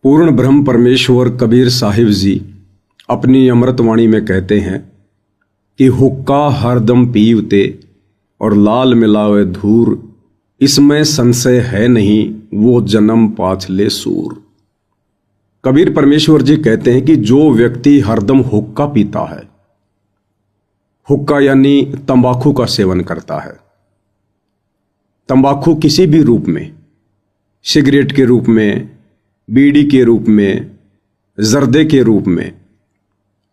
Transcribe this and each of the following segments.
पूर्ण ब्रह्म परमेश्वर कबीर साहिब जी अपनी अमृतवाणी में कहते हैं कि हुक्का हरदम पीवते और लाल मिलावे धूर, इसमें संशय है नहीं वो जन्म पाछले सूर। कबीर परमेश्वर जी कहते हैं कि जो व्यक्ति हरदम हुक्का पीता है, हुक्का यानी तंबाकू का सेवन करता है, तंबाकू किसी भी रूप में, सिगरेट के रूप में, बीड़ी के रूप में, जर्दे के रूप में,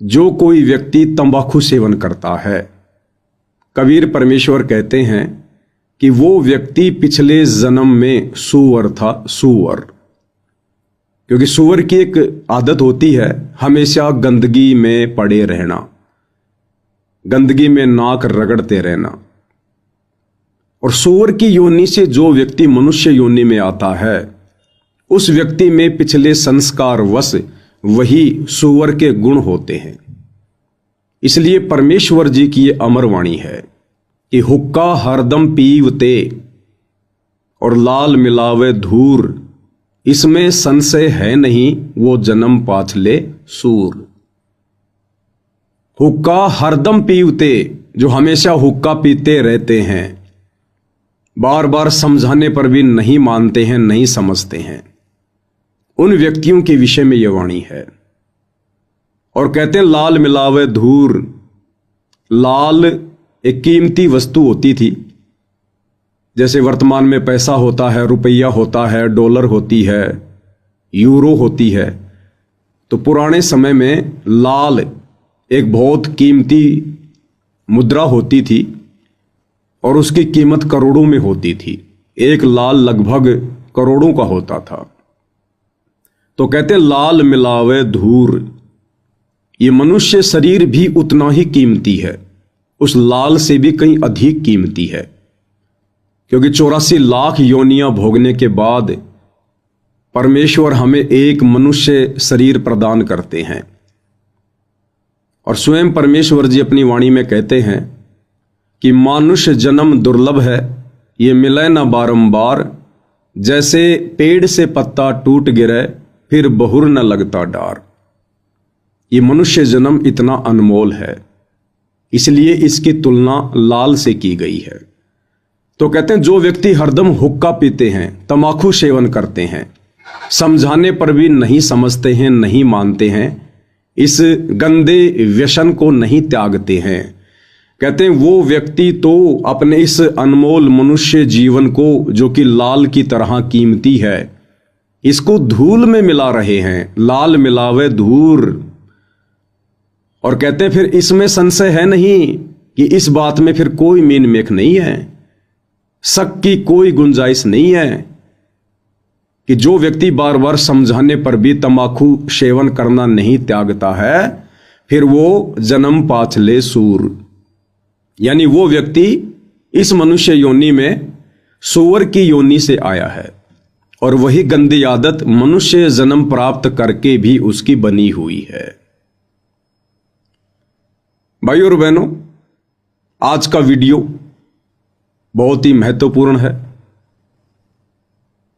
जो कोई व्यक्ति तंबाकू सेवन करता है, कबीर परमेश्वर कहते हैं कि वो व्यक्ति पिछले जन्म में सूअर था, सूअर। क्योंकि सूअर की एक आदत होती है हमेशा गंदगी में पड़े रहना, गंदगी में नाक रगड़ते रहना। और सूअर की योनि से जो व्यक्ति मनुष्य योनि में आता है, उस व्यक्ति में पिछले संस्कार वश वही सूअर के गुण होते हैं। इसलिए परमेश्वर जी की ये अमर वाणी है कि हुक्का हरदम पीवते और लाल मिलावे धूर, इसमें संशय है नहीं वो जन्म पाछले सूर। हुक्का हरदम पीवते, जो हमेशा हुक्का पीते रहते हैं, बार बार समझाने पर भी नहीं मानते हैं, नहीं समझते हैं, उन व्यक्तियों के विषय में यह वाणी है। और कहते हैं लाल मिलावे धूर। लाल एक कीमती वस्तु होती थी, जैसे वर्तमान में पैसा होता है, रुपया होता है, डॉलर होती है, यूरो होती है। तो पुराने समय में लाल एक बहुत कीमती मुद्रा होती थी और उसकी कीमत करोड़ों में होती थी। एक लाल लगभग करोड़ों का होता था। तो कहते लाल मिलावे धूर, ये मनुष्य शरीर भी उतना ही कीमती है, उस लाल से भी कहीं अधिक कीमती है। क्योंकि 84 लाख योनियां भोगने के बाद परमेश्वर हमें एक मनुष्य शरीर प्रदान करते हैं। और स्वयं परमेश्वर जी अपनी वाणी में कहते हैं कि मानुष जन्म दुर्लभ है, ये मिले न बारंबार, जैसे पेड़ से पत्ता टूट गिरे फिर बहुर न लगता डार। ये मनुष्य जन्म इतना अनमोल है, इसलिए इसकी तुलना लाल से की गई है। तो कहते हैं जो व्यक्ति हरदम हुक्का पीते हैं, तंबाकू सेवन करते हैं, समझाने पर भी नहीं समझते हैं, नहीं मानते हैं, इस गंदे व्यसन को नहीं त्यागते हैं, कहते हैं वो व्यक्ति तो अपने इस अनमोल मनुष्य जीवन को, जो कि लाल की तरह कीमती है, इसको धूल में मिला रहे हैं। लाल मिलावे धूर। और कहते हैं फिर इसमें संशय है नहीं कि इस बात में फिर कोई मीन मेख नहीं है, शक की कोई गुंजाइश नहीं है कि जो व्यक्ति बार बार समझाने पर भी तंबाकू सेवन करना नहीं त्यागता है, फिर वो जन्म पाछले सूर, यानी वो व्यक्ति इस मनुष्य योनि में सूअर की योनि से आया है और वही गंदी आदत मनुष्य जन्म प्राप्त करके भी उसकी बनी हुई है। भाइयों और बहनों, आज का वीडियो बहुत ही महत्वपूर्ण है,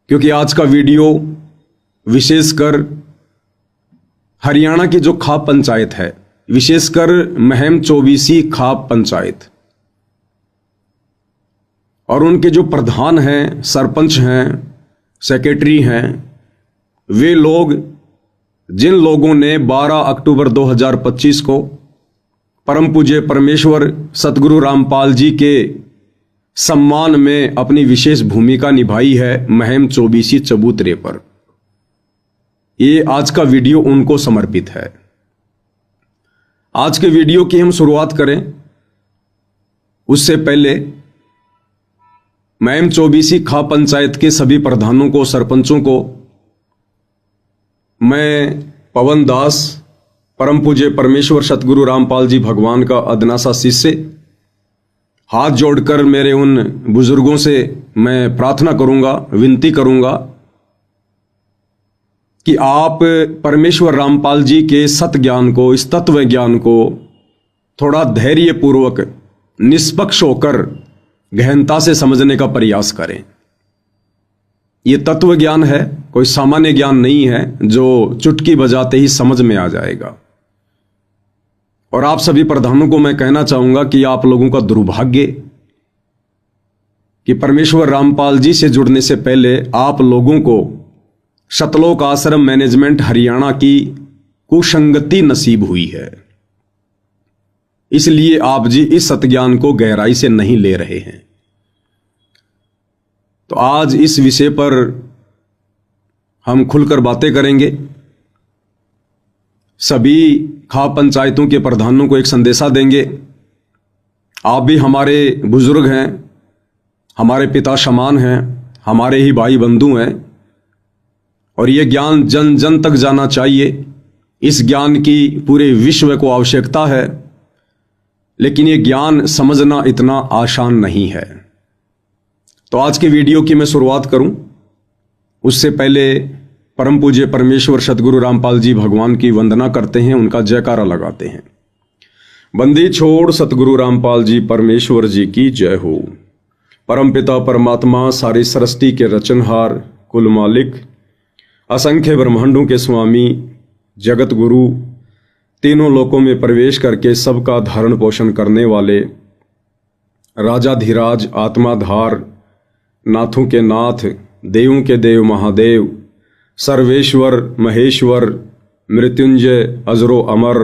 क्योंकि आज का वीडियो विशेषकर हरियाणा की जो खाप पंचायत है, विशेषकर महम 24 खाप पंचायत, और उनके जो प्रधान हैं, सरपंच हैं, सेक्रेटरी हैं, वे लोग, जिन लोगों ने 12 अक्टूबर 2025 को परम पूज्य परमेश्वर सतगुरु रामपाल जी के सम्मान में अपनी विशेष भूमिका निभाई है महम 24 चबूतरे पर, ये आज का वीडियो उनको समर्पित है। आज के वीडियो की हम शुरुआत करें उससे पहले महम 24 खाप पंचायत के सभी प्रधानों को, सरपंचों को मैं पवन दास, परम पूज्य परमेश्वर सतगुरु रामपाल जी भगवान का अदनासा शिष्य, हाथ जोड़कर मेरे उन बुजुर्गों से मैं प्रार्थना करूंगा, विनती करूंगा कि आप परमेश्वर रामपाल जी के सत्य ज्ञान को, इस तत्व ज्ञान को थोड़ा धैर्यपूर्वक, निष्पक्ष होकर गहनता से समझने का प्रयास करें। ये तत्व ज्ञान है कोई सामान्य ज्ञान नहीं है जो चुटकी बजाते ही समझ में आ जाएगा। और आप सभी प्रधानों को मैं कहना चाहूंगा कि आप लोगों का दुर्भाग्य कि परमेश्वर रामपाल जी से जुड़ने से पहले आप लोगों को सतलोक आश्रम मैनेजमेंट हरियाणा की कुसंगति नसीब हुई है, इसलिए आप जी इस सत्ज्ञान को गहराई से नहीं ले रहे हैं। तो आज इस विषय पर हम खुलकर बातें करेंगे। सभी खाप पंचायतों के प्रधानों को एक संदेशा देंगे। आप भी हमारे बुजुर्ग हैं, हमारे पिता समान हैं, हमारे ही भाई बंधु हैं, और ये ज्ञान जन जन तक जाना चाहिए। इस ज्ञान की पूरे विश्व को आवश्यकता है, लेकिन ये ज्ञान समझना इतना आसान नहीं है। तो आज के वीडियो की मैं शुरुआत करूं, उससे पहले परम पूज्य परमेश्वर सतगुरु रामपाल जी भगवान की वंदना करते हैं, उनका जयकारा लगाते हैं। बंदी छोड़ सतगुरु रामपाल जी परमेश्वर जी की जय हो। परम पिता परमात्मा सारी सृष्टि के रचनहार, कुल मालिक, असंख्य ब्रह्मांडों के स्वामी, जगत गुरु, तीनों लोकों में प्रवेश करके सबका धारण पोषण करने वाले, राजाधिराज, आत्माधार, नाथों के नाथ, देवों के देव महादेव, सर्वेश्वर महेश्वर, मृत्युंजय, अजरो अमर,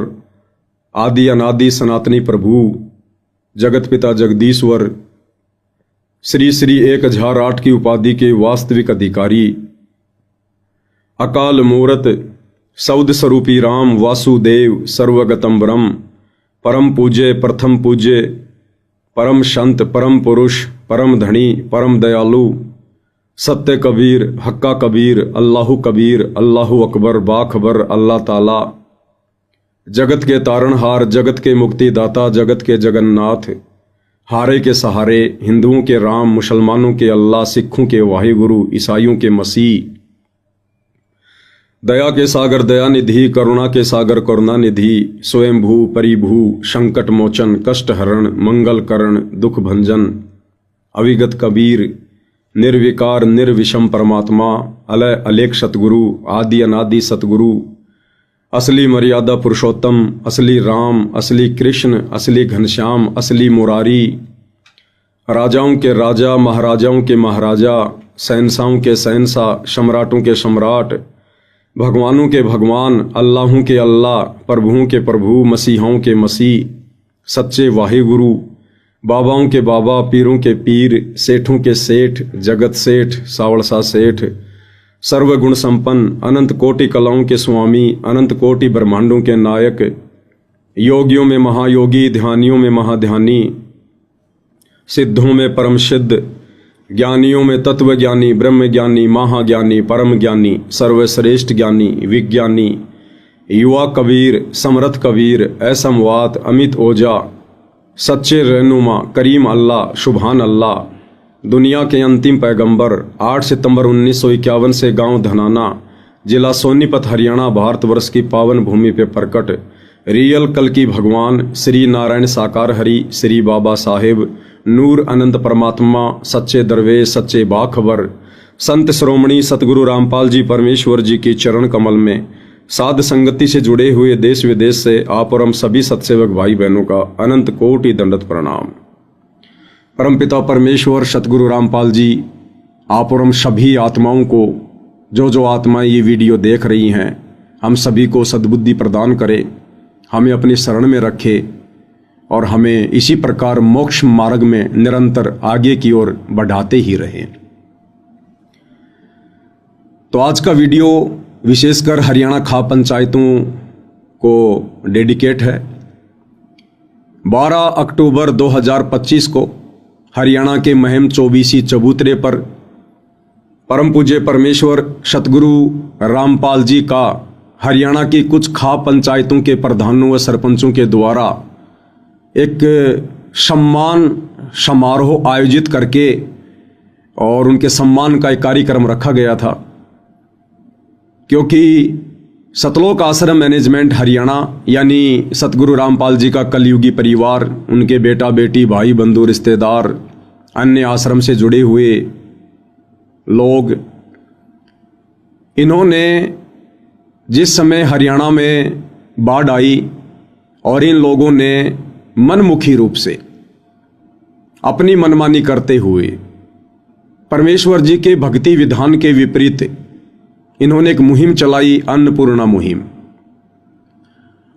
आदि अनादि सनातनी प्रभु, जगत पिता जगदीश्वर, श्री श्री 1008 की उपाधि के वास्तविक अधिकारी, अकाल मूरत, सौद स्वरूपी राम वासुदेव, सर्वगतम ब्रह्म, परम पूज्य, प्रथम पूज्य, परम संत, परम पुरुष, परम धनी, परम दयालु, सत्य कबीर, हक्का कबीर, अल्लाहु कबीर, अल्लाहु अकबर, बाखबर, अल्लाह ताला, जगत के तारणहार, जगत के मुक्तिदाता, जगत के जगन्नाथ, हारे के सहारे, हिंदुओं के राम, मुसलमानों के अल्लाह, सिखों के वाहिगुरु, ईसाइयों के मसीह, दया के सागर दयानिधि, करुणा के सागर करुणानिधि, स्वयंभू परिभू, संकट मोचन, कष्ट हरण, मंगल करण, दुख भंजन, अविगत कबीर, निर्विकार निर्विषम परमात्मा, अलय अलेख सतगुरु, आदि अनादि सतगुरु, असली मर्यादा पुरुषोत्तम, असली राम, असली कृष्ण, असली घनश्याम, असली मुरारी, राजाओं के राजा, महाराजाओं के महाराजा, शहंशाहों के शहंशाह, सम्राटों के सम्राट, भगवानों के भगवान, अल्लाहों के अल्लाह, प्रभुओं के प्रभु, मसीहों के मसीह, सच्चे वाहिगुरु, बाबाओं के बाबा, पीरों के पीर, सेठों के सेठ, जगत सेठ, सावड़सा सेठ, सर्वगुण संपन्न, अनंत कोटि कलाओं के स्वामी, अनंत कोटि ब्रह्मांडों के नायक, योगियों में महायोगी, ध्यानियों में महाध्यानी, सिद्धों में परम सिद्ध, ज्ञानियों में तत्व ज्ञानी, ब्रह्म ज्ञानी, महाज्ञानी, परम ज्ञानी, सर्वश्रेष्ठ ज्ञानी, विज्ञानी, युवा कबीर, समर्थ कबीर, असमवात, अमित ओजा, सच्चे रहनुमा, करीम अल्लाह, सुभान अल्लाह, दुनिया के अंतिम पैगंबर, 8 सितंबर 1951 से गांव धनाना, जिला सोनीपत, हरियाणा, भारतवर्ष की पावन भूमि पे प्रकट रियल कल की भगवान, श्री नारायण साकार हरि, श्री बाबा साहेब, नूर अनंत परमात्मा, सच्चे दरवेश, सच्चे बाखबर, संत श्रोमणी सतगुरु रामपाल जी परमेश्वर जी की चरण कमल में साध संगति से जुड़े हुए देश विदेश से आप और हम सभी सत्सेवक भाई बहनों का अनंत कोटि दंडवत प्रणाम। परमपिता परमेश्वर सतगुरु रामपाल जी आप और हम सभी आत्माओं को, जो आत्माएं ये वीडियो देख रही हैं, हम सभी को सद्बुद्धि प्रदान करे, हमें अपनी शरण में रखे और हमें इसी प्रकार मोक्ष मार्ग में निरंतर आगे की ओर बढ़ाते ही रहें। तो आज का वीडियो विशेषकर हरियाणा खाप पंचायतों को डेडिकेट है। 12 अक्टूबर 2025 को हरियाणा के महम 24 चबूतरे पर परम पूज्य परमेश्वर सतगुरु रामपाल जी का हरियाणा की कुछ खाप पंचायतों के प्रधानों व सरपंचों के द्वारा एक सम्मान समारोह आयोजित करके और उनके सम्मान का एक कार्यक्रम रखा गया था, क्योंकि सतलोक आश्रम मैनेजमेंट हरियाणा यानी सतगुरु रामपाल जी का कलयुगी परिवार, उनके बेटा बेटी, भाई बंधु, रिश्तेदार, अन्य आश्रम से जुड़े हुए लोग इन्होंने जिस समय हरियाणा में बाढ़ आई और इन लोगों ने मनमुखी रूप से अपनी मनमानी करते हुए परमेश्वर जी के भक्ति विधान के विपरीत इन्होंने एक मुहिम चलाई, अन्नपूर्णा मुहिम।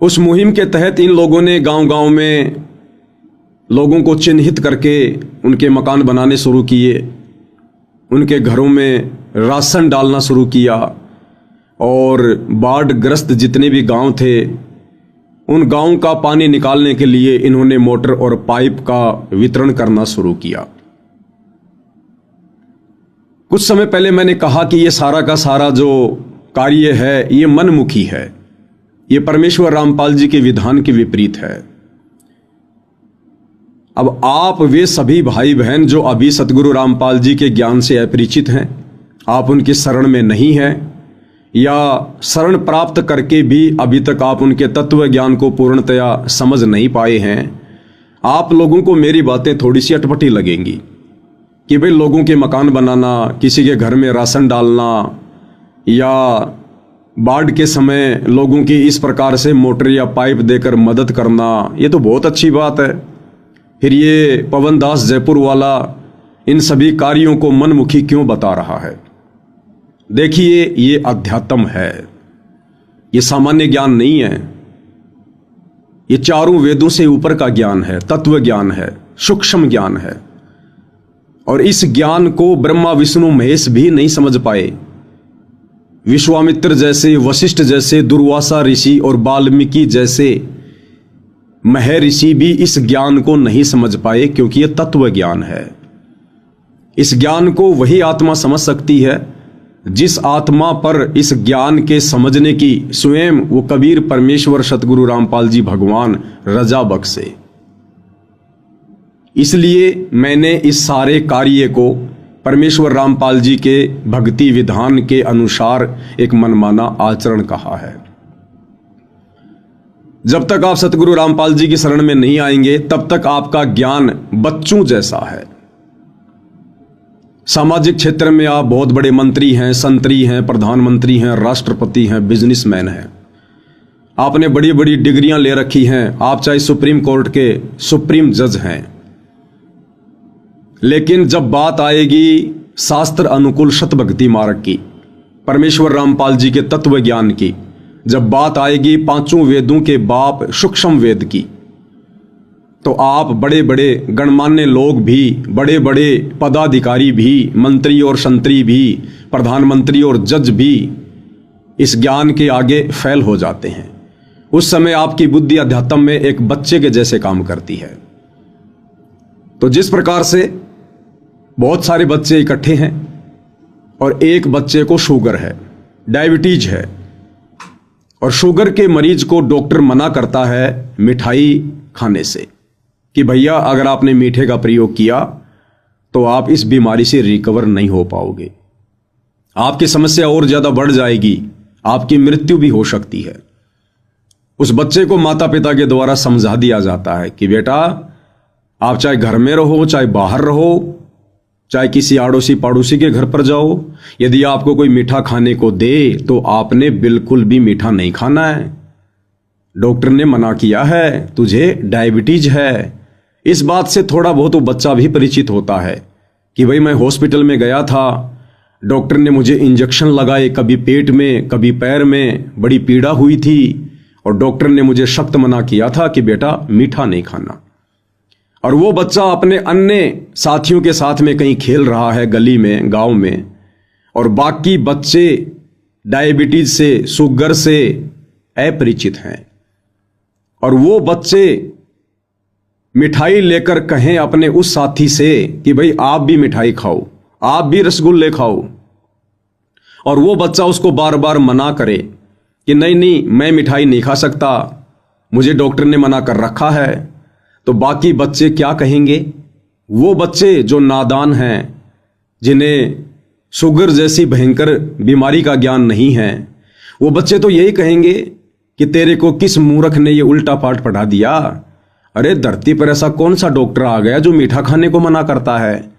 उस मुहिम के तहत इन लोगों ने गांव-गांव में लोगों को चिन्हित करके उनके मकान बनाने शुरू किए, उनके घरों में राशन डालना शुरू किया और बाढ़ ग्रस्त जितने भी गांव थे उन गांव का पानी निकालने के लिए इन्होंने मोटर और पाइप का वितरण करना शुरू किया। कुछ समय पहले मैंने कहा कि ये सारा का सारा जो कार्य है ये मनमुखी है, ये परमेश्वर रामपाल जी के विधान के विपरीत है। अब आप वे सभी भाई बहन जो अभी सतगुरु रामपाल जी के ज्ञान से अपरिचित हैं, आप उनकी शरण में नहीं हैं या शरण प्राप्त करके भी अभी तक आप उनके तत्व ज्ञान को पूर्णतया समझ नहीं पाए हैं, आप लोगों को मेरी बातें थोड़ी सी अटपटी लगेंगी कि भाई लोगों के मकान बनाना, किसी के घर में राशन डालना या बाढ़ के समय लोगों की इस प्रकार से मोटर या पाइप देकर मदद करना, ये तो बहुत अच्छी बात है। फिर ये पवन दास जयपुर वाला इन सभी कार्यों को मनमुखी क्यों बता रहा है? देखिए, ये अध्यात्म है, ये सामान्य ज्ञान नहीं है, ये चारों वेदों से ऊपर का ज्ञान है, तत्व ज्ञान है, सूक्ष्म ज्ञान है। और इस ज्ञान को ब्रह्मा विष्णु महेश भी नहीं समझ पाए। विश्वामित्र जैसे, वशिष्ठ जैसे, दुर्वासा ऋषि और वाल्मीकि जैसे महर्षि भी इस ज्ञान को नहीं समझ पाए, क्योंकि यह तत्व ज्ञान है। इस ज्ञान को वही आत्मा समझ सकती है जिस आत्मा पर इस ज्ञान के समझने की स्वयं वो कबीर परमेश्वर सतगुरु रामपाल जी भगवान रजा बख्शे। इसलिए मैंने इस सारे कार्य को परमेश्वर रामपाल जी के भक्ति विधान के अनुसार एक मनमाना आचरण कहा है। जब तक आप सतगुरु रामपाल जी की शरण में नहीं आएंगे तब तक आपका ज्ञान बच्चों जैसा है। सामाजिक क्षेत्र में आप बहुत बड़े मंत्री हैं, संतरी हैं, प्रधानमंत्री हैं, राष्ट्रपति हैं, बिजनेसमैन हैं, आपने बड़ी बड़ी डिग्रियां ले रखी हैं, आप चाहे सुप्रीम कोर्ट के सुप्रीम जज हैं, लेकिन जब बात आएगी शास्त्र अनुकूल शत भक्ति मार्ग की, परमेश्वर रामपाल जी के तत्व ज्ञान की, जब बात आएगी पांचों वेदों के बाप सूक्ष्म वेद की, तो आप बड़े बड़े गणमान्य लोग भी, बड़े बड़े पदाधिकारी भी, मंत्री और संतरी भी, प्रधानमंत्री और जज भी इस ज्ञान के आगे फेल हो जाते हैं। उस समय आपकी बुद्धि अध्यात्म में एक बच्चे के जैसे काम करती है। तो जिस प्रकार से बहुत सारे बच्चे इकट्ठे हैं और एक बच्चे को शुगर है, डायबिटीज है, और शुगर के मरीज को डॉक्टर मना करता है मिठाई खाने से कि भैया अगर आपने मीठे का प्रयोग किया तो आप इस बीमारी से रिकवर नहीं हो पाओगे, आपकी समस्या और ज्यादा बढ़ जाएगी, आपकी मृत्यु भी हो सकती है। उस बच्चे को माता पिता के द्वारा समझा दिया जाता है कि बेटा आप चाहे घर में रहो, चाहे बाहर रहो, चाहे किसी आड़ोसी पड़ोसी के घर पर जाओ, यदि आपको कोई मीठा खाने को दे तो आपने बिल्कुल भी मीठा नहीं खाना है। डॉक्टर ने मना किया है, तुझे डायबिटीज है। इस बात से थोड़ा बहुत वो बच्चा भी परिचित होता है कि भाई मैं हॉस्पिटल में गया था, डॉक्टर ने मुझे इंजेक्शन लगाए, कभी पेट में कभी पैर में, बड़ी पीड़ा हुई थी और डॉक्टर ने मुझे सख्त मना किया था कि बेटा मीठा नहीं खाना। और वो बच्चा अपने अन्य साथियों के साथ में कहीं खेल रहा है गली में, गांव में, और बाकी बच्चे डायबिटीज से, शुगर से अपरिचित हैं, और वो बच्चे मिठाई लेकर कहें अपने उस साथी से कि भाई आप भी मिठाई खाओ, आप भी रसगुल्ले खाओ, और वो बच्चा उसको बार बार मना करे कि नहीं नहीं मैं मिठाई नहीं खा सकता, मुझे डॉक्टर ने मना कर रखा है, तो बाकी बच्चे क्या कहेंगे? वो बच्चे जो नादान हैं, जिन्हें शुगर जैसी भयंकर बीमारी का ज्ञान नहीं है, वो बच्चे तो यही कहेंगे कि तेरे को किस मूर्ख ने ये उल्टा पाठ पढ़ा दिया। अरे धरती पर ऐसा कौन सा डॉक्टर आ गया जो मीठा खाने को मना करता है?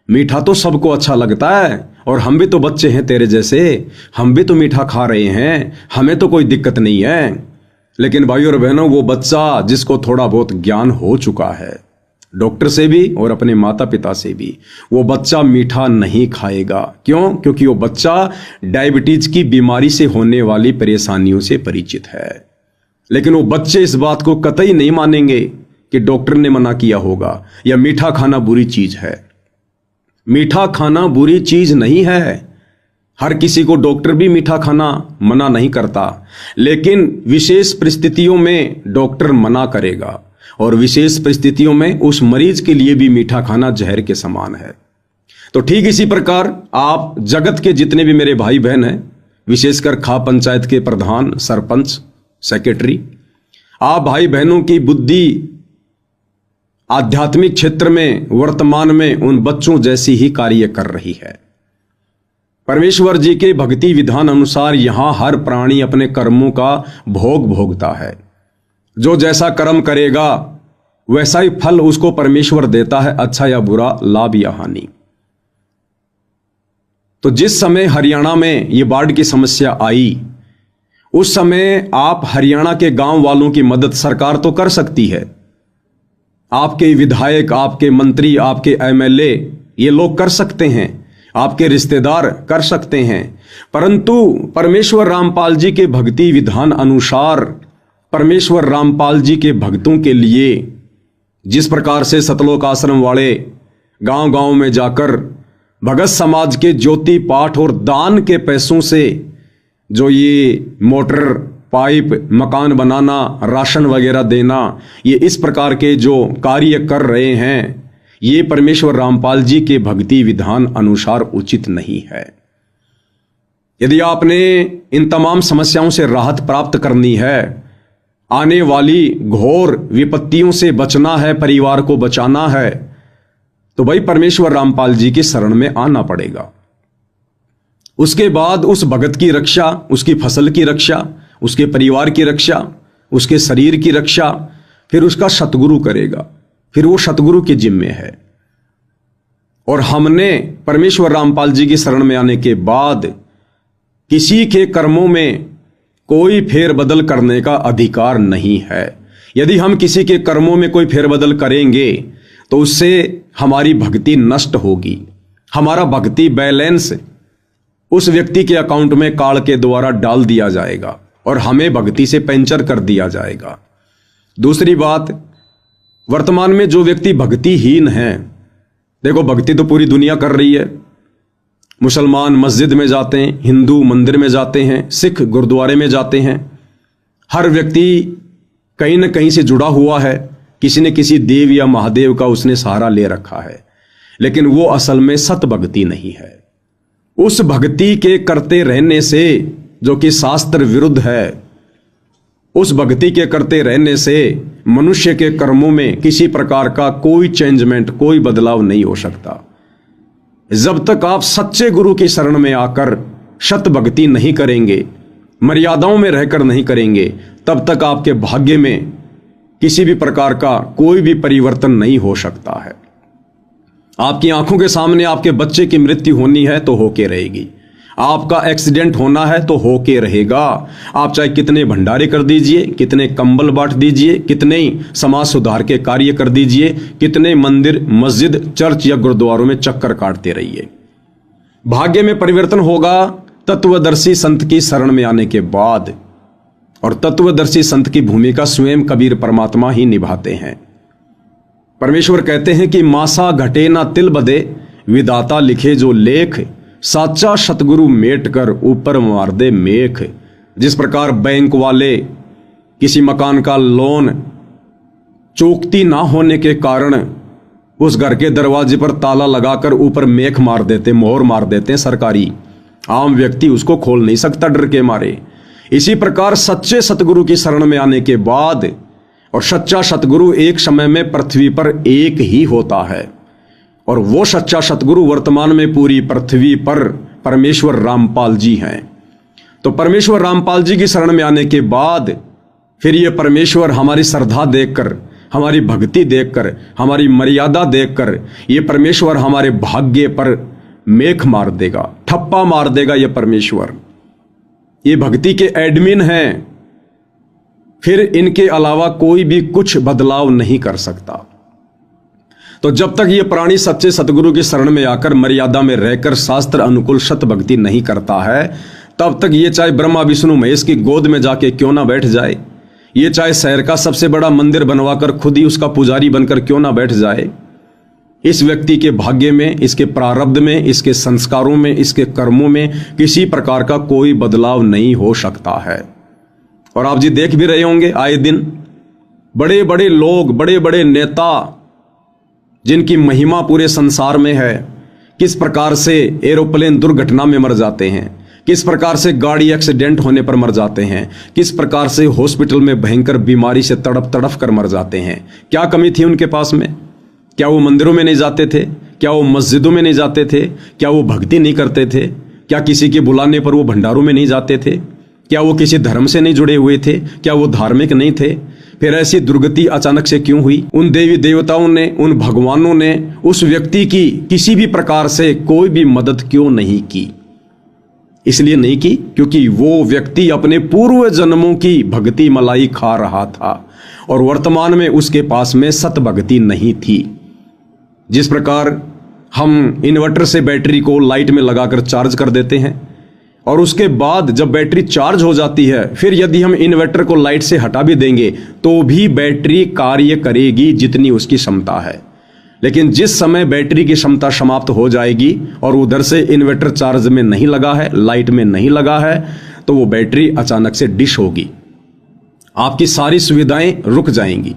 मीठा तो सबको अच्छा लगता है, और हम भी तो बच्चे हैं तेरे जैसे, हम भी तो मीठा खा रहे हैं, हमें तो कोई दिक्कत नहीं है। लेकिन भाइयों और बहनों, वो बच्चा जिसको थोड़ा बहुत ज्ञान हो चुका है, डॉक्टर से भी और अपने माता पिता से भी, वो बच्चा मीठा नहीं खाएगा। क्यों? क्योंकि वो बच्चा डायबिटीज की बीमारी से होने वाली परेशानियों से परिचित है। लेकिन वो बच्चे इस बात को कतई नहीं मानेंगे कि डॉक्टर ने मना किया होगा या मीठा खाना बुरी चीज है। मीठा खाना बुरी चीज नहीं है। हर किसी को डॉक्टर भी मीठा खाना मना नहीं करता, लेकिन विशेष परिस्थितियों में डॉक्टर मना करेगा, और विशेष परिस्थितियों में उस मरीज के लिए भी मीठा खाना जहर के समान है। तो ठीक इसी प्रकार आप जगत के जितने भी मेरे भाई बहन हैं, विशेषकर खा पंचायत के प्रधान, सरपंच, सेक्रेटरी, आप भाई बहनों की बुद्धि आध्यात्मिक क्षेत्र में वर्तमान में उन बच्चों जैसी ही कार्य कर रही है। परमेश्वर जी के भक्ति विधान अनुसार यहां हर प्राणी अपने कर्मों का भोग भोगता है। जो जैसा कर्म करेगा वैसा ही फल उसको परमेश्वर देता है, अच्छा या बुरा, लाभ या हानि। तो जिस समय हरियाणा में ये बाढ़ की समस्या आई, उस समय आप हरियाणा के गांव वालों की मदद सरकार तो कर सकती है, आपके विधायक, आपके मंत्री, आपके एमएलए, ये लोग कर सकते हैं, आपके रिश्तेदार कर सकते हैं, परंतु परमेश्वर रामपाल जी के भक्ति विधान अनुसार परमेश्वर रामपाल जी के भक्तों के लिए जिस प्रकार से सतलोक आश्रम वाले गांव गांव में जाकर भगत समाज के ज्योति पाठ और दान के पैसों से जो ये मोटर, पाइप, मकान बनाना, राशन वगैरह देना, ये इस प्रकार के जो कार्य कर रहे हैं, ये परमेश्वर रामपाल जी के भक्ति विधान अनुसार उचित नहीं है। यदि आपने इन तमाम समस्याओं से राहत प्राप्त करनी है, आने वाली घोर विपत्तियों से बचना है, परिवार को बचाना है, तो भाई परमेश्वर रामपाल जी की शरण में आना पड़ेगा। उसके बाद उस भगत की रक्षा, उसकी फसल की रक्षा, उसके परिवार की रक्षा, उसके शरीर की रक्षा फिर उसका सतगुरु करेगा, फिर वो सतगुरु के जिम्मे है। और हमने परमेश्वर रामपाल जी की शरण में आने के बाद किसी के कर्मों में कोई फेरबदल करने का अधिकार नहीं है। यदि हम किसी के कर्मों में कोई फेरबदल करेंगे तो उससे हमारी भक्ति नष्ट होगी, हमारा भक्ति बैलेंस उस व्यक्ति के अकाउंट में काल के द्वारा डाल दिया जाएगा और हमें भक्ति से पेंचर कर दिया जाएगा। दूसरी बात, वर्तमान में जो व्यक्ति भक्तिहीन है, देखो भक्ति तो पूरी दुनिया कर रही है। मुसलमान मस्जिद में जाते हैं, हिंदू मंदिर में जाते हैं, सिख गुरुद्वारे में जाते हैं। हर व्यक्ति कहीं न कहीं से जुड़ा हुआ है, किसी न किसी देव या महादेव का उसने सहारा ले रखा है, लेकिन वो असल में सत भक्ति नहीं है। उस भक्ति के करते रहने से, जो कि शास्त्र विरुद्ध है, उस भक्ति के करते रहने से मनुष्य के कर्मों में किसी प्रकार का कोई चेंजमेंट, कोई बदलाव नहीं हो सकता। जब तक आप सच्चे गुरु की शरण में आकर सत भक्ति नहीं करेंगे, मर्यादाओं में रहकर नहीं करेंगे, तब तक आपके भाग्य में किसी भी प्रकार का कोई भी परिवर्तन नहीं हो सकता है। आपकी आंखों के सामने आपके बच्चे की मृत्यु होनी है तो होके रहेगी, आपका एक्सीडेंट होना है तो होके रहेगा। आप चाहे कितने भंडारे कर दीजिए, कितने कंबल बांट दीजिए, कितने ही समाज सुधार के कार्य कर दीजिए, कितने मंदिर, मस्जिद, चर्च या गुरुद्वारों में चक्कर काटते रहिए, भाग्य में परिवर्तन होगा तत्वदर्शी संत की शरण में आने के बाद। और तत्वदर्शी संत की भूमिका स्वयं कबीर परमात्मा ही निभाते हैं। परमेश्वर कहते हैं कि मासा घटे ना तिल बदे, विदाता लिखे जो लेख, साचा सतगुरु मेट कर ऊपर मार दे मेख। जिस प्रकार बैंक वाले किसी मकान का लोन चूकती ना होने के कारण उस घर के दरवाजे पर ताला लगाकर ऊपर मेख मार देते, मोहर मार देते हैं सरकारी, आम व्यक्ति उसको खोल नहीं सकता डर के मारे। इसी प्रकार सच्चे सतगुरु की शरण में आने के बाद, और सच्चा सतगुरु एक समय में पृथ्वी पर एक ही होता है, और वो सच्चा सतगुरु वर्तमान में पूरी पृथ्वी पर परमेश्वर रामपाल जी हैं। तो परमेश्वर रामपाल जी की शरण में आने के बाद फिर ये परमेश्वर हमारी श्रद्धा देखकर, हमारी भक्ति देखकर, हमारी मर्यादा देखकर, ये परमेश्वर हमारे भाग्य पर मेख मार देगा, ठप्पा मार देगा ये परमेश्वर। ये भक्ति के एडमिन हैं, फिर इनके अलावा कोई भी कुछ बदलाव नहीं कर सकता। तो जब तक ये प्राणी सच्चे सतगुरु की शरण में आकर मर्यादा में रहकर शास्त्र अनुकूल सत भक्ति नहीं करता है, तब तक ये चाहे ब्रह्मा विष्णु महेश की गोद में जाके क्यों ना बैठ जाए, ये चाहे शहर का सबसे बड़ा मंदिर बनवाकर खुद ही उसका पुजारी बनकर क्यों ना बैठ जाए, इस व्यक्ति के भाग्य में, इसके प्रारब्ध में, इसके संस्कारों में, इसके कर्मों में किसी प्रकार का कोई बदलाव नहीं हो सकता है। और आप जी देख भी रहे होंगे आए दिन बड़े बड़े लोग, बड़े बड़े नेता जिनकी महिमा पूरे संसार में है, किस प्रकार से एरोप्लेन दुर्घटना में मर जाते हैं, किस प्रकार से गाड़ी एक्सीडेंट होने पर मर जाते हैं, किस प्रकार से हॉस्पिटल में भयंकर बीमारी से तड़प तड़प कर मर जाते हैं। क्या कमी थी उनके पास में? क्या वो मंदिरों में नहीं जाते थे? क्या वो मस्जिदों में नहीं जाते थे? क्या वो भक्ति नहीं करते थे? क्या किसी के बुलाने पर वो भंडारों में नहीं जाते थे? क्या वो किसी धर्म से नहीं जुड़े हुए थे? क्या वो धार्मिक नहीं थे? फिर ऐसी दुर्गति अचानक से क्यों हुई? उन देवी देवताओं ने, उन भगवानों ने उस व्यक्ति की किसी भी प्रकार से कोई भी मदद क्यों नहीं की? इसलिए नहीं की क्योंकि वो व्यक्ति अपने पूर्व जन्मों की भक्ति मलाई खा रहा था और वर्तमान में उसके पास में सत भक्ति नहीं थी। जिस प्रकार हम इन्वर्टर से बैटरी को लाइट में लगाकर चार्ज कर देते हैं और उसके बाद जब बैटरी चार्ज हो जाती है, फिर यदि हम इन्वर्टर को लाइट से हटा भी देंगे तो भी बैटरी कार्य करेगी जितनी उसकी क्षमता है। लेकिन जिस समय बैटरी की क्षमता समाप्त हो जाएगी और उधर से इन्वर्टर चार्ज में नहीं लगा है, लाइट में नहीं लगा है, तो वो बैटरी अचानक से डिश होगी, आपकी सारी सुविधाएं रुक जाएंगी।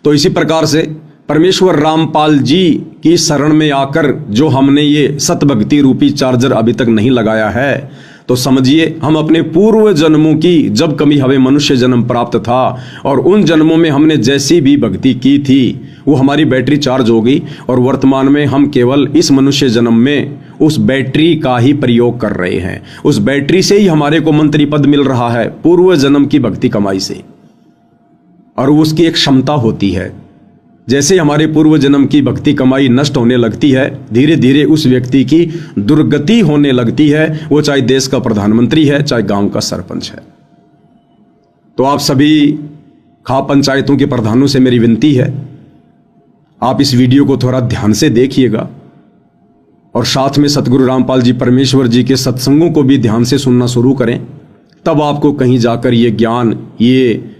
तो इसी प्रकार से परमेश्वर रामपाल जी की शरण में आकर जो हमने ये सतभक्ति रूपी चार्जर अभी तक नहीं लगाया है, तो समझिए हम अपने पूर्व जन्मों की, जब कभी हमें मनुष्य जन्म प्राप्त था और उन जन्मों में हमने जैसी भी भक्ति की थी वो हमारी बैटरी चार्ज हो गई और वर्तमान में हम केवल इस मनुष्य जन्म में उस बैटरी का ही प्रयोग कर रहे हैं। उस बैटरी से ही हमारे को मंत्री पद मिल रहा है पूर्व जन्म की भक्ति कमाई से, और उसकी एक क्षमता होती है। जैसे हमारे पूर्व जन्म की भक्ति कमाई नष्ट होने लगती है, धीरे धीरे उस व्यक्ति की दुर्गति होने लगती है, वो चाहे देश का प्रधानमंत्री है, चाहे गांव का सरपंच है। तो आप सभी खाप पंचायतों के प्रधानों से मेरी विनती है, आप इस वीडियो को थोड़ा ध्यान से देखिएगा और साथ में सतगुरु रामपाल जी परमेश्वर जी के सत्संगों को भी ध्यान से सुनना शुरू करें। तब आपको कहीं जाकर ये ज्ञान, ये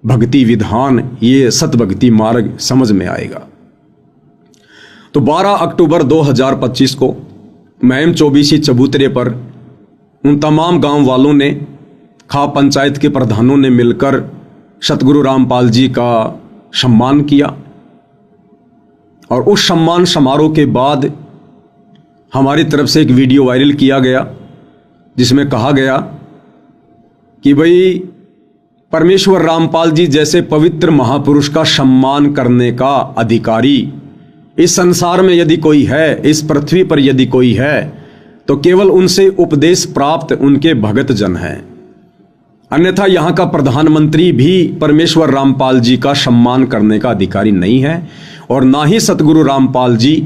भक्ति विधान, ये सतभक्ति मार्ग समझ में आएगा। तो 12 अक्टूबर 2025 को महम 24 चबूतरे पर उन तमाम गांव वालों ने, खाप पंचायत के प्रधानों ने मिलकर सतगुरु रामपाल जी का सम्मान किया। और उस सम्मान समारोह के बाद हमारी तरफ से एक वीडियो वायरल किया गया जिसमें कहा गया कि भाई परमेश्वर रामपाल जी जैसे पवित्र महापुरुष का सम्मान करने का अधिकारी इस संसार में यदि कोई है, इस पृथ्वी पर यदि कोई है, तो केवल उनसे उपदेश प्राप्त उनके भगत जन हैं। अन्यथा यहां का प्रधानमंत्री भी परमेश्वर रामपाल जी का सम्मान करने का अधिकारी नहीं है और ना ही सतगुरु रामपाल जी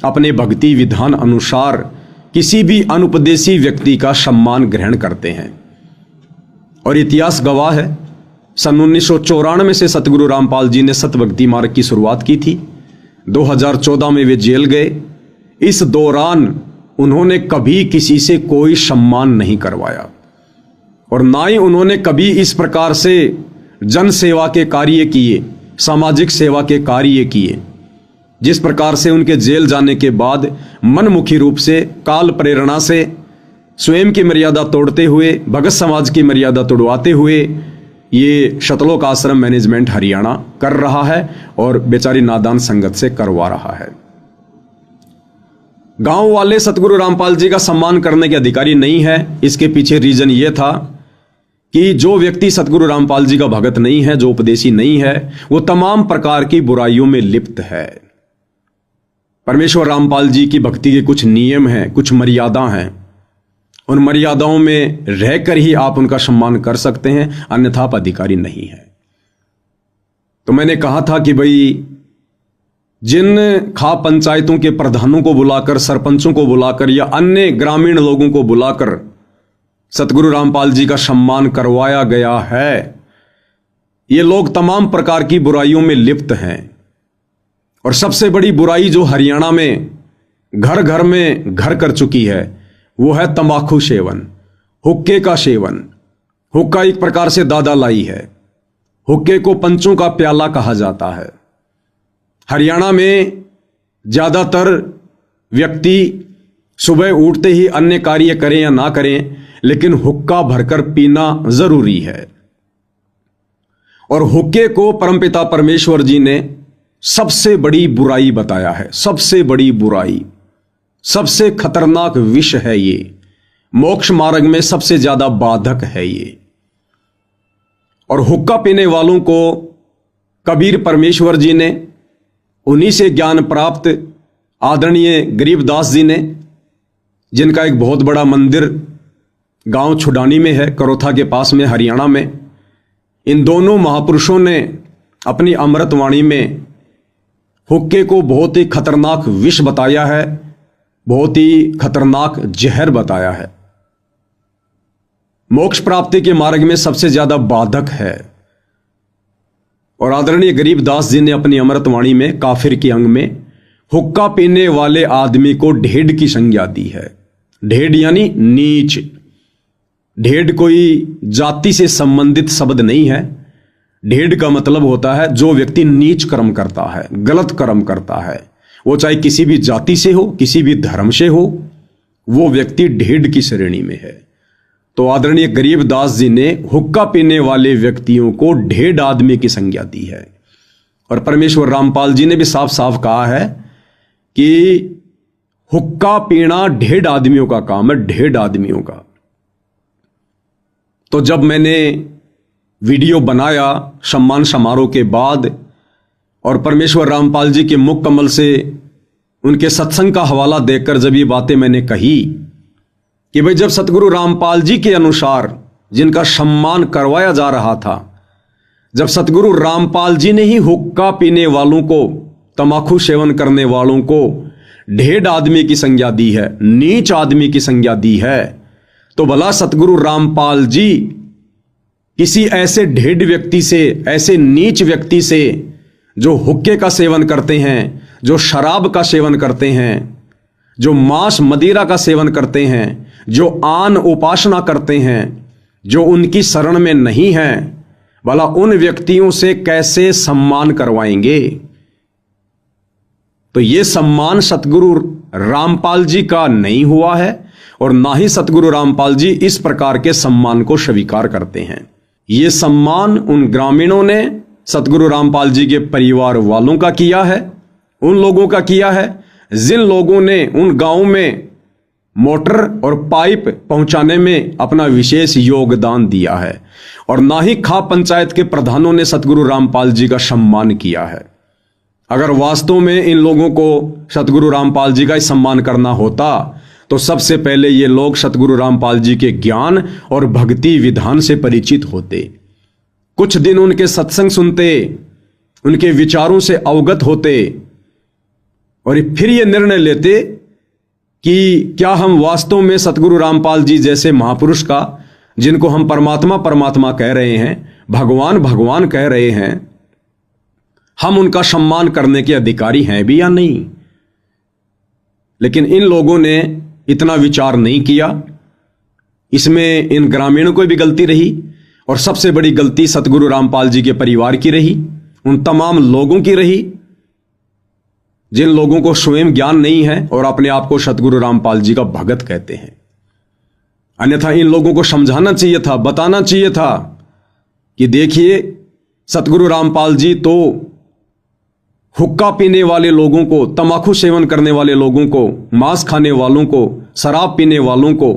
अपने भक्ति विधान अनुसार किसी भी अनुपदेशी व्यक्ति का सम्मान ग्रहण करते हैं। और इतिहास गवाह है, सन 1994 से सतगुरु रामपाल जी ने सतभक्ति मार्ग की शुरुआत की थी। 2014 में वे जेल गए। इस दौरान उन्होंने कभी किसी से कोई सम्मान नहीं करवाया और ना ही उन्होंने कभी इस प्रकार से जन सेवा के कार्य किए, सामाजिक सेवा के कार्य किए, जिस प्रकार से उनके जेल जाने के बाद मनमुखी रूप से, काल प्रेरणा से, स्वयं की मर्यादा तोड़ते हुए, भगत समाज की मर्यादा तोड़वाते हुए ये शतलोक आश्रम मैनेजमेंट हरियाणा कर रहा है और बेचारी नादान संगत से करवा रहा है। गांव वाले सतगुरु रामपाल जी का सम्मान करने के अधिकारी नहीं है। इसके पीछे रीजन ये था कि जो व्यक्ति सतगुरु रामपाल जी का भगत नहीं है, जो उपदेशी नहीं है, वो तमाम प्रकार की बुराइयों में लिप्त है। परमेश्वर रामपाल जी की भक्ति के कुछ नियम हैं, कुछ मर्यादा हैं। उन मर्यादाओं में रहकर ही आप उनका सम्मान कर सकते हैं, अन्यथा आप अधिकारी नहीं है। तो मैंने कहा था कि भाई जिन खा पंचायतों के प्रधानों को बुलाकर, सरपंचों को बुलाकर या अन्य ग्रामीण लोगों को बुलाकर सतगुरु रामपाल जी का सम्मान करवाया गया है, ये लोग तमाम प्रकार की बुराइयों में लिप्त हैं। और सबसे बड़ी बुराई जो हरियाणा में घर घर में घर कर चुकी है वो है तंबाकू सेवन, हुक्के का सेवन। हुक्का एक प्रकार से दादा लाई है। हुक्के को पंचों का प्याला कहा जाता है। हरियाणा में ज्यादातर व्यक्ति सुबह उठते ही अन्य कार्य करें या ना करें, लेकिन हुक्का भरकर पीना जरूरी है। और हुक्के को परमपिता परमेश्वर जी ने सबसे बड़ी बुराई बताया है। सबसे बड़ी बुराई, सबसे खतरनाक विष है ये। मोक्ष मार्ग में सबसे ज्यादा बाधक है ये। और हुक्का पीने वालों को कबीर परमेश्वर जी ने, उन्हीं से ज्ञान प्राप्त आदरणीय गरीबदास जी ने, जिनका एक बहुत बड़ा मंदिर गांव छुडानी में है, करोथा के पास में, हरियाणा में, इन दोनों महापुरुषों ने अपनी अमृतवाणी में हुक्के को बहुत ही खतरनाक विष बताया है, बहुत ही खतरनाक जहर बताया है। मोक्ष प्राप्ति के मार्ग में सबसे ज्यादा बाधक है। और आदरणीय गरीबदास जी ने अपनी अमृतवाणी में काफिर के अंग में हुक्का पीने वाले आदमी को ढेड़ की संज्ञा दी है। ढेड़ यानी नीच। ढेड़ कोई जाति से संबंधित शब्द नहीं है। ढेड़ का मतलब होता है जो व्यक्ति नीच कर्म करता है, गलत कर्म करता है, वो चाहे किसी भी जाति से हो, किसी भी धर्म से हो, वो व्यक्ति ढेड़ की श्रेणी में है। तो आदरणीय गरीबदास जी ने हुक्का पीने वाले व्यक्तियों को ढेड़ आदमी की संज्ञा दी है। और परमेश्वर रामपाल जी ने भी साफ साफ कहा है कि हुक्का पीना ढेड़ आदमियों का काम है, ढेड़ आदमियों का। तो जब मैंने वीडियो बनाया सम्मान समारोह के बाद और परमेश्वर रामपाल जी के मुख कमल से उनके सत्संग का हवाला देकर जब ये बातें मैंने कही कि भाई जब सतगुरु रामपाल जी के अनुसार जिनका सम्मान करवाया जा रहा था, जब सतगुरु रामपाल जी ने ही हुक्का पीने वालों को, तंबाकू सेवन करने वालों को ढेड़ आदमी की संज्ञा दी है, नीच आदमी की संज्ञा दी है, तो भला सतगुरु रामपाल जी किसी ऐसे ढेड़ व्यक्ति से, ऐसे नीच व्यक्ति से जो हुक्के का सेवन करते हैं, जो शराब का सेवन करते हैं, जो मांस मदिरा का सेवन करते हैं, जो आन उपासना करते हैं, जो उनकी शरण में नहीं है, भला उन व्यक्तियों से कैसे सम्मान करवाएंगे? तो ये सम्मान सतगुरु रामपाल जी का नहीं हुआ है और ना ही सतगुरु रामपाल जी इस प्रकार के सम्मान को स्वीकार करते हैं। ये सम्मान उन ग्रामीणों ने सतगुरु रामपाल जी के परिवार वालों का किया है, उन लोगों का किया है जिन लोगों ने उन गांव में मोटर और पाइप पहुंचाने में अपना विशेष योगदान दिया है। और ना ही खा पंचायत के प्रधानों ने सतगुरु रामपाल जी का सम्मान किया है। अगर वास्तव में इन लोगों को सतगुरु रामपाल जी का ही सम्मान करना होता तो सबसे पहले ये लोग सतगुरु रामपाल जी के ज्ञान और भक्ति विधान से परिचित होते, कुछ दिन उनके सत्संग सुनते, उनके विचारों से अवगत होते और फिर ये निर्णय लेते कि क्या हम वास्तव में सतगुरु रामपाल जी जैसे महापुरुष का, जिनको हम परमात्मा परमात्मा कह रहे हैं, भगवान भगवान कह रहे हैं, हम उनका सम्मान करने के अधिकारी हैं भी या नहीं। लेकिन इन लोगों ने इतना विचार नहीं किया। इसमें इन ग्रामीणों को भी गलती रही और सबसे बड़ी गलती सतगुरु रामपाल जी के परिवार की रही, उन तमाम लोगों की रही जिन लोगों को स्वयं ज्ञान नहीं है और अपने आप को सतगुरु रामपाल जी का भगत कहते हैं। अन्यथा इन लोगों को समझाना चाहिए था, बताना चाहिए था कि देखिए सतगुरु रामपाल जी तो हुक्का पीने वाले लोगों को, तंबाकू सेवन करने वाले लोगों को, मांस खाने वालों को, शराब पीने वालों को,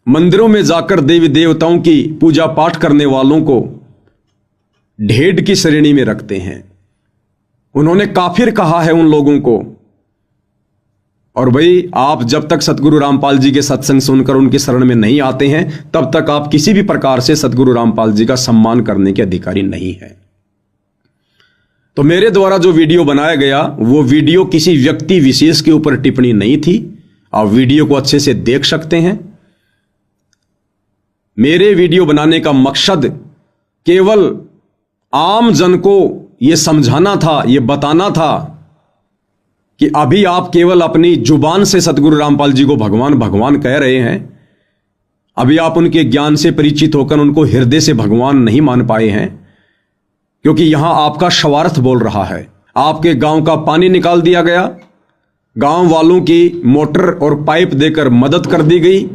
मंदिरों में जाकर देवी देवताओं की पूजा पाठ करने वालों को ढेड़ की श्रेणी में रखते हैं। उन्होंने काफिर कहा है उन लोगों को। और भाई आप जब तक सतगुरु रामपाल जी के सत्संग सुनकर उनकी शरण में नहीं आते हैं तब तक आप किसी भी प्रकार से सतगुरु रामपाल जी का सम्मान करने के अधिकारी नहीं है। तो मेरे द्वारा जो वीडियो बनाया गया वो वीडियो किसी व्यक्ति विशेष के ऊपर टिप्पणी नहीं थी। आप वीडियो को अच्छे से देख सकते हैं। मेरे वीडियो बनाने का मकसद केवल आम जन को यह समझाना था, यह बताना था कि अभी आप केवल अपनी जुबान से सतगुरु रामपाल जी को भगवान भगवान कह रहे हैं। अभी आप उनके ज्ञान से परिचित होकर उनको हृदय से भगवान नहीं मान पाए हैं, क्योंकि यहां आपका स्वार्थ बोल रहा है। आपके गांव का पानी निकाल दिया गया, गांव वालों की मोटर और पाइप देकर मदद कर दी गई,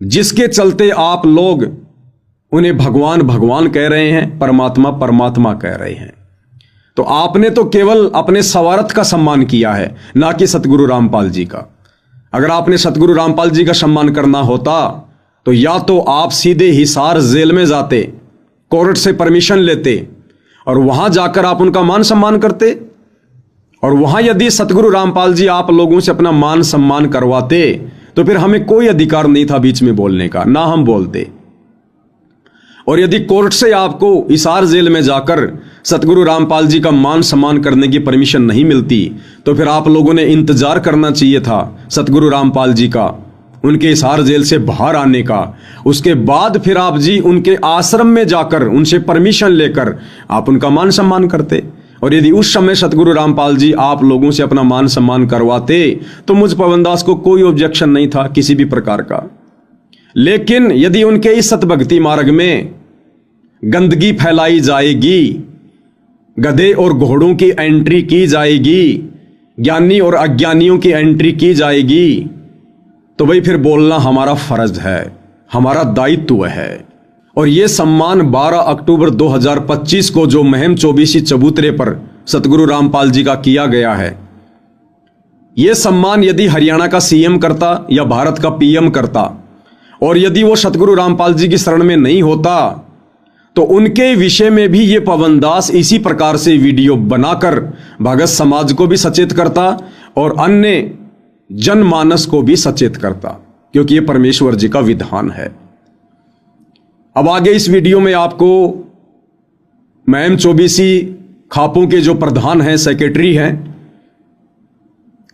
जिसके चलते आप लोग उन्हें भगवान भगवान कह रहे हैं, परमात्मा परमात्मा कह रहे हैं। तो आपने तो केवल अपने स्वार्थ का सम्मान किया है, ना कि सतगुरु रामपाल जी का। अगर आपने सतगुरु रामपाल जी का सम्मान करना होता तो या तो आप सीधे हिसार जेल में जाते, कोर्ट से परमिशन लेते और वहां जाकर आप उनका मान सम्मान करते, और वहां यदि सतगुरु रामपाल जी आप लोगों से अपना मान सम्मान करवाते तो फिर हमें कोई अधिकार नहीं था बीच में बोलने का, ना हम बोलते। और यदि कोर्ट से आपको हिसार जेल में जाकर सतगुरु रामपाल जी का मान सम्मान करने की परमिशन नहीं मिलती तो फिर आप लोगों ने इंतजार करना चाहिए था सतगुरु रामपाल जी का, उनके हिसार जेल से बाहर आने का। उसके बाद फिर आप जी उनके आश्रम में जाकर उनसे परमिशन लेकर आप उनका मान सम्मान करते। और यदि उस समय सतगुरु रामपाल जी आप लोगों से अपना मान सम्मान करवाते तो मुझ पवनदास को कोई ऑब्जेक्शन नहीं था किसी भी प्रकार का। लेकिन यदि उनके इस सतभक्ति मार्ग में गंदगी फैलाई जाएगी, गधे और घोड़ों की एंट्री की जाएगी, ज्ञानी और अज्ञानियों की एंट्री की जाएगी, तो भाई फिर बोलना हमारा फर्ज है, हमारा दायित्व है। और यह सम्मान 12 अक्टूबर 2025 को जो महम चौबीसी चबूतरे पर सतगुरु रामपाल जी का किया गया है, यह सम्मान यदि हरियाणा का सीएम करता या भारत का पीएम करता, और यदि वो सतगुरु रामपाल जी की शरण में नहीं होता तो उनके विषय में भी ये पवनदास इसी प्रकार से वीडियो बनाकर भगत समाज को भी सचेत करता और अन्य जनमानस को भी सचेत करता, क्योंकि ये परमेश्वर जी का विधान है। अब आगे इस वीडियो में आपको महम चौबीसी खापों के जो प्रधान हैं, सेक्रेटरी हैं,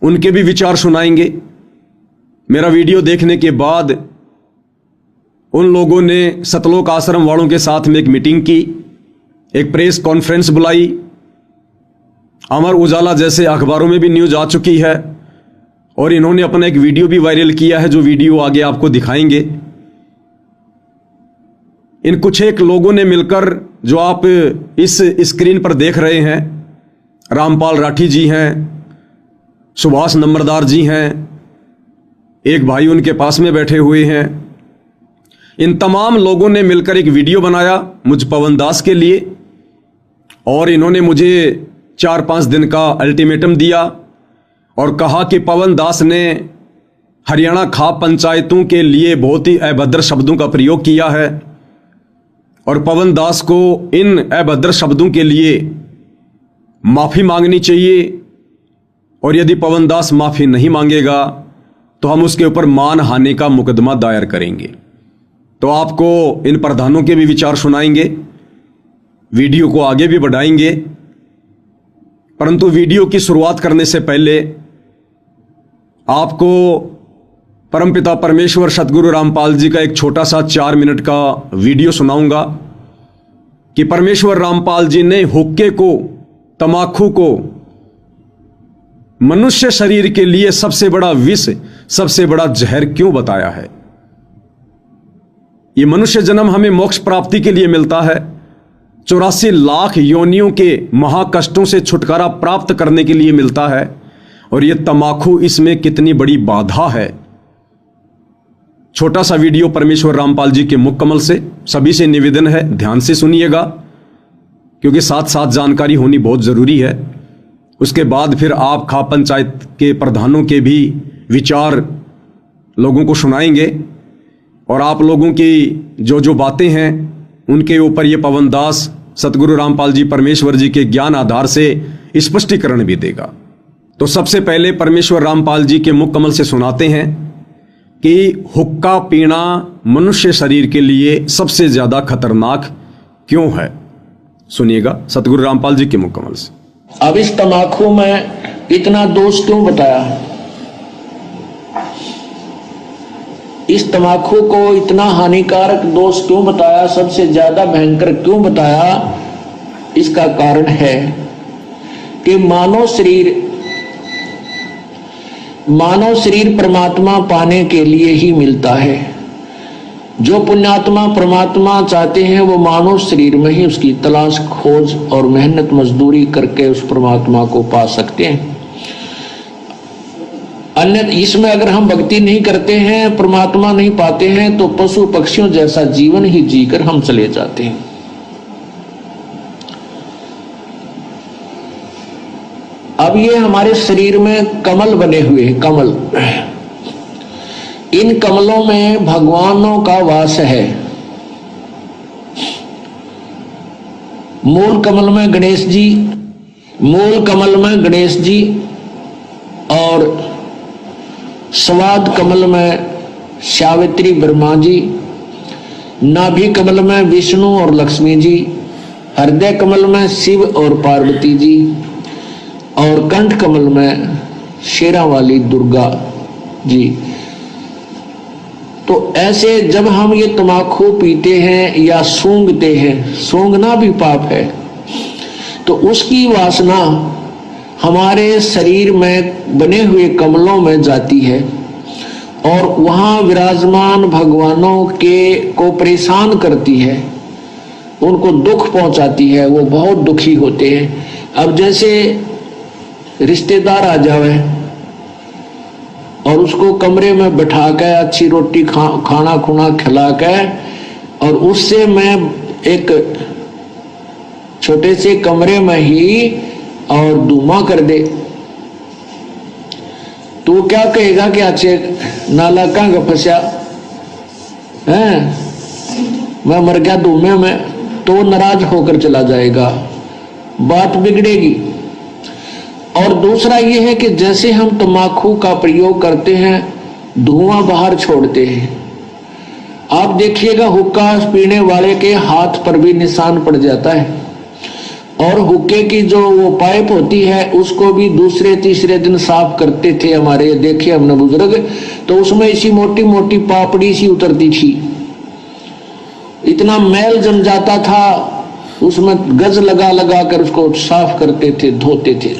उनके भी विचार सुनाएंगे। मेरा वीडियो देखने के बाद उन लोगों ने सतलोक आश्रम वालों के साथ में एक मीटिंग की, एक प्रेस कॉन्फ्रेंस बुलाई। अमर उजाला जैसे अखबारों में भी न्यूज आ चुकी है और इन्होंने अपना एक वीडियो भी वायरल किया है, जो वीडियो आगे आपको दिखाएंगे। इन कुछ एक लोगों ने मिलकर, जो आप इस स्क्रीन पर देख रहे हैं, रामपाल राठी जी हैं, सुभाष नंबरदार जी हैं, एक भाई उनके पास में बैठे हुए हैं, इन तमाम लोगों ने मिलकर एक वीडियो बनाया मुझ पवनदास के लिए, और इन्होंने मुझे 4-5 दिन का अल्टीमेटम दिया और कहा कि पवनदास ने हरियाणा खाप पंचायतों के लिए बहुत ही अभद्र शब्दों का प्रयोग किया है और पवनदास को इन अभद्र शब्दों के लिए माफी मांगनी चाहिए, और यदि पवनदास माफी नहीं मांगेगा तो हम उसके ऊपर मानहानि का मुकदमा दायर करेंगे। तो आपको इन प्रधानों के भी विचार सुनाएंगे, वीडियो को आगे भी बढ़ाएंगे। परंतु वीडियो की शुरुआत करने से पहले आपको परमपिता परमेश्वर सतगुरु रामपाल जी का एक छोटा सा 4 मिनट का वीडियो सुनाऊंगा कि परमेश्वर रामपाल जी ने हुक्के को, तमाकू को मनुष्य शरीर के लिए सबसे बड़ा विष, सबसे बड़ा जहर क्यों बताया है। ये मनुष्य जन्म हमें मोक्ष प्राप्ति के लिए मिलता है, 84 लाख योनियों के महाकष्टों से छुटकारा प्राप्त करने के लिए मिलता है, और ये तमाकू इसमें कितनी बड़ी बाधा है। छोटा सा वीडियो परमेश्वर रामपाल जी के मुख कमल से सभी से निवेदन है, ध्यान से सुनिएगा, क्योंकि साथ साथ जानकारी होनी बहुत जरूरी है। उसके बाद फिर आप खाप पंचायत के प्रधानों के भी विचार लोगों को सुनाएंगे, और आप लोगों की जो जो बातें हैं उनके ऊपर ये पवनदास सतगुरु रामपाल जी परमेश्वर जी के ज्ञान आधार से स्पष्टीकरण भी देगा। तो सबसे पहले परमेश्वर रामपाल जी के मुख कमल से सुनाते हैं कि हुक्का पीना मनुष्य शरीर के लिए सबसे ज्यादा खतरनाक क्यों है। सुनिएगा सतगुरु रामपाल जी के मुकम्मल से। अब इस तम्बाकू में इतना दोष क्यों बताया, इस तम्बाकू को इतना हानिकारक दोष क्यों बताया, सबसे ज्यादा भयंकर क्यों बताया? इसका कारण है कि मानव शरीर परमात्मा पाने के लिए ही मिलता है। जो पुण्यात्मा परमात्मा चाहते हैं वो मानव शरीर में ही उसकी तलाश खोज और मेहनत मजदूरी करके उस परमात्मा को पा सकते हैं। अन्य इसमें अगर हम भक्ति नहीं करते हैं, परमात्मा नहीं पाते हैं, तो पशु पक्षियों जैसा जीवन ही जीकर हम चले जाते हैं। अब ये हमारे शरीर में कमल बने हुए हैं, कमल, इन कमलों में भगवानों का वास है। मूल कमल में गणेश जी और स्वाद कमल में सावित्री ब्रह्मा जी, नाभि कमल में विष्णु और लक्ष्मी जी, हृदय कमल में शिव और पार्वती जी, और कंठ कमल में शेरा वाली दुर्गा जी। तो ऐसे जब हम ये तम्बाकू पीते हैं या सूंघते हैं, सूंघना भी पाप है, तो उसकी वासना हमारे शरीर में बने हुए कमलों में जाती है और वहां विराजमान भगवानों को परेशान करती है, उनको दुख पहुंचाती है, वो बहुत दुखी होते हैं। अब जैसे रिश्तेदार आ जावे और उसको कमरे में बैठा के अच्छी रोटी खाना खुना खिला के और उससे मैं एक छोटे से कमरे में ही और धुआं कर दे, तो क्या कहेगा कि अच्छे नाला कहाँ फंसा है, मैं मर गया धुएं में, तो नाराज होकर चला जाएगा, बात बिगड़ेगी। और दूसरा ये है कि जैसे हम तम्बाकू का प्रयोग करते हैं, धुआं बाहर छोड़ते हैं, आप देखिएगा हुक्का पीने वाले के हाथ पर भी निशान पड़ जाता है, और हुक्के की जो वो पाइप होती है उसको भी दूसरे तीसरे दिन साफ करते थे हमारे, देखे हमने बुजुर्ग, तो उसमें इसी मोटी मोटी पापड़ी सी उतरती थी, इतना मैल जम जाता था, उसमें गज लगा लगा कर उसको साफ करते थे, धोते थे।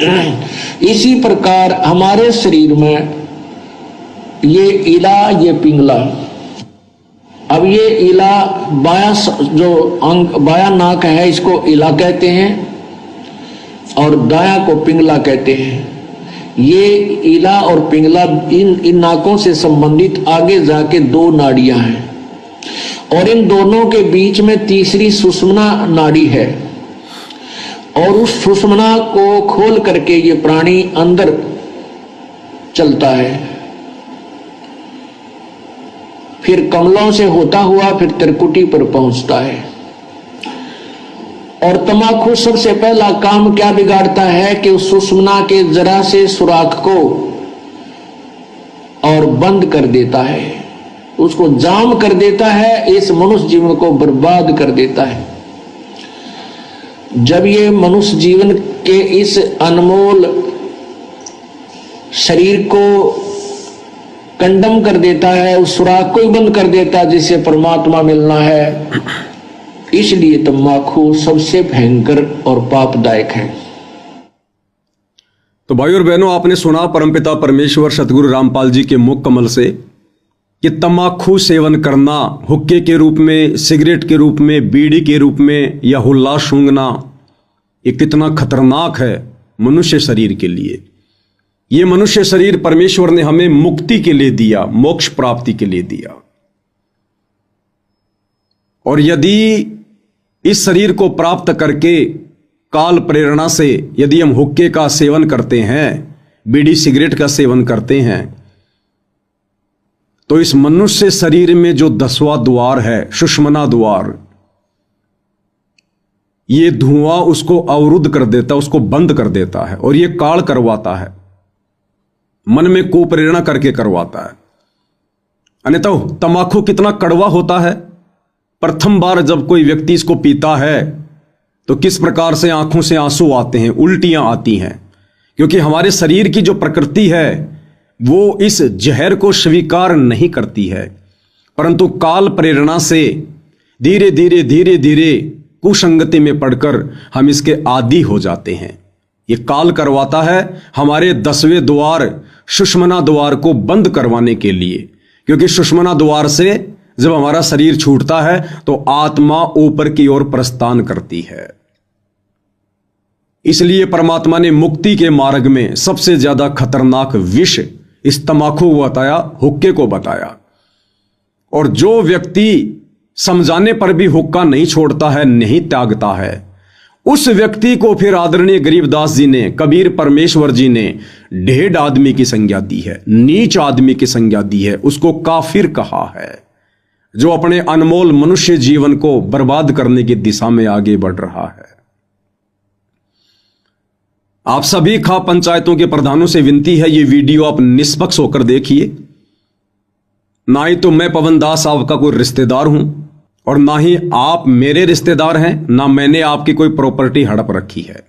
इसी प्रकार हमारे शरीर में ये इला, ये पिंगला, अब ये इला बाया जो अंग बाया नाक है इसको इला कहते हैं और दाया को पिंगला कहते हैं। ये इला और पिंगला इन नाकों से संबंधित आगे जाके दो नाड़ियां हैं और इन दोनों के बीच में तीसरी सुषुम्ना नाड़ी है, और उस सुषुम्ना को खोल करके ये प्राणी अंदर चलता है, फिर कमलों से होता हुआ फिर त्रिकुटी पर पहुंचता है। और तम्बाकू सबसे पहला काम क्या बिगाड़ता है कि उस सुषुम्ना के जरा से सुराख को और बंद कर देता है, उसको जाम कर देता है, इस मनुष्य जीवन को बर्बाद कर देता है। जब ये मनुष्य जीवन के इस अनमोल शरीर को कंडम कर देता है, उस सुराख को ही बंद कर देता है जिससे परमात्मा मिलना है, इसलिए तम्बाकू सबसे भयंकर और पापदायक है। तो भाई और बहनों, आपने सुना परमपिता परमेश्वर सतगुरु रामपाल जी के मुख कमल से कि तम्बाकू सेवन करना, हुक्के के रूप में, सिगरेट के रूप में, बीड़ी के रूप में या हुल्ला सूंघना, ये कितना खतरनाक है मनुष्य शरीर के लिए। ये मनुष्य शरीर परमेश्वर ने हमें मुक्ति के लिए दिया, मोक्ष प्राप्ति के लिए दिया, और यदि इस शरीर को प्राप्त करके काल प्रेरणा से यदि हम हुक्के का सेवन करते हैं, बीड़ी सिगरेट का सेवन करते हैं, तो इस मनुष्य शरीर में जो 10वां द्वार है, सुषुम्ना द्वार, ये धुआं उसको अवरुद्ध कर देता, उसको बंद कर देता है, और ये काल करवाता है, मन में कुप्रेरणा करके करवाता है। अन्यथा तम्बाकू कितना कड़वा होता है। प्रथम बार जब कोई व्यक्ति इसको पीता है तो किस प्रकार से आंखों से आंसू आते हैं, उल्टियां आती हैं, क्योंकि हमारे शरीर की जो प्रकृति है वो इस जहर को स्वीकार नहीं करती है, परंतु काल प्रेरणा से धीरे धीरे धीरे धीरे कुसंगति में पड़कर हम इसके आदी हो जाते हैं। ये काल करवाता है हमारे 10वें द्वार सुषुम्ना द्वार को बंद करवाने के लिए, क्योंकि सुषुम्ना द्वार से जब हमारा शरीर छूटता है तो आत्मा ऊपर की ओर प्रस्थान करती है। इसलिए परमात्मा ने मुक्ति के मार्ग में सबसे ज्यादा खतरनाक विष इस तमाकू को बताया, हुक्के को बताया। और जो व्यक्ति समझाने पर भी हुक्का नहीं छोड़ता है, नहीं त्यागता है, उस व्यक्ति को फिर आदरणीय गरीबदास जी ने, कबीर परमेश्वर जी ने ढेड आदमी की संज्ञा दी है, नीच आदमी की संज्ञा दी है, उसको काफिर कहा है, जो अपने अनमोल मनुष्य जीवन को बर्बाद करने की दिशा में आगे बढ़ रहा है। आप सभी खाप पंचायतों के प्रधानों से विनती है, ये वीडियो आप निष्पक्ष होकर देखिए। ना ही तो मैं पवन दास आपका कोई रिश्तेदार हूं और ना ही आप मेरे रिश्तेदार हैं, ना मैंने आपकी कोई प्रॉपर्टी हड़प रखी है।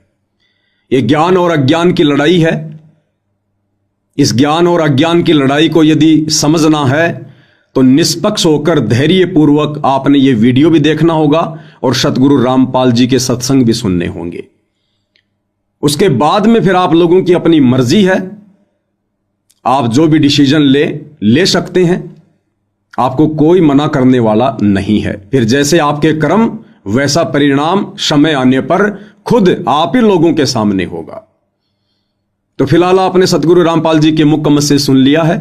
ये ज्ञान और अज्ञान की लड़ाई है। इस ज्ञान और अज्ञान की लड़ाई को यदि समझना है तो निष्पक्ष होकर धैर्य पूर्वक आपने ये वीडियो भी देखना होगा और सतगुरु रामपाल जी के सत्संग भी सुनने होंगे। उसके बाद में फिर आप लोगों की अपनी मर्जी है, आप जो भी डिसीजन ले सकते हैं, आपको कोई मना करने वाला नहीं है। फिर जैसे आपके कर्म वैसा परिणाम समय आने पर खुद आप ही लोगों के सामने होगा। तो फिलहाल आपने सतगुरु रामपाल जी के मुकम्मल से सुन लिया है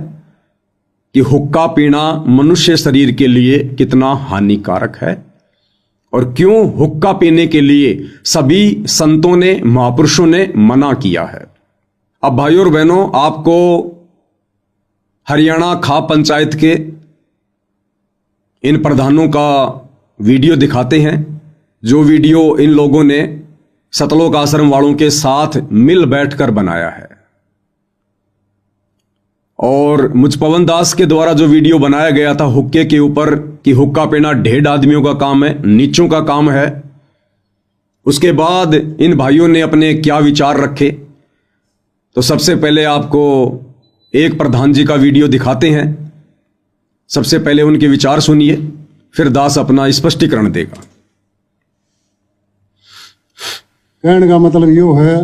कि हुक्का पीना मनुष्य शरीर के लिए कितना हानिकारक है और क्यों हुक्का पीने के लिए सभी संतों ने, महापुरुषों ने मना किया है। अब भाइयों और बहनों, आपको हरियाणा खाप पंचायत के इन प्रधानों का वीडियो दिखाते हैं, जो वीडियो इन लोगों ने सतलोक आश्रम वालों के साथ मिल बैठकर बनाया है। और मुझ पवन दास के द्वारा जो वीडियो बनाया गया था हुक्के के ऊपर कि हुक्का पीना ढेड आदमियों का काम है, नीचों का काम है, उसके बाद इन भाइयों ने अपने क्या विचार रखे। तो सबसे पहले आपको एक प्रधान जी का वीडियो दिखाते हैं। सबसे पहले उनके विचार सुनिए, फिर दास अपना स्पष्टीकरण देगा। कहने का मतलब यो है,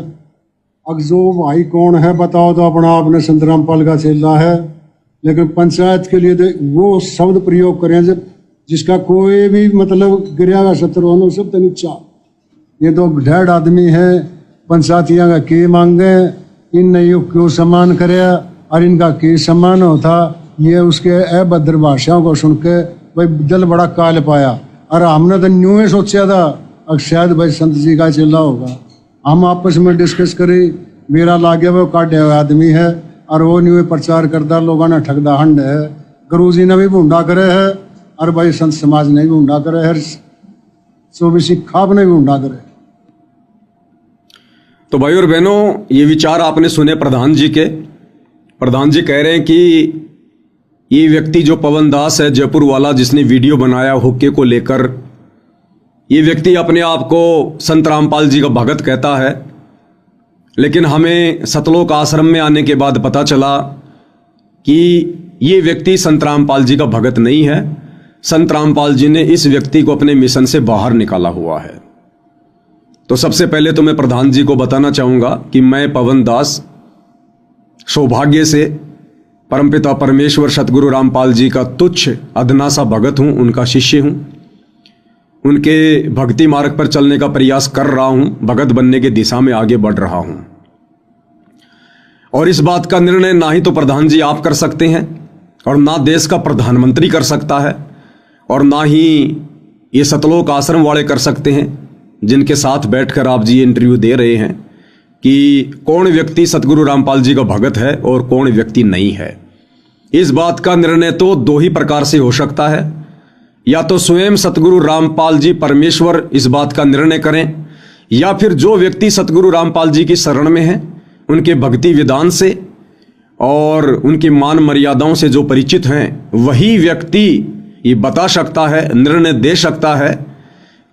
अब जो भाई कौन है बताओ तो अपना आपने संत रामपाल का चेला है, लेकिन पंचायत के लिए वो शब्द प्रयोग करें जब जिसका कोई भी मतलब गिरिया हुआ शत्रु होना शब्द नीचा। ये तो ढेड आदमी है, पंचायतियां का के मांगे, इनने यो क्यों सम्मान करे और इनका के सम्मान होता, ये उसके अभद्र भाषाओं को सुन के भाई दिल बड़ा काल पाया। और हमने तो न्यू ही सोचा था अब शायद भाई संत जी का चेला होगा। हम आपस में डिस्कस करी, मेरा लागे वो काटे हुए आदमी है और वो न्यू प्रचार करता, लोगों ने ठगदा हंड है, गुरु जी ने भी भूडा करे है और भाई संत समाज ने भी भूडा करे है, चौबीसी खाप ने भी भूडा करे। तो भाई और बहनों, ये विचार आपने सुने प्रधान जी के। प्रधान जी कह रहे हैं कि ये व्यक्ति जो पवन दास है जयपुर वाला, जिसने वीडियो बनाया हुक्के को लेकर, ये व्यक्ति अपने आप को संत रामपाल जी का भगत कहता है, लेकिन हमें सतलोक आश्रम में आने के बाद पता चला कि ये व्यक्ति संत रामपाल जी का भगत नहीं है। संत रामपाल जी ने इस व्यक्ति को अपने मिशन से बाहर निकाला हुआ है। तो सबसे पहले तो मैं प्रधान जी को बताना चाहूंगा कि मैं पवन दास सौभाग्य से परमपिता परमेश्वर सतगुरु रामपाल जी का तुच्छ अदना सा भगत हूं, उनका शिष्य हूं, उनके भक्ति मार्ग पर चलने का प्रयास कर रहा हूं, भगत बनने की दिशा में आगे बढ़ रहा हूं। और इस बात का निर्णय ना ही तो प्रधान जी आप कर सकते हैं और ना देश का प्रधानमंत्री कर सकता है और ना ही ये सतलोक आश्रम वाले कर सकते हैं, जिनके साथ बैठकर आप जी इंटरव्यू दे रहे हैं कि कौन व्यक्ति सतगुरु रामपाल जी का भगत है और कौन व्यक्ति नहीं है। इस बात का निर्णय तो दो ही प्रकार से हो सकता है, या तो स्वयं सतगुरु रामपाल जी परमेश्वर इस बात का निर्णय करें, या फिर जो व्यक्ति सतगुरु रामपाल जी की शरण में है, उनके भक्ति विधान से और उनकी मान मर्यादाओं से जो परिचित हैं, वही व्यक्ति ये बता सकता है, निर्णय दे सकता है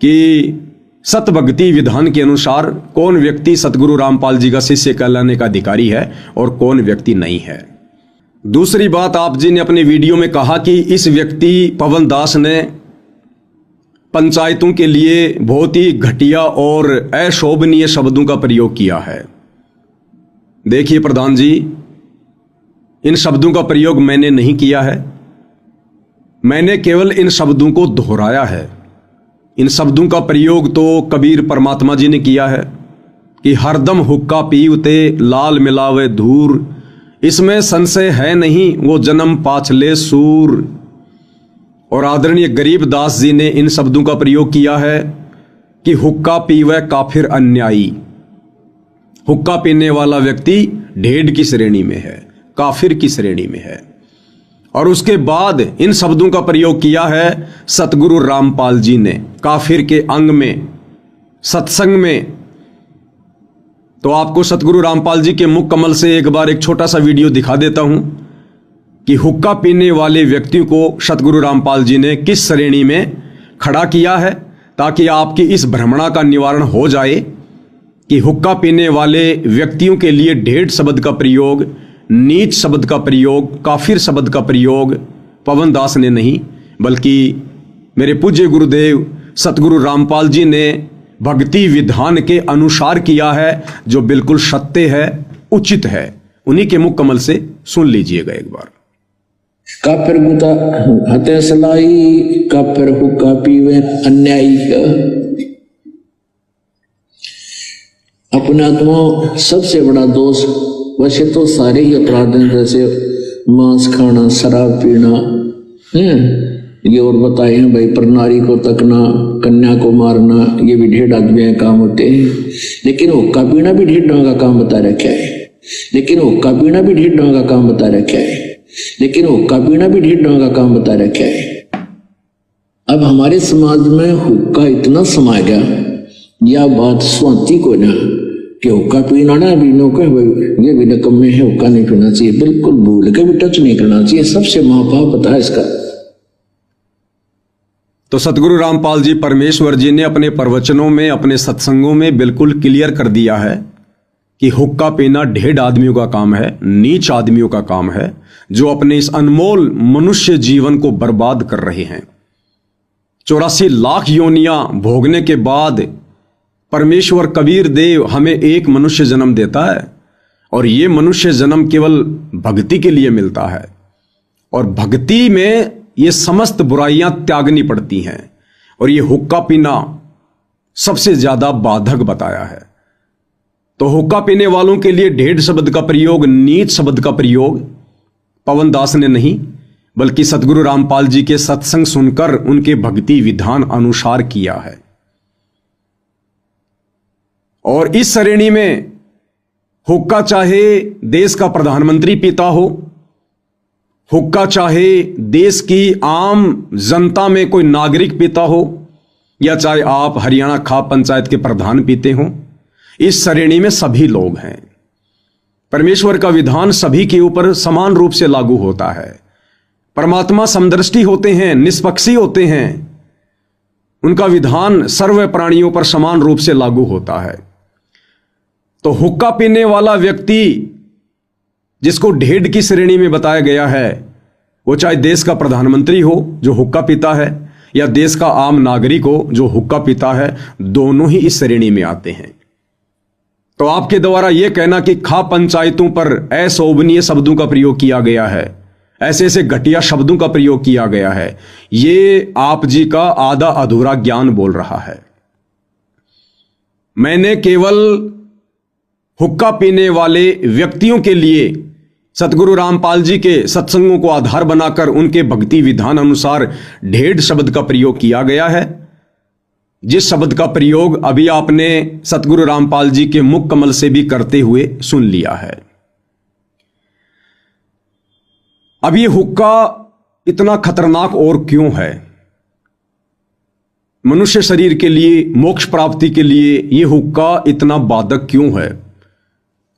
कि सत भक्ति विधान के अनुसार कौन व्यक्ति सतगुरु रामपाल जी का शिष्य कहलाने का अधिकारी है और कौन व्यक्ति नहीं है। दूसरी बात, आप जी ने अपने वीडियो में कहा कि इस व्यक्ति पवन दास ने पंचायतों के लिए बहुत ही घटिया और अशोभनीय शब्दों का प्रयोग किया है। देखिए प्रधान जी, इन शब्दों का प्रयोग मैंने नहीं किया है, मैंने केवल इन शब्दों को दोहराया है। इन शब्दों का प्रयोग तो कबीर परमात्मा जी ने किया है कि हरदम हुक्का पीवते लाल मिलावे धूर, इसमें संशय है नहीं वो जन्म पाछले सूर। और आदरणीय गरीबदास जी ने इन शब्दों का प्रयोग किया है कि हुक्का पीवे काफिर अन्यायी। हुक्का पीने वाला व्यक्ति ढेड की श्रेणी में है, काफिर की श्रेणी में है। और उसके बाद इन शब्दों का प्रयोग किया है सतगुरु रामपाल जी ने काफिर के अंग में, सत्संग में। तो आपको सतगुरु रामपाल जी के मुख कमल से एक बार एक छोटा सा वीडियो दिखा देता हूं कि हुक्का पीने वाले व्यक्ति को सतगुरु रामपाल जी ने किस श्रेणी में खड़ा किया है, ताकि आपकी इस भ्रमणा का निवारण हो जाए कि हुक्का पीने वाले व्यक्तियों के लिए ढेड शब्द का प्रयोग, नीच शब्द का प्रयोग, काफिर शब्द का प्रयोग पवन दास ने नहीं बल्कि मेरे पूज्य गुरुदेव सतगुरु रामपाल जी ने भक्ति विधान के अनुसार किया है, जो बिल्कुल सत्य है, उचित है। उन्हीं के मुख कमल से सुन लीजिएगा एक बार। काफिर गुता हते सलाई, काफिर हुक्का पीवे अन्यायी। अपने आत्मा सबसे बड़ा दोष, वैसे तो सारे ही अपराध हैं, जैसे मांस खाना, शराब पीना है, ये और बताए हैं भाई, पर नारी को तकना, कन्या को मारना, ये भी ढेर आदमी के काम होते हैं। लेकिन हुक्का पीना भी ढेर ढंग का काम बता रखा है। लेकिन हुक्का पीना भी ढेर ढंग का काम बता रखा है। लेकिन हुक्का पीना भी ढेर ढंग का काम बता रखा है। अब हमारे समाज में हुक्का इतना समा गया, यह बात स्वाति को ना कि हुक्का पीना ना भी नौका ये भी रकम में है, हुक्का नहीं पीना चाहिए, बिल्कुल भूल के भी टच नहीं करना चाहिए। सबसे महापाप पता है इसका। तो सतगुरु रामपाल जी परमेश्वर जी ने अपने प्रवचनों में, अपने सत्संगों में बिल्कुल क्लियर कर दिया है कि हुक्का पीना ढेड आदमियों का काम है, नीच आदमियों का काम है, जो अपने इस अनमोल मनुष्य जीवन को बर्बाद कर रहे हैं। 84 लाख योनियां भोगने के बाद परमेश्वर कबीर देव हमें एक मनुष्य जन्म देता है, और ये मनुष्य जन्म केवल भक्ति के लिए मिलता है। और भक्ति में ये समस्त बुराइयां त्यागनी पड़ती हैं, और ये हुक्का पीना सबसे ज्यादा बाधक बताया है। तो हुक्का पीने वालों के लिए ढेड शब्द का प्रयोग, नीच शब्द का प्रयोग पवन दास ने नहीं बल्कि सतगुरु रामपाल जी के सत्संग सुनकर उनके भक्ति विधान अनुसार किया है। और इस श्रेणी में हुक्का चाहे देश का प्रधानमंत्री पीता हो, हुक्का चाहे देश की आम जनता में कोई नागरिक पीता हो, या चाहे आप हरियाणा खाप पंचायत के प्रधान पीते हो, इस श्रेणी में सभी लोग हैं। परमेश्वर का विधान सभी के ऊपर समान रूप से लागू होता है। परमात्मा समदृष्टि होते हैं, निष्पक्षी होते हैं, उनका विधान सर्व प्राणियों पर समान रूप से लागू होता है। तो हुक्का पीने वाला व्यक्ति जिसको ढेड की श्रेणी में बताया गया है, वो चाहे देश का प्रधानमंत्री हो जो हुक्का पीता है, या देश का आम नागरिक हो जो हुक्का पीता है, दोनों ही इस श्रेणी में आते हैं। तो आपके द्वारा यह कहना कि खाप पंचायतों पर अशोभनीय शब्दों का प्रयोग किया गया है, ऐसे ऐसे घटिया शब्दों का प्रयोग किया गया है, ये आप जी का आधा अधूरा ज्ञान बोल रहा है। मैंने केवल हुक्का पीने वाले व्यक्तियों के लिए सतगुरु रामपाल जी के सत्संगों को आधार बनाकर उनके भक्ति विधान अनुसार ढेड शब्द का प्रयोग किया गया है, जिस शब्द का प्रयोग अभी आपने सतगुरु रामपाल जी के मुख कमल से भी करते हुए सुन लिया है। अब ये हुक्का इतना खतरनाक और क्यों है? मनुष्य शरीर के लिए, मोक्ष प्राप्ति के लिए ये हुक्का इतना बाधक क्यों है?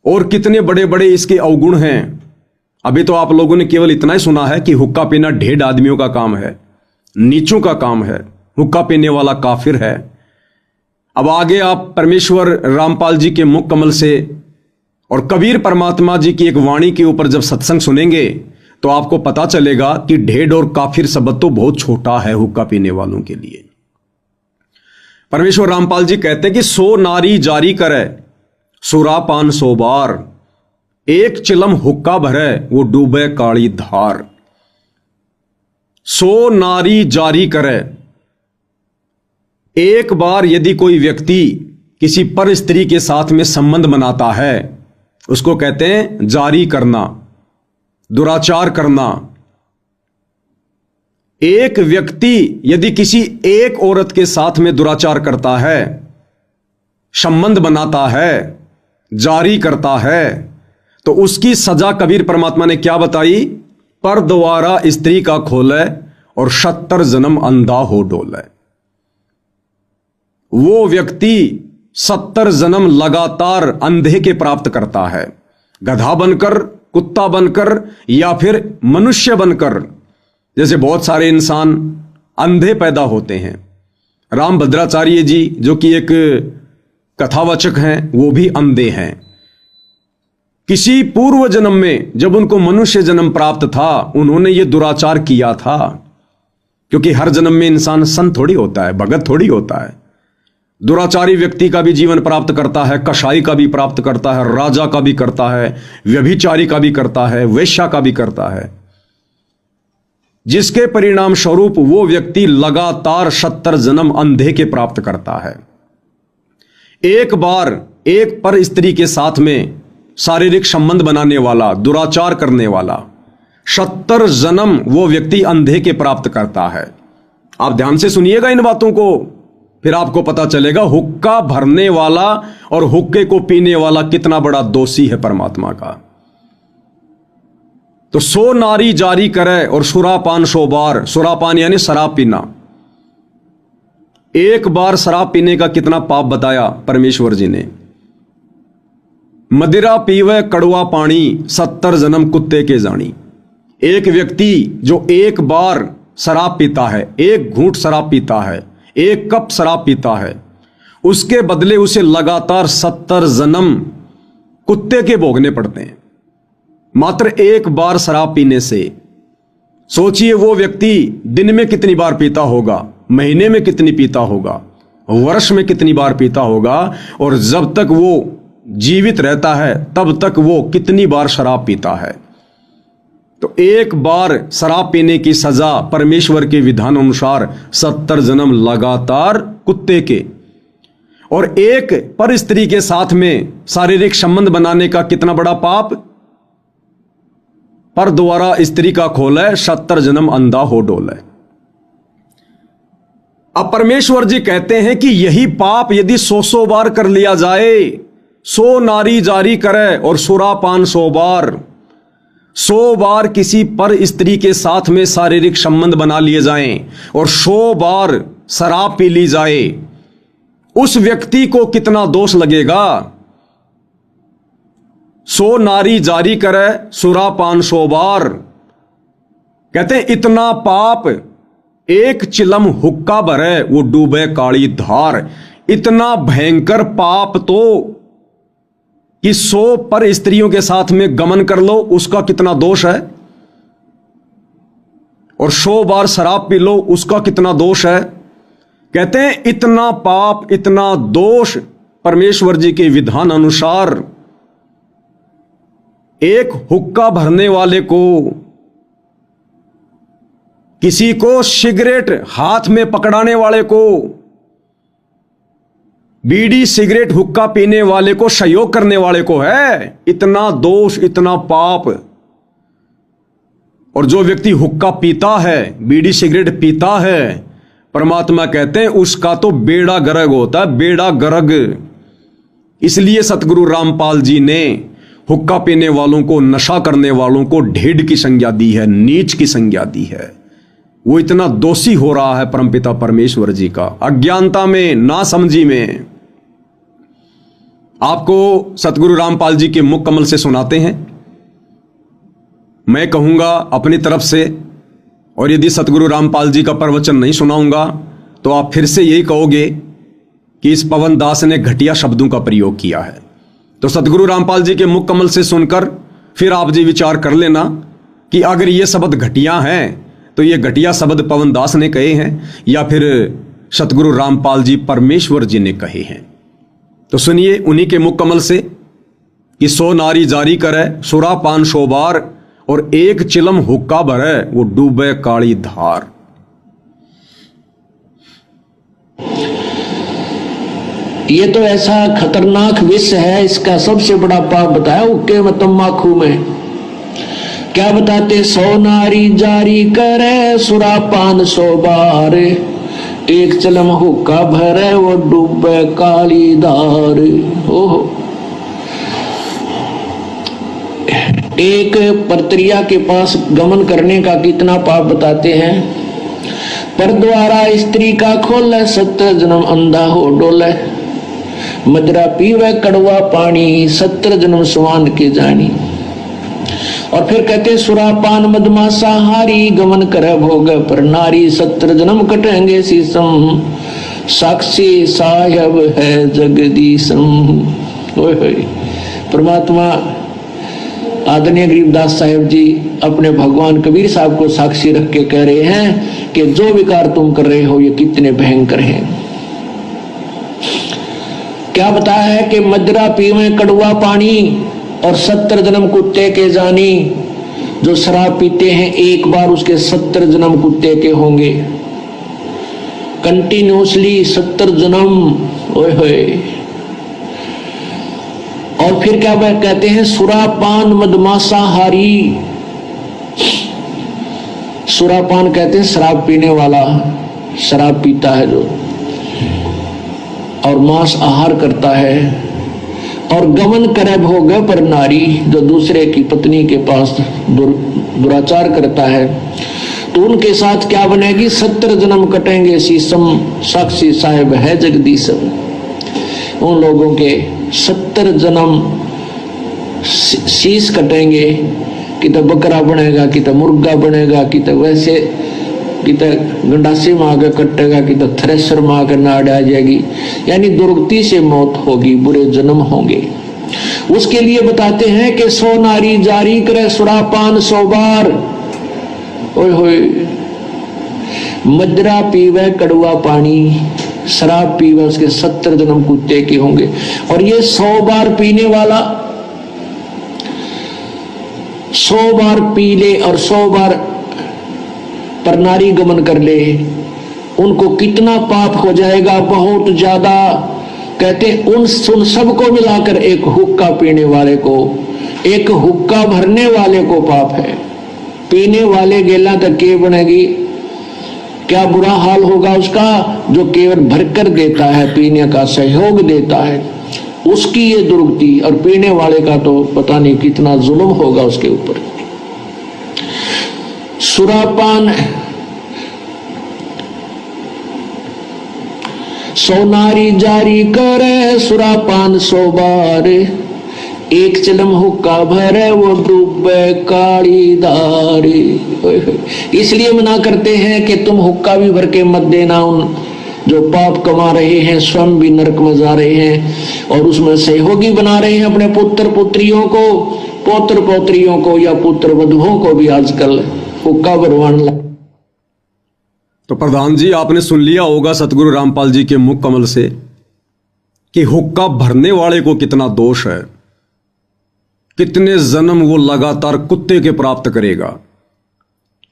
और कितने बड़े बड़े इसके अवगुण हैं? अभी तो आप लोगों ने केवल इतना ही सुना है कि हुक्का पीना ढेड आदमियों का काम है, नीचों का काम है, हुक्का पीने वाला काफिर है। अब आगे आप परमेश्वर रामपाल जी के मुख कमल से और कबीर परमात्मा जी की एक वाणी के ऊपर जब सत्संग सुनेंगे तो आपको पता चलेगा कि ढेड और काफिर शब्द तो बहुत छोटा है हुक्का पीने वालों के लिए। परमेश्वर रामपाल जी कहते हैं कि 100 नारी जारी करे सुरापान 100 बार, एक चिलम हुक्का भरे वो डूबे काली धार। 100 नारी जारी करे, एक बार यदि कोई व्यक्ति किसी पर स्त्री के साथ में संबंध बनाता है उसको कहते हैं जारी करना, दुराचार करना। एक व्यक्ति यदि किसी एक औरत के साथ में दुराचार करता है, संबंध बनाता है, जारी करता है, तो उसकी सजा कबीर परमात्मा ने क्या बताई? पर द्वारा स्त्री का खोले और 70 जन्म अंधा हो डोले। वो व्यक्ति 70 जन्म लगातार अंधे के प्राप्त करता है, गधा बनकर, कुत्ता बनकर या फिर मनुष्य बनकर। जैसे बहुत सारे इंसान अंधे पैदा होते हैं। राम भद्राचार्य जी जो कि एक कथावाचक हैं वो भी अंधे हैं। किसी पूर्व जन्म में जब उनको मनुष्य जन्म प्राप्त था उन्होंने ये दुराचार किया था, क्योंकि हर जन्म में इंसान संत थोड़ी होता है, भगत थोड़ी होता है। दुराचारी व्यक्ति का भी जीवन प्राप्त करता है, कसाई का भी प्राप्त करता है, राजा का भी करता है, व्यभिचारी का भी करता है, वेश्या का भी करता है, जिसके परिणाम स्वरूप वो व्यक्ति लगातार 70 जन्म अंधे के प्राप्त करता है। एक बार एक पर स्त्री के साथ में शारीरिक संबंध बनाने वाला, दुराचार करने वाला 70 जन्म वो व्यक्ति अंधे के प्राप्त करता है। आप ध्यान से सुनिएगा इन बातों को, फिर आपको पता चलेगा हुक्का भरने वाला और हुक्के को पीने वाला कितना बड़ा दोषी है परमात्मा का। तो 100 नारी जारी करे और सुरापान 100 बार। सुरापान यानी शराब पीना। एक बार शराब पीने का कितना पाप बताया परमेश्वर जी ने? मदिरा पीवे कड़वा पानी 70 जन्म कुत्ते के जानी। एक व्यक्ति जो एक बार शराब पीता है, एक घूंट शराब पीता है, एक कप शराब पीता है, उसके बदले उसे लगातार 70 जन्म कुत्ते के भोगने पड़ते हैं मात्र एक बार शराब पीने से। सोचिए वो व्यक्ति दिन में कितनी बार पीता होगा, महीने में कितनी पीता होगा, वर्ष में कितनी बार पीता होगा, और जब तक वो जीवित रहता है तब तक वो कितनी बार शराब पीता है। तो एक बार शराब पीने की सजा परमेश्वर के विधान अनुसार 70 जन्म लगातार कुत्ते के, और एक पर स्त्री के साथ में शारीरिक संबंध बनाने का कितना बड़ा पाप? पर द्वारा स्त्री का खोले 70 जन्म अंधा हो डोले। अब परमेश्वर जी कहते हैं कि यही पाप यदि 100 बार कर लिया जाए, 100 नारी जारी करे और सुरापान 100 बार, 100 बार किसी पर स्त्री के साथ में शारीरिक संबंध बना लिए जाएं और 100 बार शराब पी ली जाए, उस व्यक्ति को कितना दोष लगेगा? 100 नारी जारी करे सुरापान 100 बार। कहते हैं इतना पाप, एक चिलम हुक्का भरे वो डूबे काली धार। इतना भयंकर पाप तो कि 100 पर स्त्रियों के साथ में गमन कर लो उसका कितना दोष है, और 100 बार शराब पी लो उसका कितना दोष है। कहते हैं इतना पाप, इतना दोष परमेश्वर जी के विधान अनुसार एक हुक्का भरने वाले को, किसी को सिगरेट हाथ में पकड़ाने वाले को, बीड़ी सिगरेट हुक्का पीने वाले को, सहयोग करने वाले को है। इतना दोष, इतना पाप। और जो व्यक्ति हुक्का पीता है, बीड़ी सिगरेट पीता है, परमात्मा कहते हैं उसका तो बेड़ा गर्क होता है, बेड़ा गर्क। इसलिए सतगुरु रामपाल जी ने हुक्का पीने वालों को, नशा करने वालों को ढेड की संज्ञा दी है, नीच की संज्ञा दी है। वो इतना दोषी हो रहा है परमपिता परमेश्वर जी का, अज्ञानता में, नासमझी में। आपको सतगुरु रामपाल जी के मुख कमल से सुनाते हैं। मैं कहूंगा अपनी तरफ से, और यदि सतगुरु रामपाल जी का प्रवचन नहीं सुनाऊंगा तो आप फिर से यही कहोगे कि इस पवन दास ने घटिया शब्दों का प्रयोग किया है। तो सतगुरु रामपाल जी के मुख कमल से सुनकर फिर आप जी विचार कर लेना कि अगर ये शब्द घटिया हैं तो ये घटिया शब्द पवन दास ने कहे हैं या फिर सतगुरु रामपाल जी परमेश्वर जी ने कहे हैं। तो सुनिए उन्हीं के मुख कमल से कि 100 नारी जारी करे सुरा पान शोबार और एक चिलम हुक्का भरे वो डूबे काली धार। ये तो ऐसा खतरनाक विष है, इसका सबसे बड़ा पाप बताया हुक्के में तम्बाकू में। क्या बताते, 100 नारी जारी करे सुरापान 100 बार, एक चलम हुक्का भरे वो डूबे काली धार। ओहो, एक परत्रिया के पास गमन करने का कितना पाप बताते हैं। पर द्वारा स्त्री का खोले 70 जन्म अंधा हो डोले, मदरा पीवे कड़वा पानी 70 जन्म स्वान के जानी। और फिर कहते सुरापान मदमासा हारी, गमन करे भोग पर नारी 70 जन्म कटेंगे शीसम, साक्षी साहेब है जगदीशम। परमात्मा आदरणीय गरीबदास साहेब जी अपने भगवान कबीर साहब को साक्षी रख के कह रहे हैं कि जो विकार तुम कर रहे हो ये कितने भयंकर हैं। क्या बताया है कि मदरा पीवे कड़वा पानी और 70 जन्म कुत्ते के जानी। जो शराब पीते हैं एक बार उसके 70 जन्म कुत्ते के होंगे, कंटिन्यूसली 70 जन्म। ओए होए। और फिर क्या कहते हैं, सुरापान मदमासा हारी। सुरापान कहते हैं शराब पीने वाला, शराब पीता है जो, और मांस आहार करता है। और गमन करे भोग पर नारी, जो दूसरे की पत्नी के पास दुराचार करता है, तो उनके साथ क्या बनेगी, 70 जन्म कटेंगे शीसम, साक्षी साहेब है जगदीशम। उन लोगों के 70 जन्म शीश कटेंगे, कि तो बकरा बनेगा, कि तो मुर्गा बनेगा, कि तो वैसे, कि तो गंडासी में आकर कटेगा, कि तो थ्रेसर में आकर नाड़ आ जाएगी। यानी दुर्गति से मौत होगी, बुरे जन्म होंगे। उसके लिए बताते हैं कि 100 नारी जारी करे सुरापान 100 बार। ओए होए। मदरा पीवे कड़वा पानी, शराब पीवे उसके 70 जन्म कुत्ते के होंगे। और ये 100 बार पीने वाला 100 बार पी ले और 100 बार पर नारी गमन कर ले, उनको कितना पाप हो जाएगा, बहुत ज्यादा। कहते उन सबको मिलाकर एक हुक्का पीने वाले को, एक हुक्का भरने वाले को पाप है। पीने वाले गेला तक के बनेगी, क्या बुरा हाल होगा उसका, जो केवल भरकर देता है, पीने का सहयोग देता है, उसकी ये दुर्गति। और पीने वाले का तो पता नहीं कितना जुल्म होगा उसके ऊपर। सुरापान 100 नारी जारी करे सुरापान 100 बार, एक चिलम हुक्का भरे वो डूबे काली धारी। इसलिए मना करते हैं कि तुम हुक्का भी भर के मत देना। उन जो पाप कमा रहे हैं, स्वयं भी नरक में जा रहे हैं और उसमें सहयोगी बना रहे हैं अपने पुत्र पुत्रियों को, पौत्र पौत्रियों को या पुत्र वधुओं को भी आजकल हुक्का भरवाने लगे। तो प्रधान जी, आपने सुन लिया होगा सतगुरु रामपाल जी के मुख कमल से कि हुक्का भरने वाले को कितना दोष है, कितने जन्म वो लगातार कुत्ते के प्राप्त करेगा,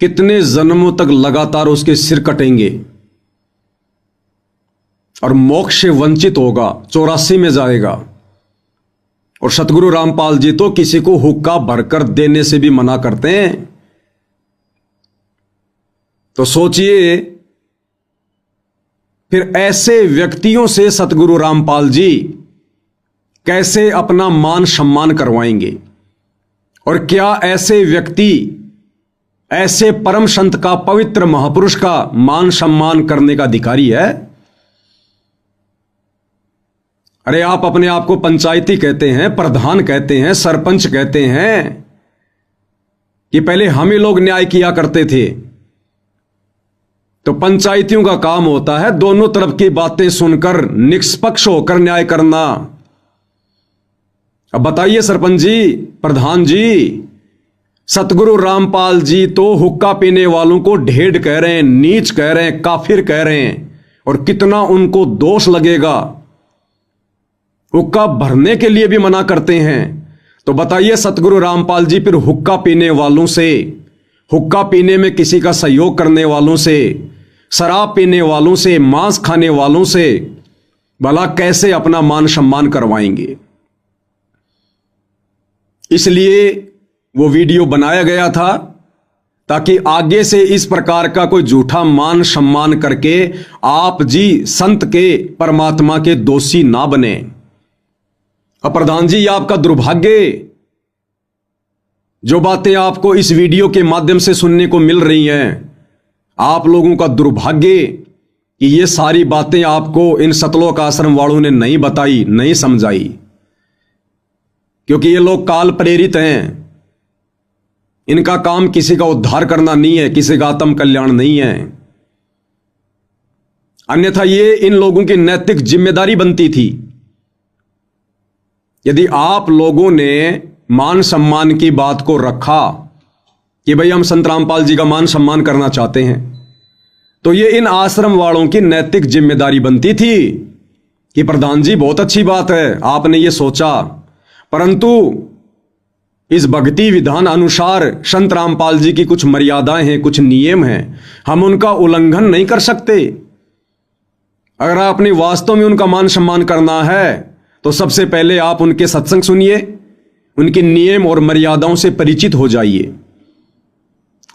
कितने जन्मों तक लगातार उसके सिर कटेंगे और मोक्ष से वंचित होगा, 84 में जाएगा। और सतगुरु रामपाल जी तो किसी को हुक्का भरकर देने से भी मना करते हैं। तो सोचिए फिर ऐसे व्यक्तियों से सतगुरु रामपाल जी कैसे अपना मान सम्मान करवाएंगे। और क्या ऐसे व्यक्ति ऐसे परम संत का, पवित्र महापुरुष का मान सम्मान करने का अधिकारी है? अरे आप अपने आप को पंचायती कहते हैं, प्रधान कहते हैं, सरपंच कहते हैं कि पहले हम ही लोग न्याय किया करते थे, तो पंचायतियों का काम होता है दोनों तरफ की बातें सुनकर निष्पक्ष होकर न्याय करना। अब बताइए सरपंच जी, प्रधान जी, सतगुरु रामपाल जी तो हुक्का पीने वालों को ढेड़ कह रहे हैं, नीच कह रहे हैं, काफिर कह रहे हैं, और कितना उनको दोष लगेगा। हुक्का भरने के लिए भी मना करते हैं। तो बताइए सतगुरु रामपाल जी फिर हुक्का पीने वालों से, हुक्का पीने में किसी का सहयोग करने वालों से, शराब पीने वालों से, मांस खाने वालों से भला कैसे अपना मान सम्मान करवाएंगे? इसलिए वो वीडियो बनाया गया था ताकि आगे से इस प्रकार का कोई झूठा मान सम्मान करके आप जी संत के परमात्मा के दोषी ना बने। अब प्रधान जी, ये आपका दुर्भाग्य, जो बातें आपको इस वीडियो के माध्यम से सुनने को मिल रही हैं, आप लोगों का दुर्भाग्य कि ये सारी बातें आपको इन सतलोक आश्रम वालों ने नहीं बताई, नहीं समझाई, क्योंकि ये लोग काल प्रेरित हैं। इनका काम किसी का उद्धार करना नहीं है, किसी का आत्म कल्याण नहीं है। अन्यथा ये इन लोगों की नैतिक जिम्मेदारी बनती थी। यदि आप लोगों ने मान सम्मान की बात को रखा कि भाई हम संत रामपाल जी का मान सम्मान करना चाहते हैं, तो ये इन आश्रम वालों की नैतिक जिम्मेदारी बनती थी कि प्रधान जी बहुत अच्छी बात है, आपने ये सोचा, परंतु इस भक्ति विधान अनुसार संत रामपाल जी की कुछ मर्यादाएं हैं, कुछ नियम हैं, हम उनका उल्लंघन नहीं कर सकते। अगर आपने वास्तव में उनका मान सम्मान करना है तो सबसे पहले आप उनके सत्संग सुनिए, उनके नियम और मर्यादाओं से परिचित हो जाइए।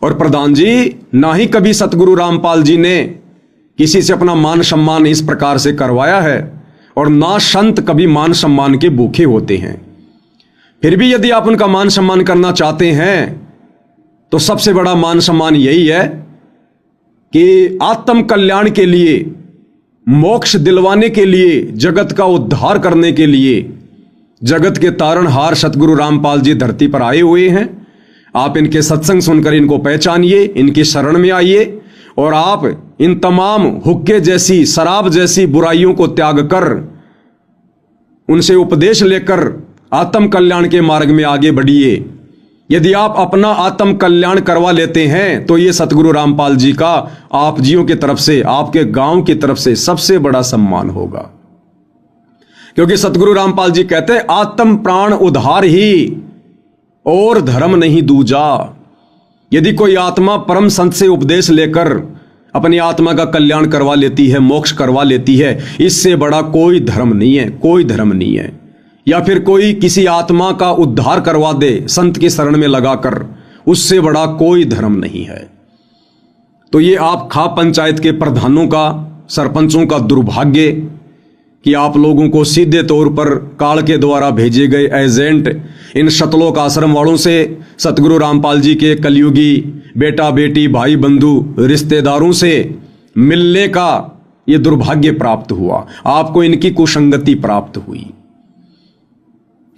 और प्रधान जी, ना ही कभी सतगुरु रामपाल जी ने किसी से अपना मान सम्मान इस प्रकार से करवाया है, और ना संत कभी मान सम्मान के भूखे होते हैं। फिर भी यदि आप उनका मान सम्मान करना चाहते हैं तो सबसे बड़ा मान सम्मान यही है कि आत्म कल्याण के लिए, मोक्ष दिलवाने के लिए, जगत का उद्धार करने के लिए जगत के तारणहार सतगुरु रामपाल जी धरती पर आए हुए हैं। आप इनके सत्संग सुनकर इनको पहचानिए, इनकी शरण में आइए, और आप इन तमाम हुक्के जैसी, शराब जैसी बुराइयों को त्याग कर उनसे उपदेश लेकर आत्म कल्याण के मार्ग में आगे बढ़िए। यदि आप अपना आत्म कल्याण करवा लेते हैं तो ये सतगुरु रामपाल जी का आप जियों की तरफ से, आपके गांव की तरफ से सबसे बड़ा सम्मान होगा। क्योंकि सतगुरु रामपाल जी कहते हैं, आत्म प्राण उद्धार ही और धर्म नहीं दूजा। यदि कोई आत्मा परम संत से उपदेश लेकर अपनी आत्मा का कल्याण करवा लेती है, मोक्ष करवा लेती है, इससे बड़ा कोई धर्म नहीं है, कोई धर्म नहीं है। या फिर कोई किसी आत्मा का उद्धार करवा दे संत की शरण में लगाकर, उससे बड़ा कोई धर्म नहीं है। तो ये आप खाप पंचायत के प्रधानों का, सरपंचों का दुर्भाग्य कि आप लोगों को सीधे तौर पर काल के द्वारा भेजे गए एजेंट इन सतलोक आश्रम वालों से सतगुरु रामपाल जी के कलयुगी बेटा बेटी, भाई बंधु, रिश्तेदारों से मिलने का ये दुर्भाग्य प्राप्त हुआ। आपको इनकी कुसंगति प्राप्त हुई,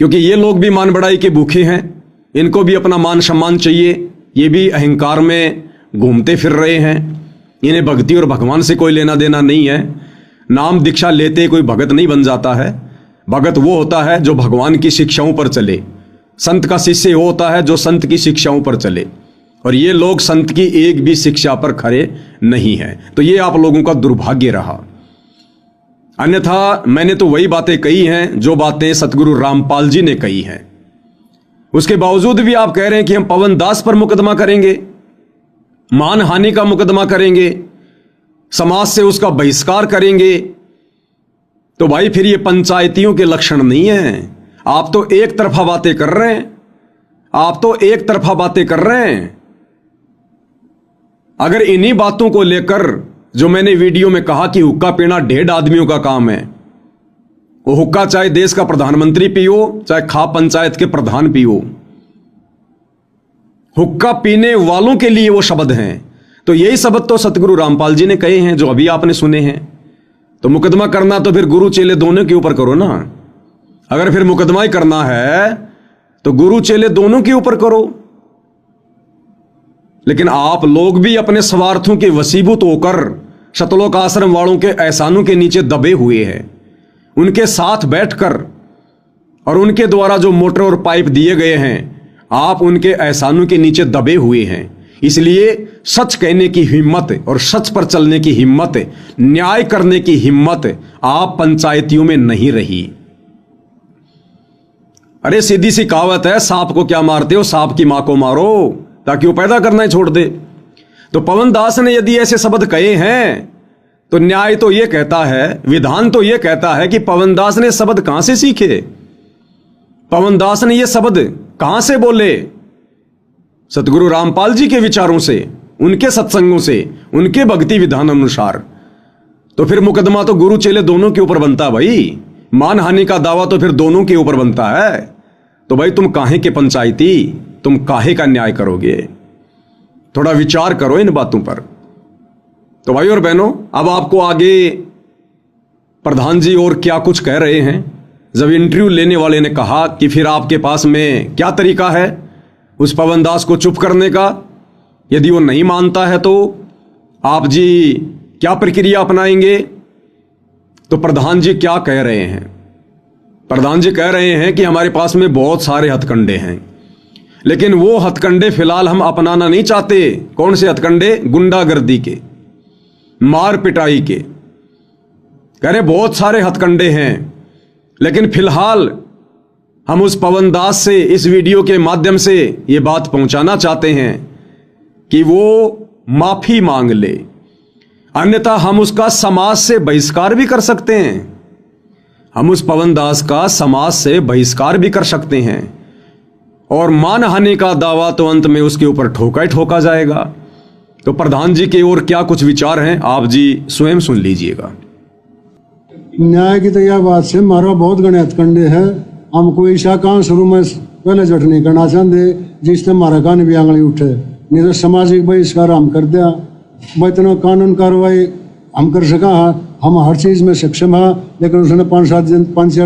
क्योंकि ये लोग भी मान बढ़ाई के भूखे हैं, इनको भी अपना मान सम्मान चाहिए। ये भी अहंकार में घूमते फिर रहे हैं। इन्हें भक्ति और भगवान से कोई लेना देना नहीं है। नाम दीक्षा लेते कोई भगत नहीं बन जाता है। भगत वो होता है जो भगवान की शिक्षाओं पर चले। संत का शिष्य वो होता है जो संत की शिक्षाओं पर चले, और ये लोग संत की एक भी शिक्षा पर खरे नहीं है। तो ये आप लोगों का दुर्भाग्य रहा। अन्यथा मैंने तो वही बातें कही हैं जो बातें सतगुरु रामपाल जी ने कही हैं। उसके बावजूद भी आप कह रहे हैं कि हम पवन दास पर मुकदमा करेंगे, मानहानि का मुकदमा करेंगे, समाज से उसका बहिष्कार करेंगे। तो भाई फिर ये पंचायतियों के लक्षण नहीं है। आप तो एक तरफा बातें कर रहे हैं, आप तो एक तरफा बातें कर रहे हैं। अगर इन्हीं बातों को लेकर, जो मैंने वीडियो में कहा कि हुक्का पीना 1.5 आदमियों का काम है, वो हुक्का चाहे देश का प्रधानमंत्री पियो, चाहे खाप पंचायत के प्रधान पियो, हुक्का पीने वालों के लिए वो शब्द हैं। तो यही शब्द तो सतगुरु रामपाल जी ने कहे हैं, जो अभी आपने सुने हैं। तो मुकदमा करना तो फिर गुरु चेले दोनों के ऊपर करो ना। अगर फिर मुकदमा ही करना है तो गुरु चेले दोनों के ऊपर करो। लेकिन आप लोग भी अपने स्वार्थों के वसीभूत होकर सतलोक आश्रम वालों के एहसानों के नीचे दबे हुए हैं। उनके साथ बैठकर और उनके द्वारा जो मोटर और पाइप दिए गए हैं, आप उनके एहसानों के नीचे दबे हुए हैं। इसलिए सच कहने की हिम्मत और सच पर चलने की हिम्मत, न्याय करने की हिम्मत आप पंचायतियों में नहीं रही। अरे सीधी सी कहावत है, सांप को क्या मारते हो, सांप की मां को मारो ताकि वो पैदा करना ही छोड़ दे। तो पवन दास ने यदि ऐसे शब्द कहे हैं तो न्याय तो यह कहता है, विधान तो यह कहता है कि पवन दास ने शब्द कहां से सीखे, पवन दास ने ये शब्द कहां से बोले? सतगुरु रामपाल जी के विचारों से, उनके सत्संगों से, उनके भक्ति विधान अनुसार। तो फिर मुकदमा तो गुरु चेले दोनों के ऊपर बनता भाई, मानहानि का दावा तो फिर दोनों के ऊपर बनता है। तो भाई तुम काहे के पंचायती, तुम काहे का न्याय करोगे? थोड़ा विचार करो इन बातों पर। तो भाई और बहनों, अब आपको आगे प्रधान जी और क्या कुछ कह रहे हैं। जब इंटरव्यू लेने वाले ने कहा कि फिर आपके पास में क्या तरीका है उस पवन दास को चुप करने का, यदि वो नहीं मानता है तो आप जी क्या प्रक्रिया अपनाएंगे? तो प्रधान जी क्या कह रहे हैं? प्रधान जी कह रहे हैं कि हमारे पास में बहुत सारे हथकंडे हैं, लेकिन वो हथकंडे फिलहाल हम अपनाना नहीं चाहते। कौन से हथकंडे? गुंडागर्दी के, मार पिटाई के। कह रहे बहुत सारे हथकंडे हैं, लेकिन फिलहाल हम उस पवन दास से इस वीडियो के माध्यम से ये बात पहुंचाना चाहते हैं कि वो माफी मांग ले, अन्यथा हम उसका समाज से बहिष्कार भी कर सकते हैं। हम उस पवन दास का समाज से बहिष्कार भी कर सकते हैं और मानहानि का दावा तो अंत में उसके ऊपर ठोका ही ठोका जाएगा। तो प्रधान जी के और क्या कुछ विचार हैं, आप जी स्वयं सुन लीजिएगा। न्याय की तो यह बात से मारा बहुत गणे हथकंडे है। हमको ईशा काम शुरू में पहले जट नहीं करना चाहते, जिससे मारा कान भी आंगली उठे, नहीं तो सामाजिक बहिष्कार हम कर दिया। भाई इतना कानून कार्रवाई हम कर सका, हम हर चीज में सक्षम है, लेकिन उसने 5-4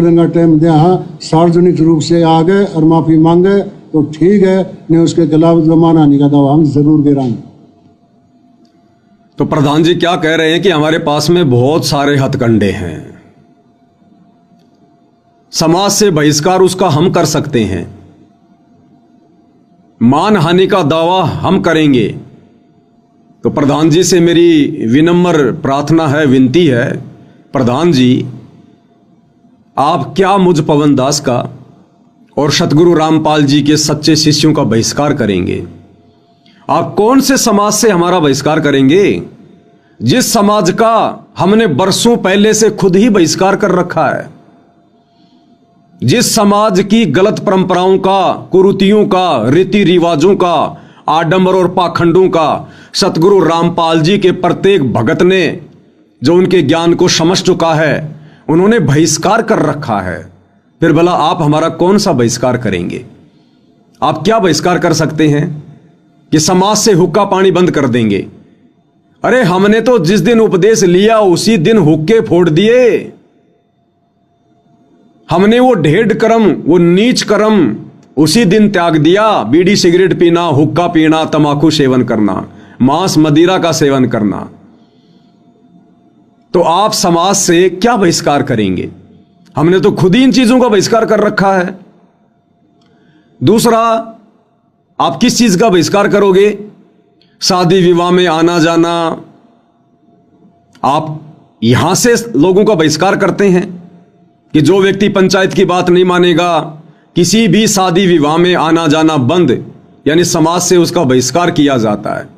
दिन का टाइम दिया है। सार्वजनिक रूप से आ गए और माफी मांगे तो ठीक है, नहीं उसके खिलाफ जो मानहानि का दावा हम जरूर गिराएंगे। तो प्रधान जी क्या कह रहे हैं कि हमारे पास में बहुत सारे हथकंडे हैं, समाज से बहिष्कार उसका हम कर सकते हैं, मानहानि का दावा हम करेंगे। तो प्रधान जी से मेरी विनम्र प्रार्थना है, विनती है, प्रधान जी आप क्या मुझ पवन दास का और सतगुरु रामपाल जी के सच्चे शिष्यों का बहिष्कार करेंगे? आप कौन से समाज से हमारा बहिष्कार करेंगे? जिस समाज का हमने बरसों पहले से खुद ही बहिष्कार कर रखा है, जिस समाज की गलत परंपराओं का, कुरीतियों का, रीति रिवाजों का, आडंबर और पाखंडों का सतगुरु रामपाल जी के प्रत्येक भगत ने, जो उनके ज्ञान को समझ चुका है, उन्होंने बहिष्कार कर रखा है। फिर भला आप हमारा कौन सा बहिष्कार करेंगे? आप क्या बहिष्कार कर सकते हैं कि समाज से हुक्का पानी बंद कर देंगे? अरे हमने तो जिस दिन उपदेश लिया उसी दिन हुक्के फोड़ दिए। हमने वो ढेड कर्म, वो नीच कर्म उसी दिन त्याग दिया। बीड़ी सिगरेट पीना, हुक्का पीना, तंबाकू सेवन करना, मांस मदिरा का सेवन करना। तो आप समाज से क्या बहिष्कार करेंगे? हमने तो खुद ही इन चीजों का बहिष्कार कर रखा है। दूसरा, आप किस चीज का बहिष्कार करोगे? शादी विवाह में आना जाना, आप यहां से लोगों का बहिष्कार करते हैं कि जो व्यक्ति पंचायत की बात नहीं मानेगा, किसी भी शादी विवाह में आना जाना बंद, यानी समाज से उसका बहिष्कार किया जाता है।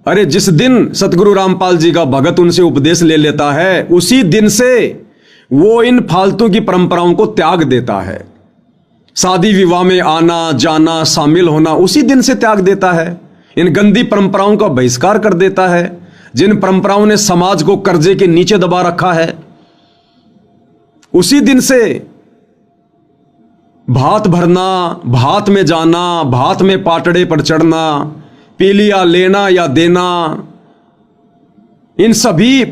अरे जिस दिन सतगुरु रामपाल जी का भगत उनसे उपदेश ले लेता है, उसी दिन से वो इन फालतू की परंपराओं को त्याग देता है। शादी विवाह में आना जाना, शामिल होना उसी दिन से त्याग देता है। इन गंदी परंपराओं का बहिष्कार कर देता है, जिन परंपराओं ने समाज को कर्जे के नीचे दबा रखा है। उसी दिन से भात भरना, भात में जाना, भात में पाटड़े पर चढ़ना, पीलिया लेना या देना, इन सभी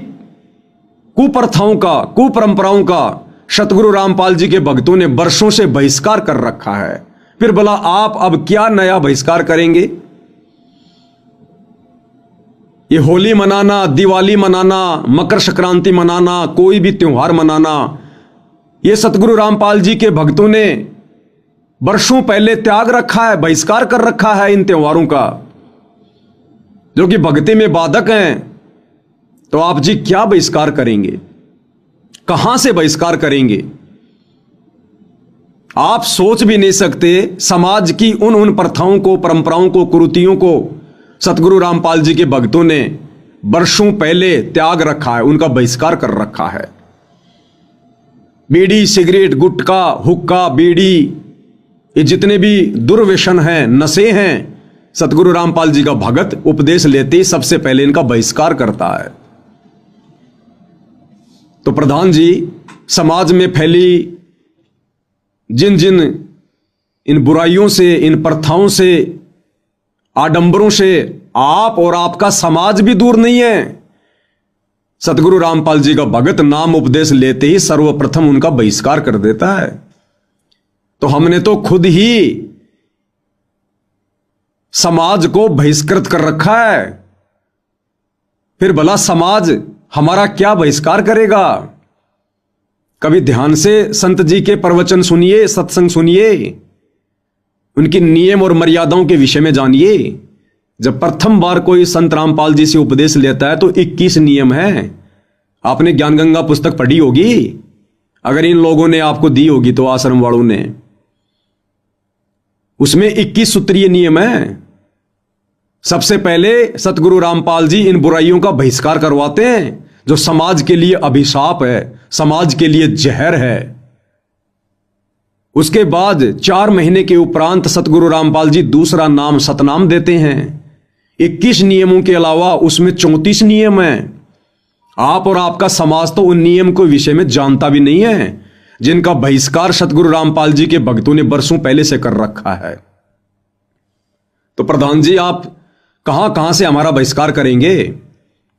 कुप्रथाओं का, कुपरंपराओं का सतगुरु रामपाल जी के भक्तों ने वर्षों से बहिष्कार कर रखा है। फिर भला आप अब क्या नया बहिष्कार करेंगे? ये होली मनाना, दिवाली मनाना, मकर संक्रांति मनाना, कोई भी त्योहार मनाना, ये सतगुरु रामपाल जी के भक्तों ने वर्षों पहले त्याग रखा है, बहिष्कार कर रखा है इन त्योहारों का, जो कि भक्ति में बाधक हैं। तो आप जी क्या बहिष्कार करेंगे, कहां से बहिष्कार करेंगे? आप सोच भी नहीं सकते समाज की उन प्रथाओं को, परंपराओं को, कुरीतियों को सतगुरु रामपाल जी के भक्तों ने वर्षों पहले त्याग रखा है, उनका बहिष्कार कर रखा है। बीड़ी, सिगरेट, गुटखा, हुक्का, बीड़ी, ये जितने भी दुर्व्यसन हैं, नशे हैं, सतगुरु रामपाल जी का भगत उपदेश लेते ही सबसे पहले इनका बहिष्कार करता है। तो प्रधान जी, समाज में फैली जिन जिन इन बुराइयों से, इन प्रथाओं से, आडंबरों से आप और आपका समाज भी दूर नहीं है। सतगुरु रामपाल जी का भगत नाम उपदेश लेते ही सर्वप्रथम उनका बहिष्कार कर देता है। तो हमने तो खुद ही समाज को बहिष्कृत कर रखा है, फिर भला समाज हमारा क्या बहिष्कार करेगा? कभी ध्यान से संत जी के प्रवचन सुनिए, सत्संग सुनिए, उनकी नियम और मर्यादाओं के विषय में जानिए। जब प्रथम बार कोई संत रामपाल जी से उपदेश लेता है तो 21 नियम है। आपने ज्ञान गंगा पुस्तक पढ़ी होगी, अगर इन लोगों ने आपको दी होगी तो, आश्रम वालों ने, उसमें 21 सूत्रीय नियम है। सबसे पहले सतगुरु रामपाल जी इन बुराइयों का बहिष्कार करवाते हैं जो समाज के लिए अभिशाप है, समाज के लिए जहर है। उसके बाद 4 महीने के उपरांत सतगुरु रामपाल जी दूसरा नाम सतनाम देते हैं। 21 नियमों के अलावा उसमें 34 नियम हैं। आप और आपका समाज तो उन नियम के विषय में जानता भी नहीं है, जिनका बहिष्कार सतगुरु रामपाल जी के भक्तों ने वर्षों पहले से कर रखा है। तो प्रधान जी, आप कहां कहां से हमारा बहिष्कार करेंगे?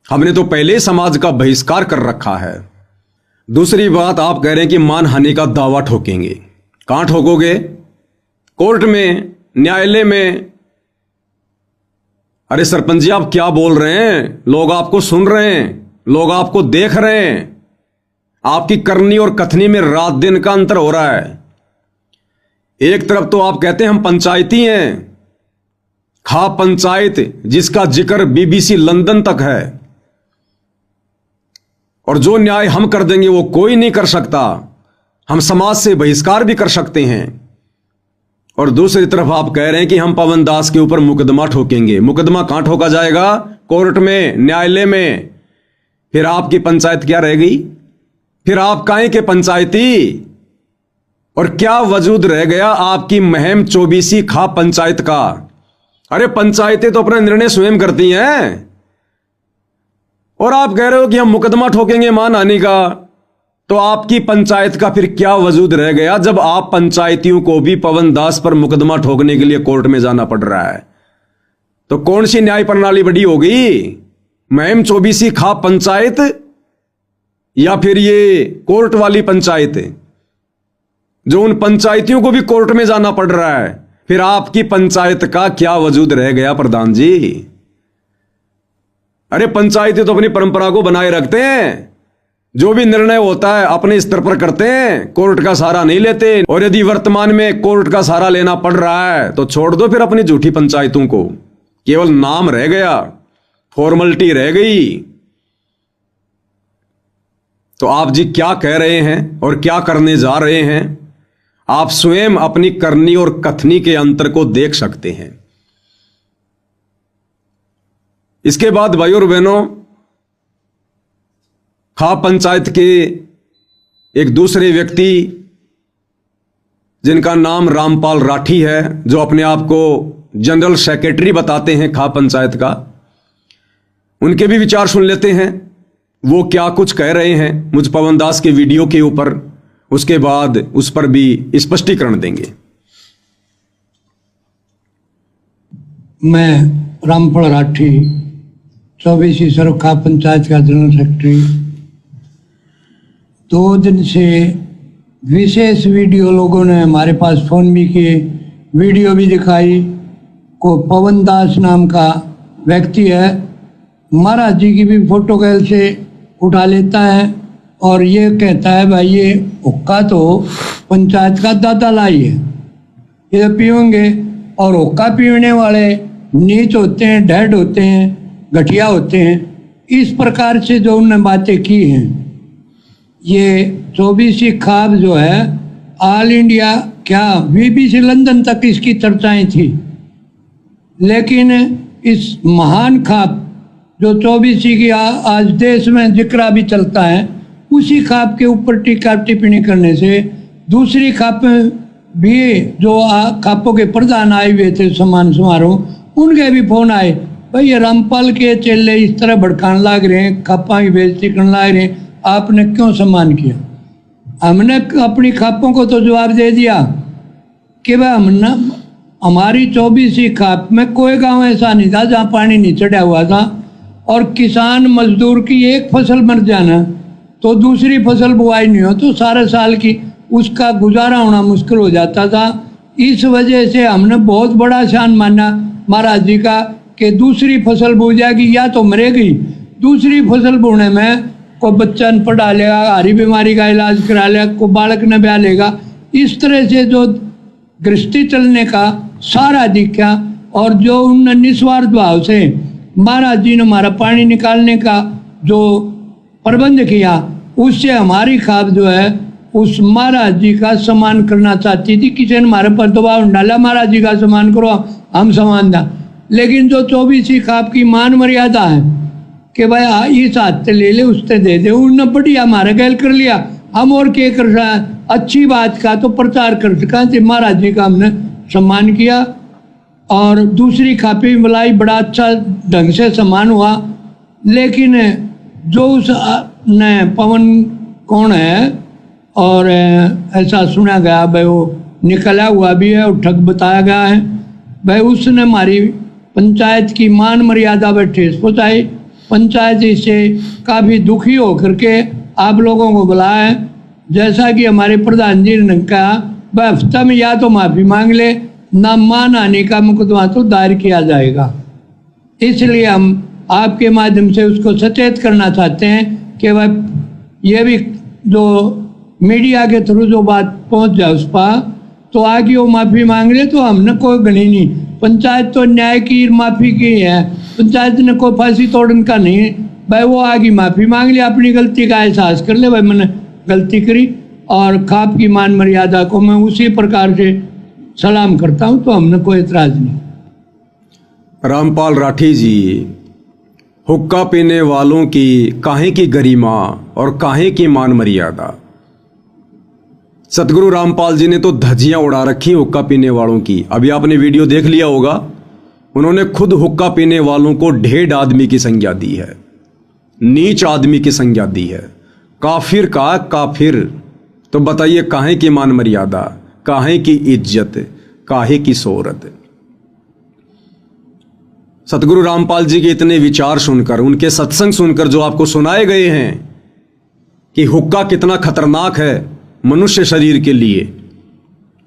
हमने तो पहले समाज का बहिष्कार कर रखा है। दूसरी बात, आप कह रहे हैं कि मानहानि का दावा ठोकेंगे। कहां ठोकोगे? कोर्ट में, न्यायालय में। अरे सरपंच जी, आप क्या बोल रहे हैं? लोग आपको सुन रहे हैं, लोग आपको देख रहे हैं। आपकी करनी और कथनी में रात दिन का अंतर हो रहा है। एक तरफ तो आप कहते हैं हम पंचायती हैं, खा पंचायत जिसका जिक्र BBC लंदन तक है, और जो न्याय हम कर देंगे वो कोई नहीं कर सकता, हम समाज से बहिष्कार भी कर सकते हैं। और दूसरी तरफ आप कह रहे हैं कि हम पवन दास के ऊपर मुकदमा ठोकेंगे। मुकदमा कहां ठोका जाएगा? कोर्ट में, न्यायालय में। फिर आपकी पंचायत क्या रह गई? फिर आप काहे के पंचायती? और क्या वजूद रह गया आपकी महम 24 खा पंचायत का? अरे पंचायतें तो अपना निर्णय स्वयं करती हैं, और आप कह रहे हो कि हम मुकदमा ठोकेंगे मानहानि का। तो आपकी पंचायत का फिर क्या वजूद रह गया जब आप पंचायतियों को भी पवन दास पर मुकदमा ठोकने के लिए कोर्ट में जाना पड़ रहा है? तो कौन सी न्याय प्रणाली बड़ी होगी? महम 24 खा पंचायत या फिर ये कोर्ट वाली पंचायत, जो उन पंचायतियों को भी कोर्ट में जाना पड़ रहा है? फिर आपकी पंचायत का क्या वजूद रह गया प्रधान जी? अरे पंचायतें तो अपनी परंपरा को बनाए रखते हैं, जो भी निर्णय होता है अपने स्तर पर करते हैं, कोर्ट का सहारा नहीं लेते। और यदि वर्तमान में कोर्ट का सहारा लेना पड़ रहा है तो छोड़ दो फिर अपनी झूठी पंचायतों को। केवल नाम रह गया, फॉर्मेलिटी रह गई। तो आप जी क्या कह रहे हैं और क्या करने जा रहे हैं, आप स्वयं अपनी करनी और कथनी के अंतर को देख सकते हैं। इसके बाद भाइयों और बहनों, खा पंचायत के एक दूसरे व्यक्ति जिनका नाम रामपाल राठी है, जो अपने आप को जनरल सेक्रेटरी बताते हैं खा पंचायत का, उनके भी विचार सुन लेते हैं। वो क्या कुछ कह रहे हैं मुझ पवन दास के वीडियो के ऊपर, उसके बाद उस पर भी स्पष्टीकरण देंगे। मैं रामपाल राठी 24 सर्व खा पंचायत का जनरल सेक्रेटरी, 2 दिन से विशेष वीडियो लोगों ने हमारे पास फोन भी किए, वीडियो भी दिखाई। को पवन दास नाम का व्यक्ति है महाराज जी की भी फोटो कैल से उठा लेता है और ये कहता है भाई ये हुक्का तो पंचायत का दादा लाई है, ये पियोगे। और हुक्का पीने वाले नीच होते हैं, ढेड होते हैं, घटिया होते हैं। इस प्रकार से जो उन्होंने बातें की हैं, ये 24 खाब जो है ऑल इंडिया क्या BBC लंदन तक इसकी चर्चाएं थी। लेकिन इस महान खाप जो 24 की आज देश में जिक्रा भी चलता है, उसी खाप के ऊपर टीका टिप्पणी करने से दूसरी खाप भी जो खापों के प्रधान आए हुए थे सम्मान समारोह, उनके भी फोन आए, भाई ये रामपाल के चेले इस तरह भड़काने लग रहे हैं, खापा की बेइज्जती करने लग रहे हैं, आपने क्यों सम्मान किया। हमने अपनी खापों को तो जवाब दे दिया कि भाई हमने हमारी 24 खाप में कोई गांव ऐसा नहीं था जहां पानी नहीं चढ़ा हुआ था, और किसान मजदूर की एक फसल मर जाना तो दूसरी फसल बुआई नहीं हो तो सारे साल की उसका गुजारा होना मुश्किल हो जाता था। इस वजह से हमने बहुत बड़ा शान माना महाराज जी का कि दूसरी फसल बो जाएगी या तो मरेगी, दूसरी फसल बोने में कोई बच्चा न पढ़ा लेगा, हरी बीमारी का इलाज करा लेगा, कोई बालक न ब्याह लेगा। इस तरह से जो गृहस्थी चलने का सारा दिखा, और जो उन निस्वार्थ भाव से महाराज जी ने हमारा पानी निकालने का जो प्रबंध किया, उससे हमारी खाप जो है उस महाराज जी का सम्मान करना चाहती थी। किसी ने हमारे पर दबाव डाला महाराज जी का सम्मान करो, हम सम्मान दा। लेकिन जो 24 खाप की मान मर्यादा है कि भाई इस हाथ से ले ले उससे दे दे, उन्होंने बढ़िया हमारा गैल कर लिया। हम और क्या कर रहा है, अच्छी बात का तो प्रचार कर सका, महाराज जी का हमने सम्मान किया। और दूसरी खापी बुलाई, बड़ा अच्छा ढंग से सम्मान हुआ। लेकिन जो उस ने पवन कौन है, और ऐसा सुना गया भाई वो निकला हुआ भी है और ठग बताया गया है, भाई उसने हमारी पंचायत की मान मर्यादा पर ठेस पहुँचाई। पंचायत इससे काफ़ी दुखी होकर के आप लोगों को बुलाया है। जैसा कि हमारे प्रधान जी ने कहा, भाई हफ्ता में या तो माफ़ी मांग ले, ना मान आने का मुकदमा तो दायर किया जाएगा। इसलिए हम आपके माध्यम से उसको सचेत करना चाहते हैं कि भाई ये भी जो मीडिया के थ्रू जो बात पहुंच जाए उस पर, तो आगे वो माफ़ी मांग ले तो हमने कोई गणी नहीं। पंचायत तो न्याय की माफ़ी की है, पंचायत ने कोई फांसी तोड़ने का नहीं। भाई वो आगे माफ़ी मांग ले, अपनी गलती का एहसास कर ले, भाई मैंने गलती करी, और खाप की मान मर्यादा को मैं उसी प्रकार से सलाम करता हूँ, तो हमने कोई एतराज़ नहीं। रामपाल राठी जी, हुक्का पीने वालों की काहे की गरिमा और काहे की मान मर्यादा। सतगुरु रामपाल जी ने तो धज्जियां उड़ा रखी हुक्का पीने वालों की। अभी आपने वीडियो देख लिया होगा, उन्होंने खुद हुक्का पीने वालों को ढेड आदमी की संज्ञा दी है, नीच आदमी की संज्ञा दी है, काफिर का काफिर। तो बताइए काहे की मान मर्यादा, काहे की इज्जत, काहे की शोहरत। सतगुरु रामपाल जी के इतने विचार सुनकर, उनके सत्संग सुनकर जो आपको सुनाए गए हैं कि हुक्का कितना खतरनाक है मनुष्य शरीर के लिए,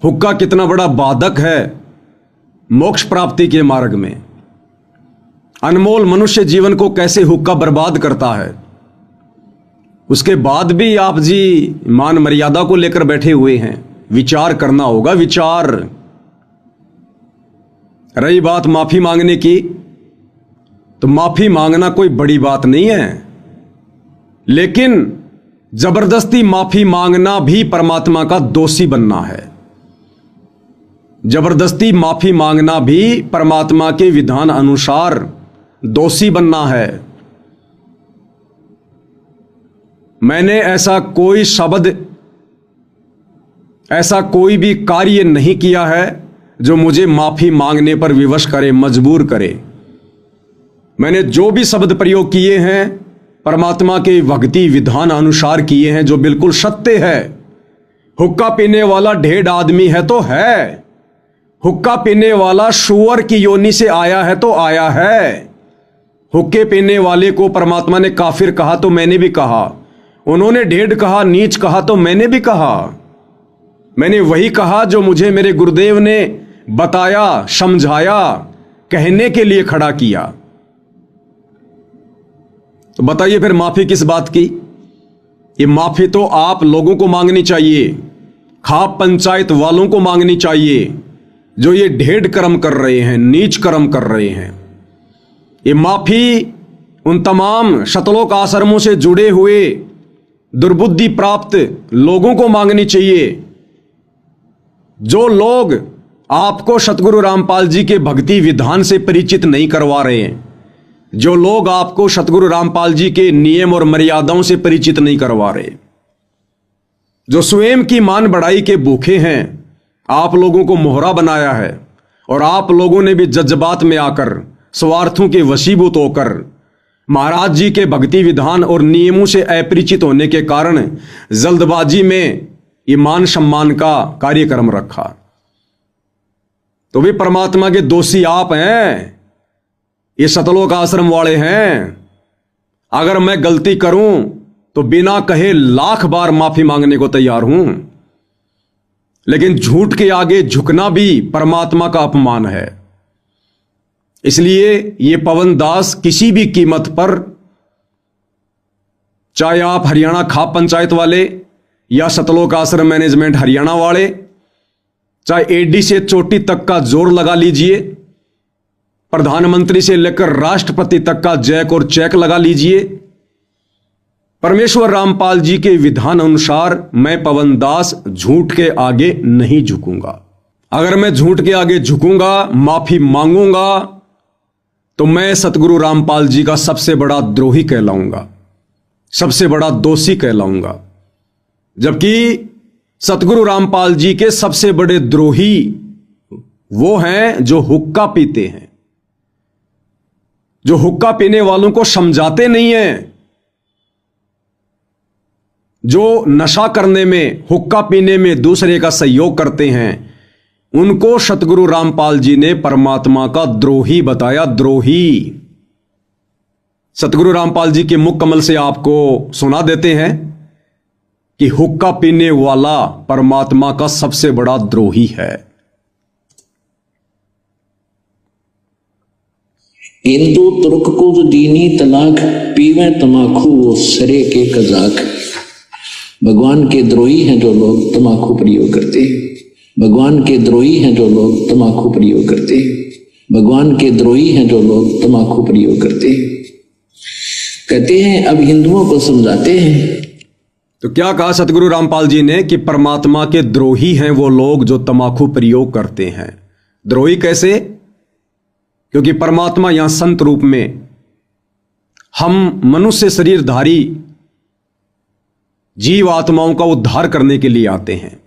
हुक्का कितना बड़ा बाधक है मोक्ष प्राप्ति के मार्ग में, अनमोल मनुष्य जीवन को कैसे हुक्का बर्बाद करता है, उसके बाद भी आप जी मान मर्यादा को लेकर बैठे हुए हैं। विचार करना होगा, विचार। रही बात माफी मांगने की, तो माफी मांगना कोई बड़ी बात नहीं है, लेकिन जबरदस्ती माफी मांगना भी परमात्मा का दोषी बनना है। जबरदस्ती माफी मांगना भी परमात्मा के विधान अनुसार दोषी बनना है। मैंने ऐसा कोई शब्द, ऐसा कोई भी कार्य नहीं किया है जो मुझे माफी मांगने पर विवश करे, मजबूर करे। मैंने जो भी शब्द प्रयोग किए हैं परमात्मा के भक्ति विधान अनुसार किए हैं, जो बिल्कुल सत्य है। हुक्का पीने वाला ढेड आदमी है तो है, हुक्का पीने वाला सुअर की योनि से आया है तो आया है। हुक्के पीने वाले को परमात्मा ने काफिर कहा तो मैंने भी कहा, उन्होंने ढेड कहा, नीच कहा तो मैंने भी कहा। मैंने वही कहा जो मुझे मेरे गुरुदेव ने बताया, समझाया, कहने के लिए खड़ा किया। तो बताइए फिर माफी किस बात की? ये माफी तो आप लोगों को मांगनी चाहिए, खाप पंचायत वालों को मांगनी चाहिए, जो ये ढेड़ कर्म कर रहे हैं, नीच कर्म कर रहे हैं। ये माफी उन तमाम शतलोक आश्रमों से जुड़े हुए दुर्बुद्धि प्राप्त लोगों को मांगनी चाहिए, जो लोग आपको सतगुरु रामपाल जी के भक्ति विधान से परिचित नहीं करवा रहे हैं, जो लोग आपको सतगुरु रामपाल जी के नियम और मर्यादाओं से परिचित नहीं करवा रहे, जो स्वयं की मान बढ़ाई के भूखे हैं, आप लोगों को मोहरा बनाया है और आप लोगों ने भी जज्बात में आकर स्वार्थों के वशीभूत होकर महाराज जी के भक्ति विधान और नियमों से अपरिचित होने के कारण जल्दबाजी में ये मान सम्मान का कार्यक्रम रखा। तो वे परमात्मा के दोषी आप हैं, ये सतलोक आश्रम वाले हैं। अगर मैं गलती करूं तो बिना कहे 1,00,000 बार माफी मांगने को तैयार हूं, लेकिन झूठ के आगे झुकना भी परमात्मा का अपमान है। इसलिए ये पवन दास किसी भी कीमत पर, चाहे आप हरियाणा खाप पंचायत वाले या सतलोक आश्रम मैनेजमेंट हरियाणा वाले, चाहे एडी से चोटी तक का जोर लगा लीजिए, प्रधानमंत्री से लेकर राष्ट्रपति तक का जैक और चेक लगा लीजिए, परमेश्वर रामपाल जी के विधान अनुसार मैं पवन दास झूठ के आगे नहीं झुकूंगा। अगर मैं झूठ के आगे झुकूंगा, माफी मांगूंगा, तो मैं सतगुरु रामपाल जी का सबसे बड़ा द्रोही कहलाऊंगा, सबसे बड़ा दोषी कहलाऊंगा। जबकि सतगुरु रामपाल जी के सबसे बड़े द्रोही वो हैं जो हुक्का पीते हैं, जो हुक्का पीने वालों को समझाते नहीं हैं, जो नशा करने में, हुक्का पीने में दूसरे का सहयोग करते हैं, उनको सतगुरु रामपाल जी ने परमात्मा का द्रोही बताया, द्रोही। सतगुरु रामपाल जी के मुख कमल से आपको सुना देते हैं कि हुक्का पीने वाला परमात्मा का सबसे बड़ा द्रोही है। हिंदू तुर्क को जो दीनी तलाक, पीवे तमाकू वो सरे के कजाक। भगवान के द्रोही हैं जो लोग तमाकू प्रयोग करते हैं, भगवान के द्रोही हैं जो लोग तमाकू प्रयोग करते हैं, भगवान के द्रोही हैं जो लोग तमाकू प्रयोग करते हैं। कहते हैं अब हिंदुओं को समझाते हैं। तो क्या कहा सतगुरु रामपाल जी ने कि परमात्मा के द्रोही हैं वो लोग जो तमाकू प्रयोग करते हैं। द्रोही कैसे? क्योंकि परमात्मा यहां संत रूप में हम मनुष्य शरीरधारी जीव आत्माओं का उद्धार करने के लिए आते हैं।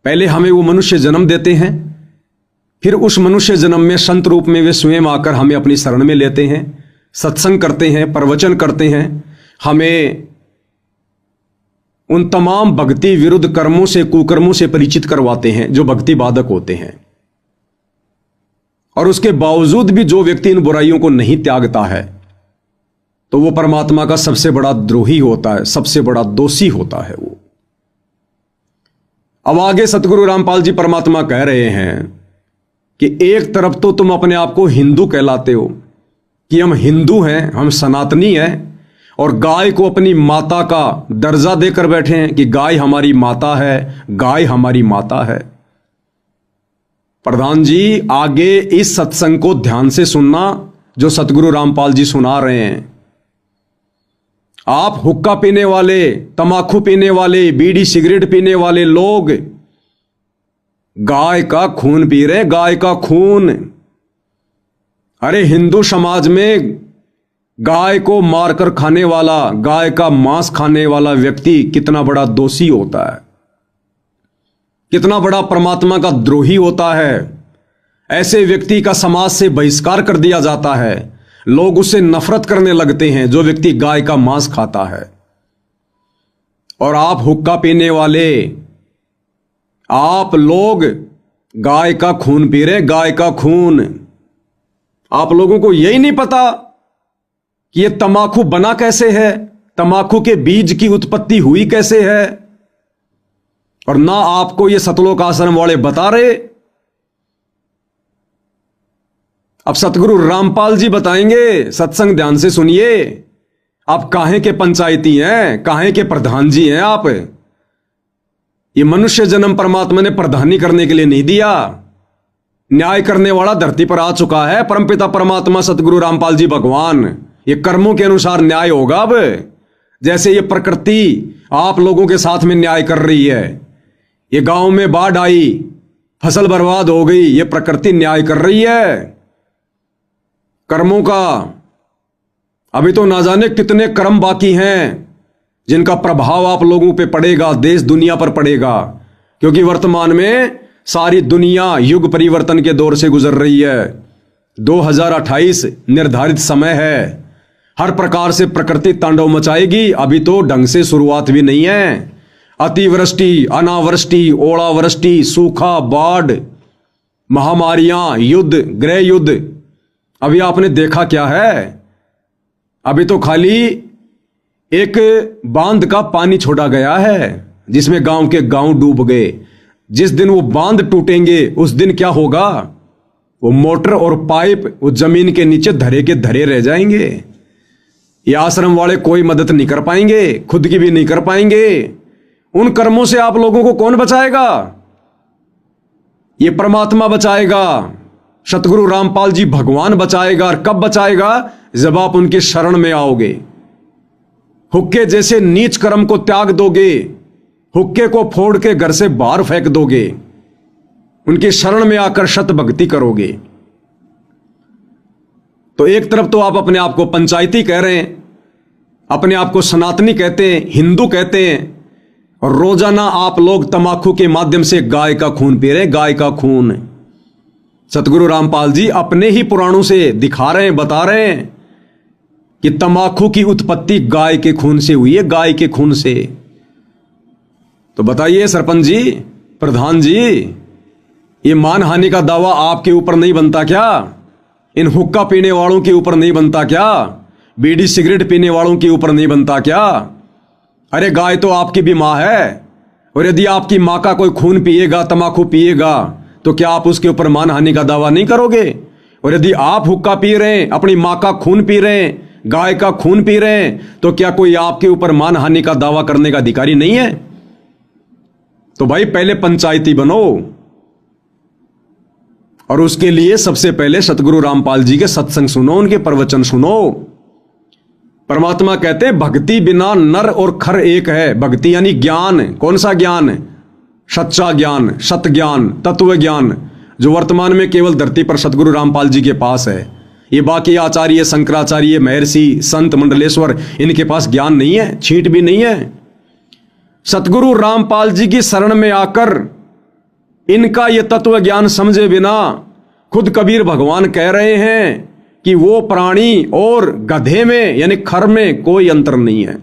पहले हमें वो मनुष्य जन्म देते हैं, फिर उस मनुष्य जन्म में संत रूप में वे स्वयं आकर हमें अपनी शरण में लेते हैं, सत्संग करते हैं, प्रवचन करते हैं, हमें उन तमाम भक्ति विरुद्ध कर्मों से, कुकर्मों से परिचित करवाते हैं जो भक्ति बाधक होते हैं। और उसके बावजूद भी जो व्यक्ति इन बुराइयों को नहीं त्यागता है तो वो परमात्मा का सबसे बड़ा द्रोही होता है, सबसे बड़ा दोषी होता है वो। अब आगे सतगुरु रामपाल जी परमात्मा कह रहे हैं कि एक तरफ तो तुम अपने आप को हिंदू कहलाते हो कि हम हिंदू हैं, हम सनातनी हैं, और गाय को अपनी माता का दर्जा देकर बैठे हैं कि गाय हमारी माता है, गाय हमारी माता है। प्रधान जी, आगे इस सत्संग को ध्यान से सुनना जो सतगुरु रामपाल जी सुना रहे हैं। आप हुक्का पीने वाले, तमाकू पीने वाले, बीड़ी सिगरेट पीने वाले लोग गाय का खून पी रहे, गाय का खून। अरे हिंदू समाज में गाय को मारकर खाने वाला, गाय का मांस खाने वाला व्यक्ति कितना बड़ा दोषी होता है, कितना बड़ा परमात्मा का द्रोही होता है। ऐसे व्यक्ति का समाज से बहिष्कार कर दिया जाता है, लोग उससे नफरत करने लगते हैं जो व्यक्ति गाय का मांस खाता है। और आप हुक्का पीने वाले, आप लोग गाय का खून पी रहे, गाय का खून। आप लोगों को यही नहीं पता कि यह तमाकू बना कैसे है, तमाकू के बीज की उत्पत्ति हुई कैसे है, और ना आपको ये सतलोक आश्रम वाले बता रहे। अब सतगुरु रामपाल जी बताएंगे, सत्संग ध्यान से सुनिए। आप काहे के पंचायती हैं, काहे के प्रधान जी हैं आप? ये मनुष्य जन्म परमात्मा ने प्रधानी करने के लिए नहीं दिया। न्याय करने वाला धरती पर आ चुका है, परमपिता परमात्मा सतगुरु रामपाल जी भगवान। ये कर्मों के अनुसार न्याय होगा। अब जैसे ये प्रकृति आप लोगों के साथ में न्याय कर रही है, ये गांव में बाढ़ आई, फसल बर्बाद हो गई, ये प्रकृति न्याय कर रही है कर्मों का। अभी तो ना जाने कितने कर्म बाकी हैं जिनका प्रभाव आप लोगों पे पड़ेगा, देश दुनिया पर पड़ेगा, क्योंकि वर्तमान में सारी दुनिया युग परिवर्तन के दौर से गुजर रही है। 2028 निर्धारित समय है। हर प्रकार से प्रकृति तांडव मचाएगी। अभी तो ढंग से शुरुआत भी नहीं है। अतिवृष्टि, अनावृष्टि, ओलावृष्टि, सूखा, बाढ़, महामारियां, युद्ध, गृह युद्ध, अभी आपने देखा क्या है? अभी तो खाली एक बांध का पानी छोड़ा गया है जिसमें गांव के गांव डूब गए। जिस दिन वो बांध टूटेंगे उस दिन क्या होगा? वो मोटर और पाइप वो जमीन के नीचे धरे के धरे रह जाएंगे। ये आश्रम वाले कोई मदद नहीं कर पाएंगे, खुद की भी नहीं कर पाएंगे। उन कर्मों से आप लोगों को कौन बचाएगा? ये परमात्मा बचाएगा, सतगुरु रामपाल जी भगवान बचाएगा। और कब बचाएगा? जब आप उनके शरण में आओगे, हुक्के जैसे नीच कर्म को त्याग दोगे, हुक्के को फोड़ के घर से बाहर फेंक दोगे, उनकी शरण में आकर शत भक्ति करोगे। तो एक तरफ तो आप अपने आप को पंचायती कह रहे हैं, अपने आप को सनातनी कहते हैं, हिंदू कहते हैं, और रोजाना आप लोग तमाकू के माध्यम से गाय का खून पी रहे हैं, गाय का खून। सतगुरु रामपाल जी अपने ही पुराणों से दिखा रहे हैं, बता रहे हैं कि तमाकू की उत्पत्ति गाय के खून से हुई है, गाय के खून से। तो बताइए सरपंच जी, प्रधान जी, ये मानहानि का दावा आपके ऊपर नहीं बनता क्या? इन हुक्का पीने वालों के ऊपर नहीं बनता क्या? बीड़ी सिगरेट पीने वालों के ऊपर नहीं बनता क्या? अरे गाय तो आपकी भी मां है, और यदि आपकी मां का कोई खून पिएगा, तमाकू पिएगा, तो क्या आप उसके ऊपर मानहानि का दावा नहीं करोगे? और यदि आप हुक्का पी रहे हैं, अपनी मां का खून पी रहे हैं, गाय का खून पी रहे हैं, तो क्या कोई आपके ऊपर मानहानि का दावा करने का अधिकारी नहीं है? तो भाई पहले पंचायती बनो, और उसके लिए सबसे पहले सतगुरु रामपाल जी के सत्संग सुनो, उनके प्रवचन सुनो। परमात्मा कहते हैं भक्ति बिना नर और खर एक है। भक्ति यानी ज्ञान। कौन सा ज्ञान? सच्चा ज्ञान, सत ज्ञान, तत्व ज्ञान, जो वर्तमान में केवल धरती पर सतगुरु रामपाल जी के पास है। ये बाकी आचार्य, शंकराचार्य, महर्षि, संत, मंडलेश्वर, इनके पास ज्ञान नहीं है, छींट भी नहीं है। सतगुरु रामपाल जी की शरण में आकर इनका ये तत्व ज्ञान समझे बिना खुद कबीर भगवान कह रहे हैं कि वो प्राणी और गधे में यानी खर में कोई अंतर नहीं है।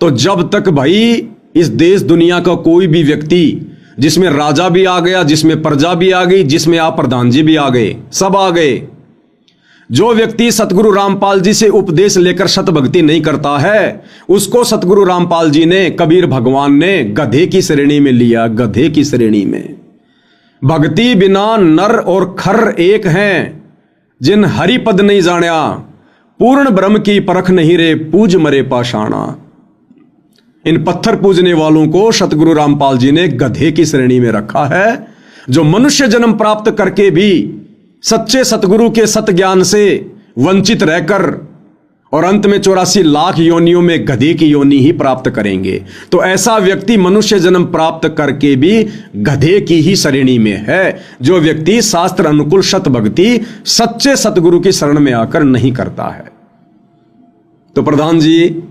तो जब तक भाई इस देश दुनिया का कोई भी व्यक्ति, जिसमें राजा भी आ गया, जिसमें प्रजा भी आ गई, जिसमें आप प्रधान जी भी आ गए, सब आ गए, जो व्यक्ति सतगुरु रामपाल जी से उपदेश लेकर सत भक्ति नहीं करता है, उसको सतगुरु रामपाल जी ने, कबीर भगवान ने गधे की श्रेणी में लिया। गधे की श्रेणी में। भक्ति बिना नर और खर एक हैं, जिन हरि पद नहीं जाण्या, पूर्ण ब्रह्म की परख नहीं रे, पूज मरे पाषाणा। इन पत्थर पूजने वालों को सतगुरु रामपाल जी ने गधे की श्रेणी में रखा है, जो मनुष्य जन्म प्राप्त करके भी सच्चे सतगुरु के सत ज्ञान से वंचित रहकर और अंत में 84 लाख योनियों में गधे की योनि ही प्राप्त करेंगे। तो ऐसा व्यक्ति मनुष्य जन्म प्राप्त करके भी गधे की ही श्रेणी में है, जो व्यक्ति शास्त्र अनुकूल सत भक्ति सच्चे सतगुरु की शरण में आकर नहीं करता है। तो प्रधान जी,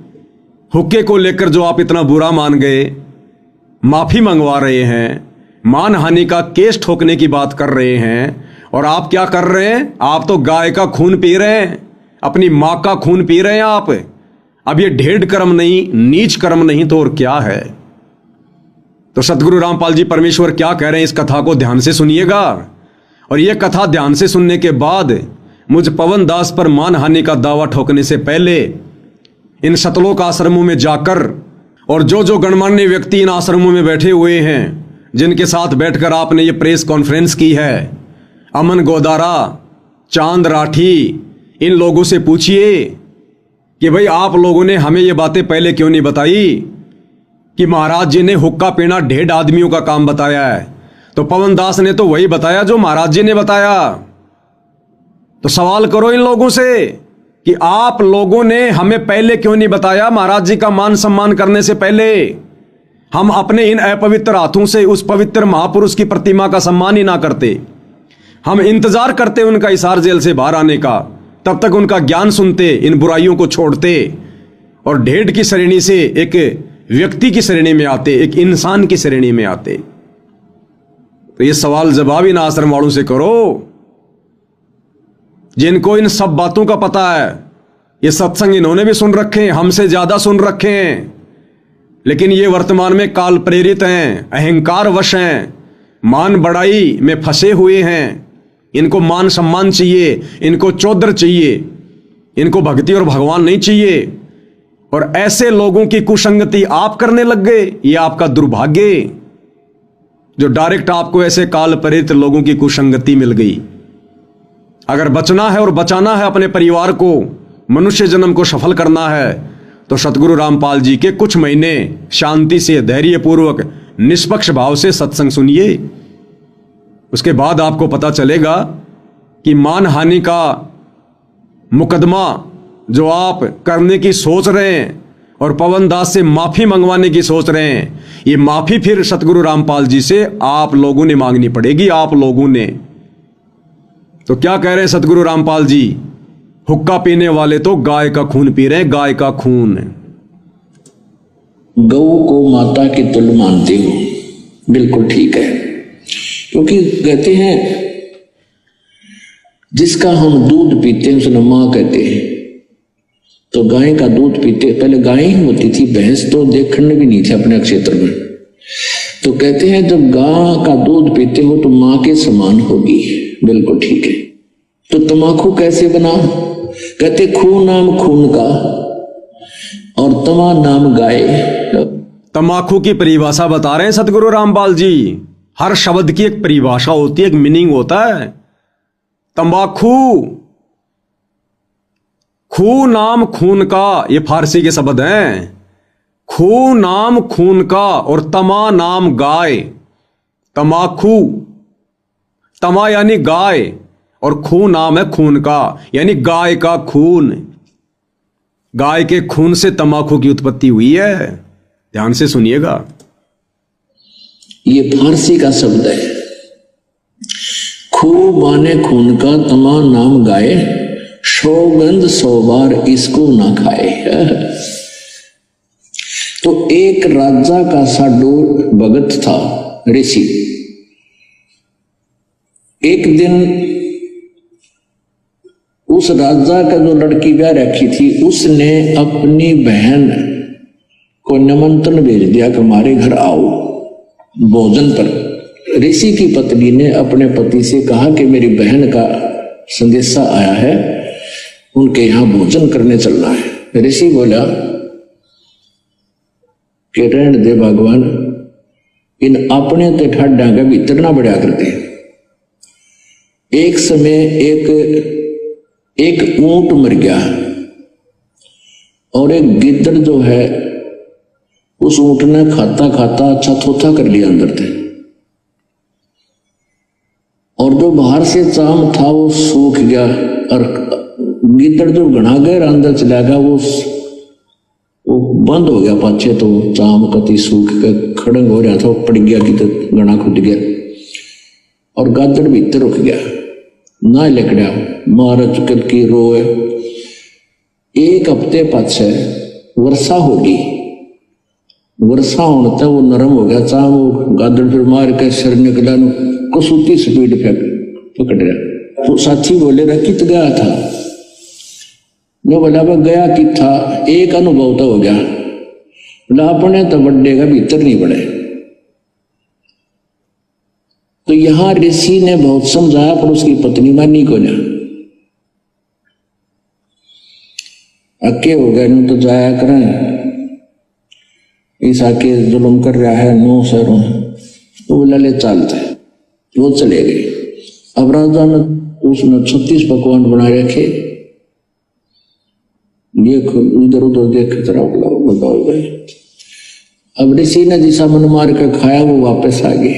हुक्के को लेकर जो आप इतना बुरा मान गए, माफी मंगवा रहे हैं, मानहानि का केस ठोकने की बात कर रहे हैं, और आप क्या कर रहे हैं? आप तो गाय का खून पी रहे हैं, अपनी मां का खून पी रहे हैं आप। अब ये ढेड़ कर्म नहीं, नीच कर्म नहीं तो और क्या है? तो सतगुरु रामपाल जी परमेश्वर क्या कह रहे हैं, इस कथा को ध्यान से सुनिएगा। और यह कथा ध्यान से सुनने के बाद मुझ पवन दास पर मानहानि का दावा ठोकने से पहले इन सतलोक आश्रमों में जाकर, और जो जो गणमान्य व्यक्ति इन आश्रमों में बैठे हुए हैं, जिनके साथ बैठकर आपने ये प्रेस कॉन्फ्रेंस की है, अमन गोदारा, चांद राठी, इन लोगों से पूछिए कि भाई आप लोगों ने हमें ये बातें पहले क्यों नहीं बताई कि महाराज जी ने हुक्का पीना 1.5 आदमियों का काम बताया है। तो पवन दास ने तो वही बताया जो महाराज जी ने बताया। तो सवाल करो इन लोगों से कि आप लोगों ने हमें पहले क्यों नहीं बताया। महाराज जी का मान सम्मान करने से पहले हम अपने इन अपवित्र हाथों से उस पवित्र महापुरुष की प्रतिमा का सम्मान ही ना करते। हम इंतजार करते उनका हिसार जेल से बाहर आने का, तब तक उनका ज्ञान सुनते, इन बुराइयों को छोड़ते और ढेड की श्रेणी से एक व्यक्ति की श्रेणी में आते, एक इंसान की श्रेणी में आते। तो ये सवाल जवाब इन आश्रम वालों से करो जिनको इन सब बातों का पता है। ये सत्संग इन्होंने भी सुन रखे हैं, हमसे ज्यादा सुन रखे हैं, लेकिन ये वर्तमान में काल प्रेरित हैं, अहंकार वश हैं, मान बढ़ाई में फंसे हुए हैं। इनको मान सम्मान चाहिए, इनको चौधर चाहिए, इनको भक्ति और भगवान नहीं चाहिए। और ऐसे लोगों की कुसंगति आप करने लग गए। ये आपका दुर्भाग्य जो डायरेक्ट आपको ऐसे काल प्रेरित लोगों की कुसंगति मिल गई। अगर बचना है और बचाना है अपने परिवार को, मनुष्य जन्म को सफल करना है, तो सतगुरु रामपाल जी के कुछ महीने शांति से, धैर्यपूर्वक, निष्पक्ष भाव से सत्संग सुनिए। उसके बाद आपको पता चलेगा कि मान हानि का मुकदमा जो आप करने की सोच रहे हैं और पवन दास से माफी मंगवाने की सोच रहे हैं, ये माफी फिर सतगुरु रामपाल जी से आप लोगों ने मांगनी पड़ेगी। आप लोगों ने तो क्या कह रहे हैं सतगुरु रामपाल जी? हुक्का पीने वाले तो गाय का खून पी रहे हैं, गाय का खून। गऊ को माता की तुल्य मानते हो, बिल्कुल ठीक है। क्योंकि कहते हैं जिसका हम दूध पीते हैं उसने मां कहते हैं। तो गाय का दूध पीते, पहले गाय ही होती थी, भैंस तो देखने भी नहीं थी अपने क्षेत्र में। तो कहते हैं जब गाय का दूध पीते हो तो मां के समान होगी, बिल्कुल ठीक है। तो तमाकू कैसे बना? कहते खून नाम खून का और तमा नाम गाय। तमाकू की परिभाषा बता रहे हैं सतगुरु रामपाल जी। हर शब्द की एक परिभाषा होती है, एक मीनिंग होता है। तंबाकू, खू नाम खून का, ये फारसी के शब्द हैं। खू नाम खून का और तमा नाम गाय। तमाकू, तमा यानी गाय और खू नाम है खून का, यानी गाय का खून। गाय के खून से तंबाकू की उत्पत्ति हुई है। ध्यान से सुनिएगा, ये फारसी का शब्द है। खू माने खून का, तमा नाम गाय, सौगंध 100 बार इसको ना खाए। तो एक राजा का साडू भगत था, ऋषि। एक दिन उस राजा का जो लड़की ब्याह रखी थी, उसने अपनी बहन को निमंत्रण भेज दिया कि हमारे घर आओ भोजन पर। ऋषि की पत्नी ने अपने पति से कहा कि मेरी बहन का संदेशा आया है, उनके यहां भोजन करने चलना है। ऋषि बोला कि रहने दे भगवान, इन अपने तो ठाडा का भीतर ना बढ़िया करते। एक समय एक ऊंट मर गया और एक गिद्दड़ जो है उस ऊंट ने खाता खाता अच्छा थोथा कर लिया अंदर से, और जो बाहर से चाम था वो सूख गया और गिद्दड़ जो घना गया अंदर चला गया, वो बंद हो गया पाछे। तो चाम कति सूख के खड़ंग हो रहा था, वो पड़ गया कि तो घना खुद गया और गादड़ भीतर रुक गया ना लकड़ा मार चुकल की रोए। एक हफ्ते पाछे वर्षा होगी, वर्षा होने तक वो नरम हो गया, चाह वो गादड़ फिर मार के सिर निकला, कसूती स्पीड पे पकड़ गया। तो साथी बोले रहा कित गया था? मैं बोला गया कि था, एक अनुभव तो हो गया, बोला अपने तो बड्डे का भीतर नहीं बढ़े। तो यहां ऋषि ने बहुत समझाया पर उसकी पत्नी मानी को ना, अक्के हो गए तो जाया करें, इस आके जुल्म कर रहा है, नो सरों। तो बोला ले चलते, वो चले गए। अब राजा ने उसने 36 पकवान बना रखे, ये इधर उधर देख जरा बताओ भाई। अब ऋषि ने जिसा मन मार कर खाया वो वापस आ गए।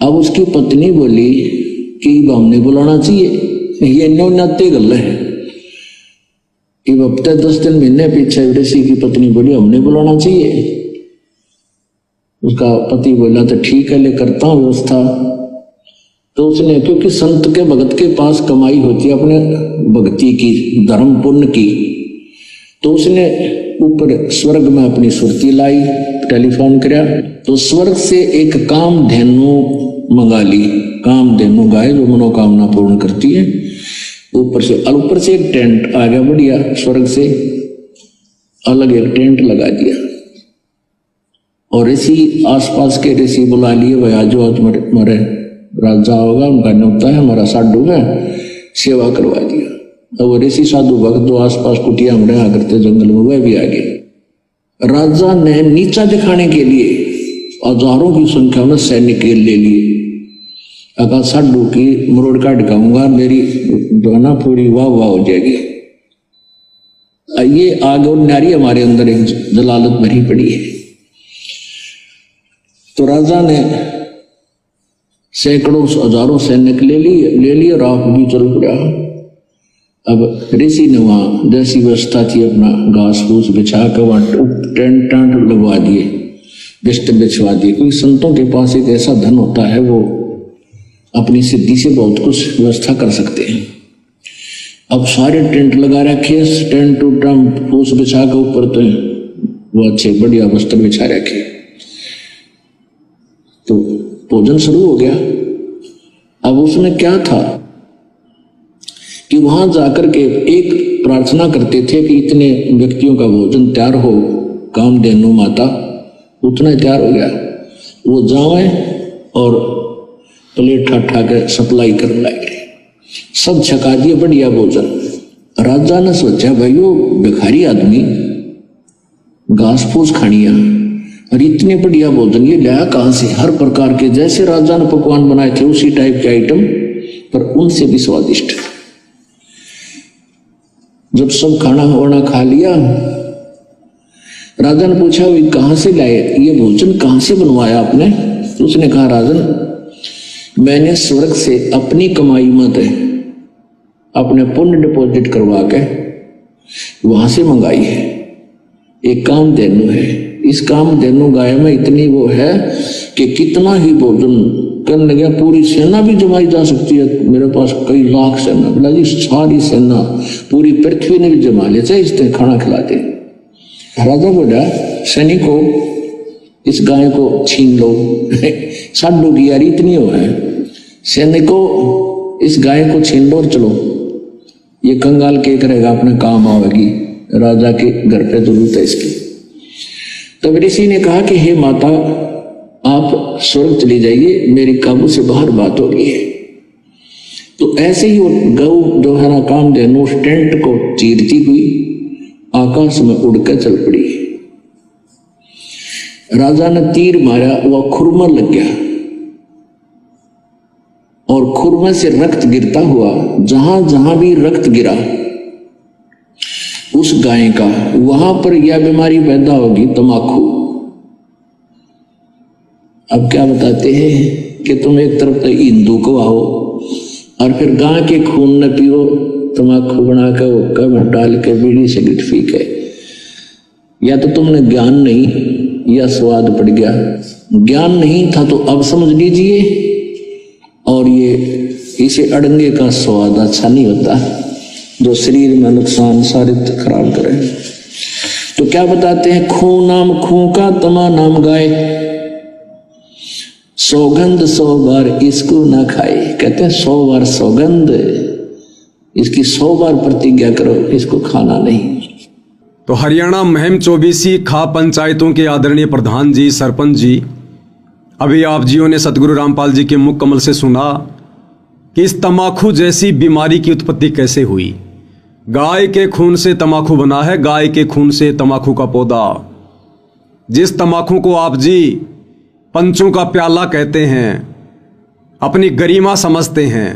अब उसकी पत्नी बोली कि हमने बुलाना चाहिए, ये नो नाते गल है। अब हफ्ते 10 दिन महीने पीछे ऋषि की पत्नी बोली हमने बुलाना चाहिए। उसका पति बोला तो ठीक है, ले करता हूं व्यवस्था। तो उसने, क्योंकि संत के भगत के पास कमाई होती है अपने भक्ति की, धर्म पुण्य की, तो उसने ऊपर स्वर्ग में अपनी सुरती लाई, टेलीफोन किया तो स्वर्ग से एक कामधेनु मंगा ली। कामधेनु गाय जो मनोकामना पूर्ण करती है। ऊपर से एक टेंट आ गया बढ़िया, स्वर्ग से अलग एक टेंट लगा दिया। और ऋषि आसपास के ऋषि बुला लिए, भाई आज हमारे राजा होगा, उनका न्योता है, हमारा साधु है, सेवा करवा दिया। अब वो ऋषि साधु भक्त जो आसपास कुटिया में रहा करते जंगल में, वह भी आ गए। राजा ने नीचा दिखाने के लिए हजारों की संख्या में सैनिक ले लिए। अगर साधु की मरोड़ काट दिखाऊंगा, मेरी दोना पूरी वाह वाह हो जाएगी। ये आग और नारी हमारे अंदर एक जलालत भरी पड़ी है। तो राजा ने सैकड़ों हजारों सैनिक ले लिए और आप भी चल पड़ा। अब ऋषि ने वहां जैसी व्यवस्था थी अपना घास फूस बिछा कर वहां टेंट लगवा दिए, बिस्तर बिछवा दिए। क्योंकि संतों के पास एक ऐसा धन होता है, वो अपनी सिद्धि से बहुत कुछ व्यवस्था कर सकते हैं। अब सारे टेंट लगा रखे, टेंट फूस बिछा के ऊपर तो वो अच्छे बढ़िया वस्त्र बिछा रखे। तो भोजन शुरू हो गया। अब उसमें क्या था कि वहां जाकर के एक प्रार्थना करते थे कि इतने व्यक्तियों का भोजन तैयार हो, कामधेनु माता उतना तैयार हो गया, वो जावे और प्लेट ठाठा के सप्लाई करने लगे। सब छका दिए बढ़िया भोजन। राजा ने सोचा भाई वो भिखारी आदमी घास फूस खानिया और इतने बढ़िया भोजन ये लाया कहां से? हर प्रकार के जैसे राजा ने पकवान बनाए थे उसी टाइप के आइटम, पर उनसे भी स्वादिष्ट। जब सब खाना वाना खा लिया, राजा ने पूछा वो कहां से लाए, ये भोजन कहां से बनवाया आपने? तो उसने कहा राजन, मैंने स्वर्ग से अपनी कमाई मत अपने पुण्य डिपॉजिट करवा के वहां से मंगाई है। एक कामधेनु है, इस कामधेनु गाय में इतनी वो है कि कितना ही भोजन करने गया पूरी सेना भी जमाई जा सकती है। मेरे पास कई लाख सेना, बोला जी सारी सेना पूरी पृथ्वी ने भी जमा ले, चाहे इसने खाना खिला दे। राजा बोला सैनिकों इस गाय को छीन लो। साधु की यारी इतनी हो है, सैनिकों इस गाय को छीन लो और चलो, ये कंगाल के करेगा अपने काम आवेगी, राजा के घर पे जरूरत है इसकी। तब ऋषि ने कहा कि हे माता आप स्वर्ग चली जाइए, मेरी काबू से बाहर बात हो गई है। तो ऐसे ही वो गौ जो है ना कामधेनु उस टेंट को चीरती हुई आकाश में उड़कर चल पड़ी। राजा ने तीर मारा, वह खुरमा लग गया और खुरमे से रक्त गिरता हुआ जहां जहां भी रक्त गिरा उस गाय का, वहां पर यह बीमारी पैदा होगी, तमाकू। अब क्या बताते हैं कि तुम एक तरफ तो हिंदू को आओ और फिर गाय के खून न पियो, तमाकू बना कर हुक्का में डाल के बीड़ी सिगरेट पी के। या तो तुमने ज्ञान नहीं या स्वाद पड़ गया। ज्ञान नहीं था तो अब समझ लीजिए, और ये इसे अड़ंगे का स्वाद अच्छा नहीं होता जो शरीर में नुकसान सारे खराब करे। तो क्या बताते हैं, खून नाम खूं का तमा नाम गाय, सौगंध 100 बार इसको ना खाए। कहते हैं 100 बार सौगंध, इसकी 100 बार प्रतिज्ञा करो, इसको खाना नहीं। तो हरियाणा मुहिम 24 खा पंचायतों के आदरणीय प्रधान जी, सरपंच जी, अभी आप जियों ने सतगुरु रामपाल जी के मुख कमल से सुना कि इस तमाकू जैसी बीमारी की उत्पत्ति कैसे हुई। गाय के खून से तमाकू बना है, गाय के खून से तमाकू का पौधा। जिस तमाकू को आप जी पंचों का प्याला कहते हैं, अपनी गरिमा समझते हैं,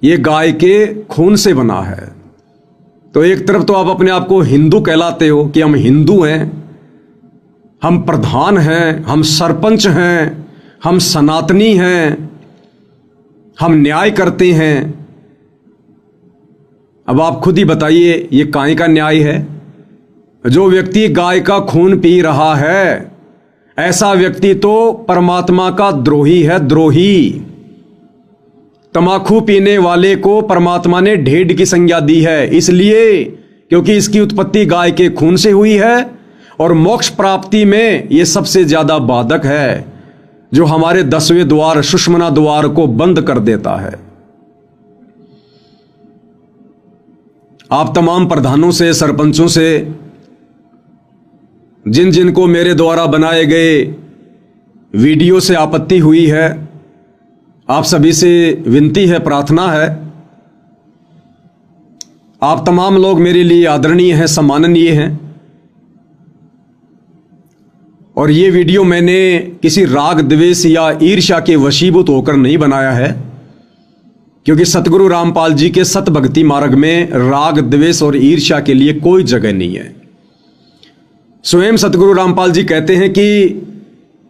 ये गाय के खून से बना है। तो एक तरफ तो आप अपने आप को हिंदू कहलाते हो कि हम हिंदू हैं, हम प्रधान हैं, हम सरपंच हैं, हम सनातनी हैं, हम न्याय करते हैं। अब आप खुद ही बताइए ये काहे का न्याय है? जो व्यक्ति गाय का खून पी रहा है ऐसा व्यक्ति तो परमात्मा का द्रोही है, द्रोही। तमाकू पीने वाले को परमात्मा ने ढेड की संज्ञा दी है, इसलिए क्योंकि इसकी उत्पत्ति गाय के खून से हुई है और मोक्ष प्राप्ति में यह सबसे ज्यादा बाधक है, जो हमारे 10वें द्वार सुषुम्ना द्वार को बंद कर देता है। आप तमाम प्रधानों से, सरपंचों से, जिन जिन को मेरे द्वारा बनाए गए वीडियो से आपत्ति हुई है, आप सभी से विनती है, प्रार्थना है, आप तमाम लोग मेरे लिए आदरणीय हैं, सम्माननीय हैं। और ये वीडियो मैंने किसी राग द्वेष या ईर्ष्या के वशीभूत होकर नहीं बनाया है, क्योंकि सतगुरु रामपाल जी के सत भक्ति मार्ग में राग द्वेष और ईर्ष्या के लिए कोई जगह नहीं है। स्वयं सतगुरु रामपाल जी कहते हैं कि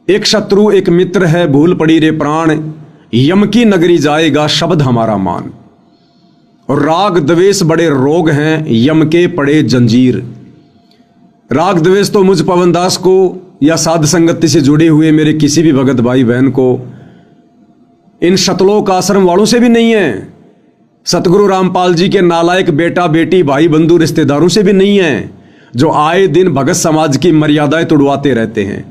एक शत्रु एक मित्र है, भूल पड़ी रे प्राण, यम की नगरी जाएगा शब्द हमारा मान। और राग द्वेष बड़े रोग हैं, यम के पड़े जंजीर। राग द्वेष तो मुझ पवन दास को या साध संगति से जुड़े हुए मेरे किसी भी भगत भाई बहन को, इन शतलोक आश्रम वालों से भी नहीं है, सतगुरु रामपाल जी के नालायक बेटा बेटी भाई बंधु रिश्तेदारों से भी नहीं है, जो आए दिन भगत समाज की मर्यादाएं तुड़वाते रहते हैं,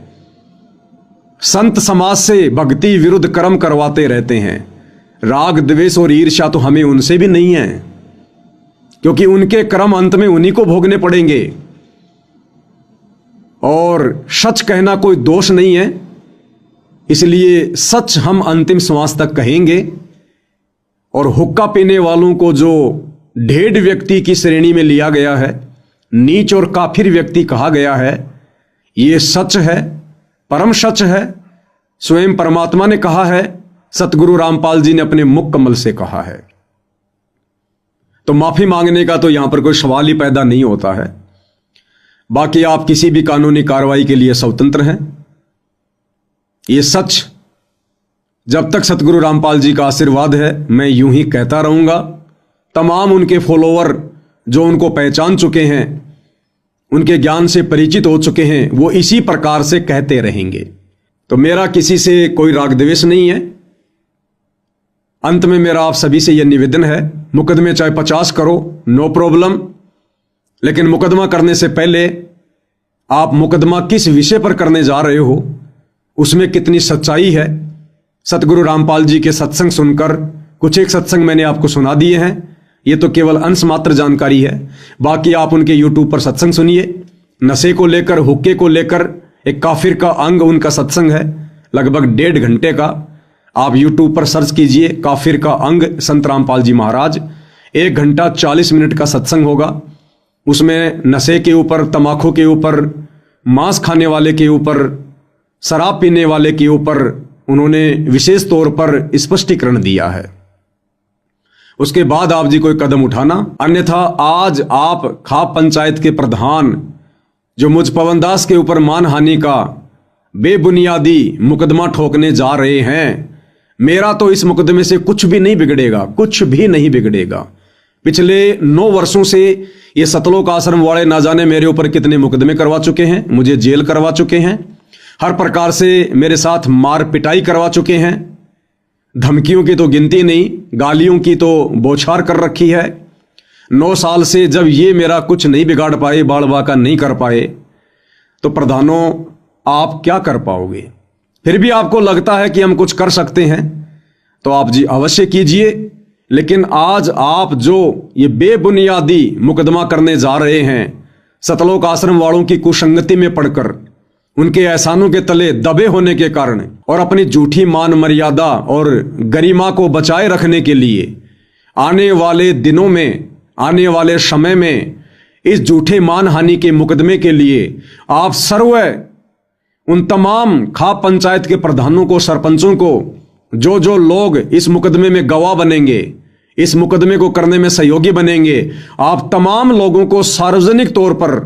संत समाज से भक्ति विरुद्ध कर्म करवाते रहते हैं। राग द्वेष और ईर्ष्या तो हमें उनसे भी नहीं है, क्योंकि उनके कर्म अंत में उन्हीं को भोगने पड़ेंगे। और सच कहना कोई दोष नहीं है, इसलिए सच हम अंतिम श्वास तक कहेंगे। और हुक्का पीने वालों को जो ढेड व्यक्ति की श्रेणी में लिया गया है, नीच और काफिर व्यक्ति कहा गया है, यह सच है, परम सच है। स्वयं परमात्मा ने कहा है, सतगुरु रामपाल जी ने अपने मुख कमल से कहा है। तो माफी मांगने का तो यहां पर कोई सवाल ही पैदा नहीं होता है। बाकी आप किसी भी कानूनी कार्रवाई के लिए स्वतंत्र हैं। ये सच, जब तक सतगुरु रामपाल जी का आशीर्वाद है, मैं यूं ही कहता रहूंगा। तमाम उनके फॉलोवर जो उनको पहचान चुके हैं, उनके ज्ञान से परिचित हो चुके हैं, वो इसी प्रकार से कहते रहेंगे। तो मेरा किसी से कोई राग द्वेष नहीं है। अंत में मेरा आप सभी से यह निवेदन है, मुकदमे चाहे 50 करो, नो प्रॉब्लम, लेकिन मुकदमा करने से पहले आप मुकदमा किस विषय पर करने जा रहे हो, उसमें कितनी सच्चाई है। सतगुरु रामपाल जी के सत्संग सुनकर, कुछ एक सत्संग मैंने आपको सुना दिए हैं, ये तो केवल अंश मात्र जानकारी है। बाकी आप उनके यूट्यूब पर सत्संग सुनिए। नशे को लेकर, हुक्के को लेकर एक काफिर का अंग उनका सत्संग है, लगभग 1.5 घंटे का। आप यूट्यूब पर सर्च कीजिए, काफिर का अंग संत रामपाल जी महाराज। 1 घंटा 40 मिनट का सत्संग होगा। उसमें नशे के ऊपर, तमाकू के ऊपर, मांस खाने वाले के ऊपर, शराब पीने वाले के ऊपर उन्होंने विशेष तौर पर स्पष्टीकरण दिया है। उसके बाद आप जी कोई कदम उठाना, अन्यथा आज आप खाप पंचायत के प्रधान जो मुझ पवन दास के ऊपर मानहानि का बेबुनियादी मुकदमा ठोकने जा रहे हैं, मेरा तो इस मुकदमे से कुछ भी नहीं बिगड़ेगा, कुछ भी नहीं बिगड़ेगा। पिछले 9 वर्षों से ये सतलोक आश्रम वाले ना जाने मेरे ऊपर कितने मुकदमे करवा चुके हैं, मुझे जेल करवा चुके हैं, हर प्रकार से मेरे साथ मार पिटाई करवा चुके हैं। धमकियों की तो गिनती नहीं, गालियों की तो बौछार कर रखी है। 9 साल से जब ये मेरा कुछ नहीं बिगाड़ पाए, बाल बाका नहीं कर पाए, तो प्रधानों आप क्या कर पाओगे? फिर भी आपको लगता है कि हम कुछ कर सकते हैं, तो आप जी अवश्य कीजिए। लेकिन आज आप जो ये बेबुनियादी मुकदमा करने जा रहे हैं, सतलोक आश्रम वालों की कुसंगति में पड़कर, उनके एहसानों के तले दबे होने के कारण और अपनी झूठी मान मर्यादा और गरिमा को बचाए रखने के लिए, आने वाले दिनों में, आने वाले समय में इस झूठे मानहानि के मुकदमे के लिए आप सर्व उन तमाम खाप पंचायत के प्रधानों को, सरपंचों को, जो जो लोग इस मुकदमे में गवाह बनेंगे, इस मुकदमे को करने में सहयोगी बनेंगे, आप तमाम लोगों को सार्वजनिक तौर पर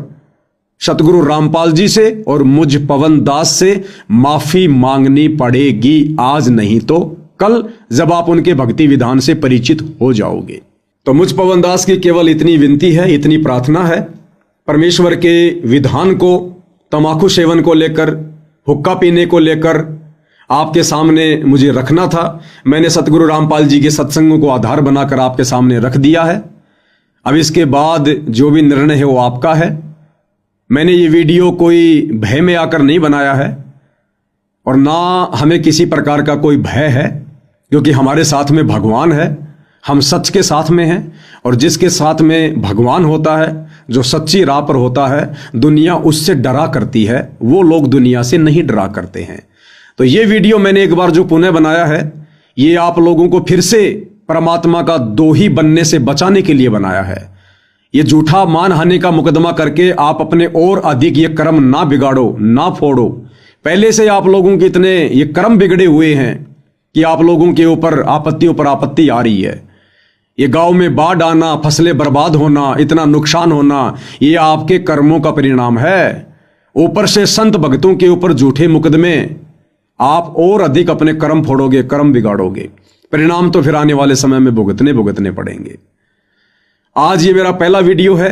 सतगुरु रामपाल जी से और मुझ पवन दास से माफी मांगनी पड़ेगी, आज नहीं तो कल, जब आप उनके भक्ति विधान से परिचित हो जाओगे। तो मुझ पवन दास की केवल इतनी विनती है, इतनी प्रार्थना है, परमेश्वर के विधान को, तंबाकू सेवन को लेकर, हुक्का पीने को लेकर आपके सामने मुझे रखना था। मैंने सतगुरु रामपाल जी के सत्संगों को आधार बनाकर आपके सामने रख दिया है। अब इसके बाद जो भी निर्णय है वो आपका है। मैंने ये वीडियो कोई भय में आकर नहीं बनाया है और ना हमें किसी प्रकार का कोई भय है, क्योंकि हमारे साथ में भगवान है, हम सच के साथ में हैं, और जिसके साथ में भगवान होता है, जो सच्ची राह पर होता है, दुनिया उससे डरा करती है, वो लोग दुनिया से नहीं डरा करते हैं। तो ये वीडियो मैंने एक बार जो पुनः बनाया है, ये आप लोगों को फिर से परमात्मा का दोही बनने से बचाने के लिए बनाया है। ये झूठा मानहानि का मुकदमा करके आप अपने और अधिक ये कर्म ना बिगाड़ो, ना फोड़ो। पहले से आप लोगों के इतने ये कर्म बिगड़े हुए हैं कि आप लोगों के ऊपर आपत्तियों पर आपत्ति आ रही है। ये गांव में बाढ़ आना, फसलें बर्बाद होना, इतना नुकसान होना, ये आपके कर्मों का परिणाम है। ऊपर से संत भक्तों के ऊपर झूठे मुकदमे, आप और अधिक अपने कर्म फोड़ोगे, कर्म बिगाड़ोगे, परिणाम तो फिर आने वाले समय में भुगतने पड़ेंगे। आज ये मेरा पहला वीडियो है।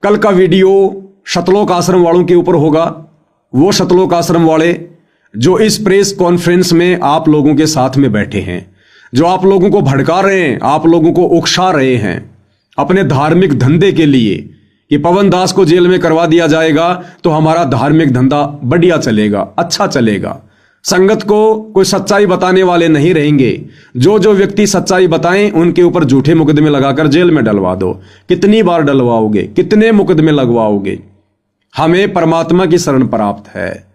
कल का वीडियो सतलोक आश्रम वालों के ऊपर होगा। वो सतलोक आश्रम वाले जो इस प्रेस कॉन्फ्रेंस में आप लोगों के साथ में बैठे हैं, जो आप लोगों को भड़का रहे हैं, आप लोगों को उकसा रहे हैं अपने धार्मिक धंधे के लिए कि पवन दास को जेल में करवा दिया जाएगा तो हमारा धार्मिक धंधा बढ़िया चलेगा, अच्छा चलेगा। संगत को कोई सच्चाई बताने वाले नहीं रहेंगे। जो जो व्यक्ति सच्चाई बताएं उनके ऊपर झूठे मुकदमे लगाकर जेल में डलवा दो। कितनी बार डलवाओगे, कितने मुकदमे लगवाओगे? हमें परमात्मा की शरण प्राप्त है,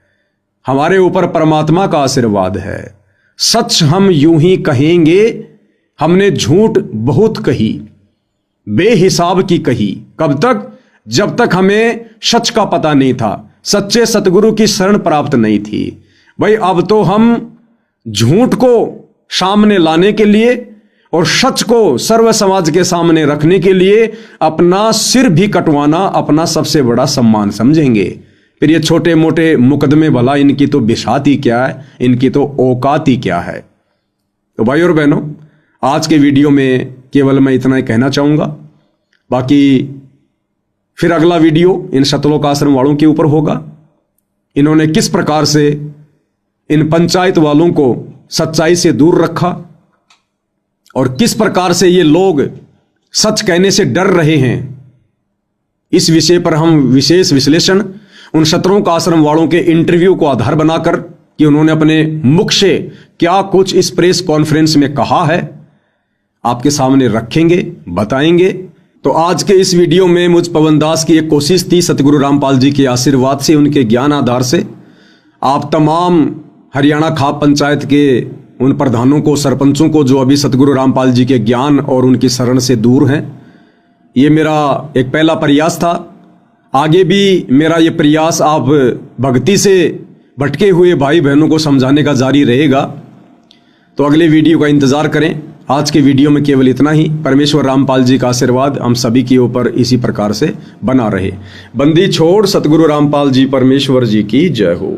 हमारे ऊपर परमात्मा का आशीर्वाद है। सच हम यूं ही कहेंगे, हमने झूठ बहुत कही, बेहिसाब की कही। कब तक? जब तक हमें सच का पता नहीं था, सच्चे सतगुरु की शरण प्राप्त नहीं थी। भाई अब तो हम झूठ को सामने लाने के लिए और सच को सर्व समाज के सामने रखने के लिए अपना सिर भी कटवाना अपना सबसे बड़ा सम्मान समझेंगे। फिर ये छोटे मोटे मुकदमे, भला इनकी तो बिसात ही क्या है, इनकी तो औकात ही क्या है। तो भाई और बहनों, आज के वीडियो में केवल मैं इतना ही कहना चाहूंगा। बाकी फिर अगला वीडियो इन सतलोक आश्रम वालों के ऊपर होगा। इन्होंने किस प्रकार से इन पंचायत वालों को सच्चाई से दूर रखा और किस प्रकार से ये लोग सच कहने से डर रहे हैं, इस विषय पर हम विशेष विश्लेषण उन सतलोक आश्रम वालों के इंटरव्यू को आधार बनाकर कि उन्होंने अपने मुख से क्या कुछ इस प्रेस कॉन्फ्रेंस में कहा है, आपके सामने रखेंगे, बताएंगे। तो आज के इस वीडियो में मुझ पवन दास की एक कोशिश थी, सतगुरु रामपाल जी के आशीर्वाद से, उनके ज्ञान आधार से आप तमाम हरियाणा खाप पंचायत के उन प्रधानों को, सरपंचों को जो अभी सतगुरु रामपाल जी के ज्ञान और उनकी शरण से दूर हैं, ये मेरा एक पहला प्रयास था। आगे भी मेरा ये प्रयास आप भक्ति से भटके हुए भाई बहनों को समझाने का जारी रहेगा। तो अगले वीडियो का इंतजार करें। आज के वीडियो में केवल इतना ही। परमेश्वर रामपाल जी का आशीर्वाद हम सभी के ऊपर इसी प्रकार से बना रहे। बंदी छोड़ सतगुरु रामपाल जी परमेश्वर जी की जय हो।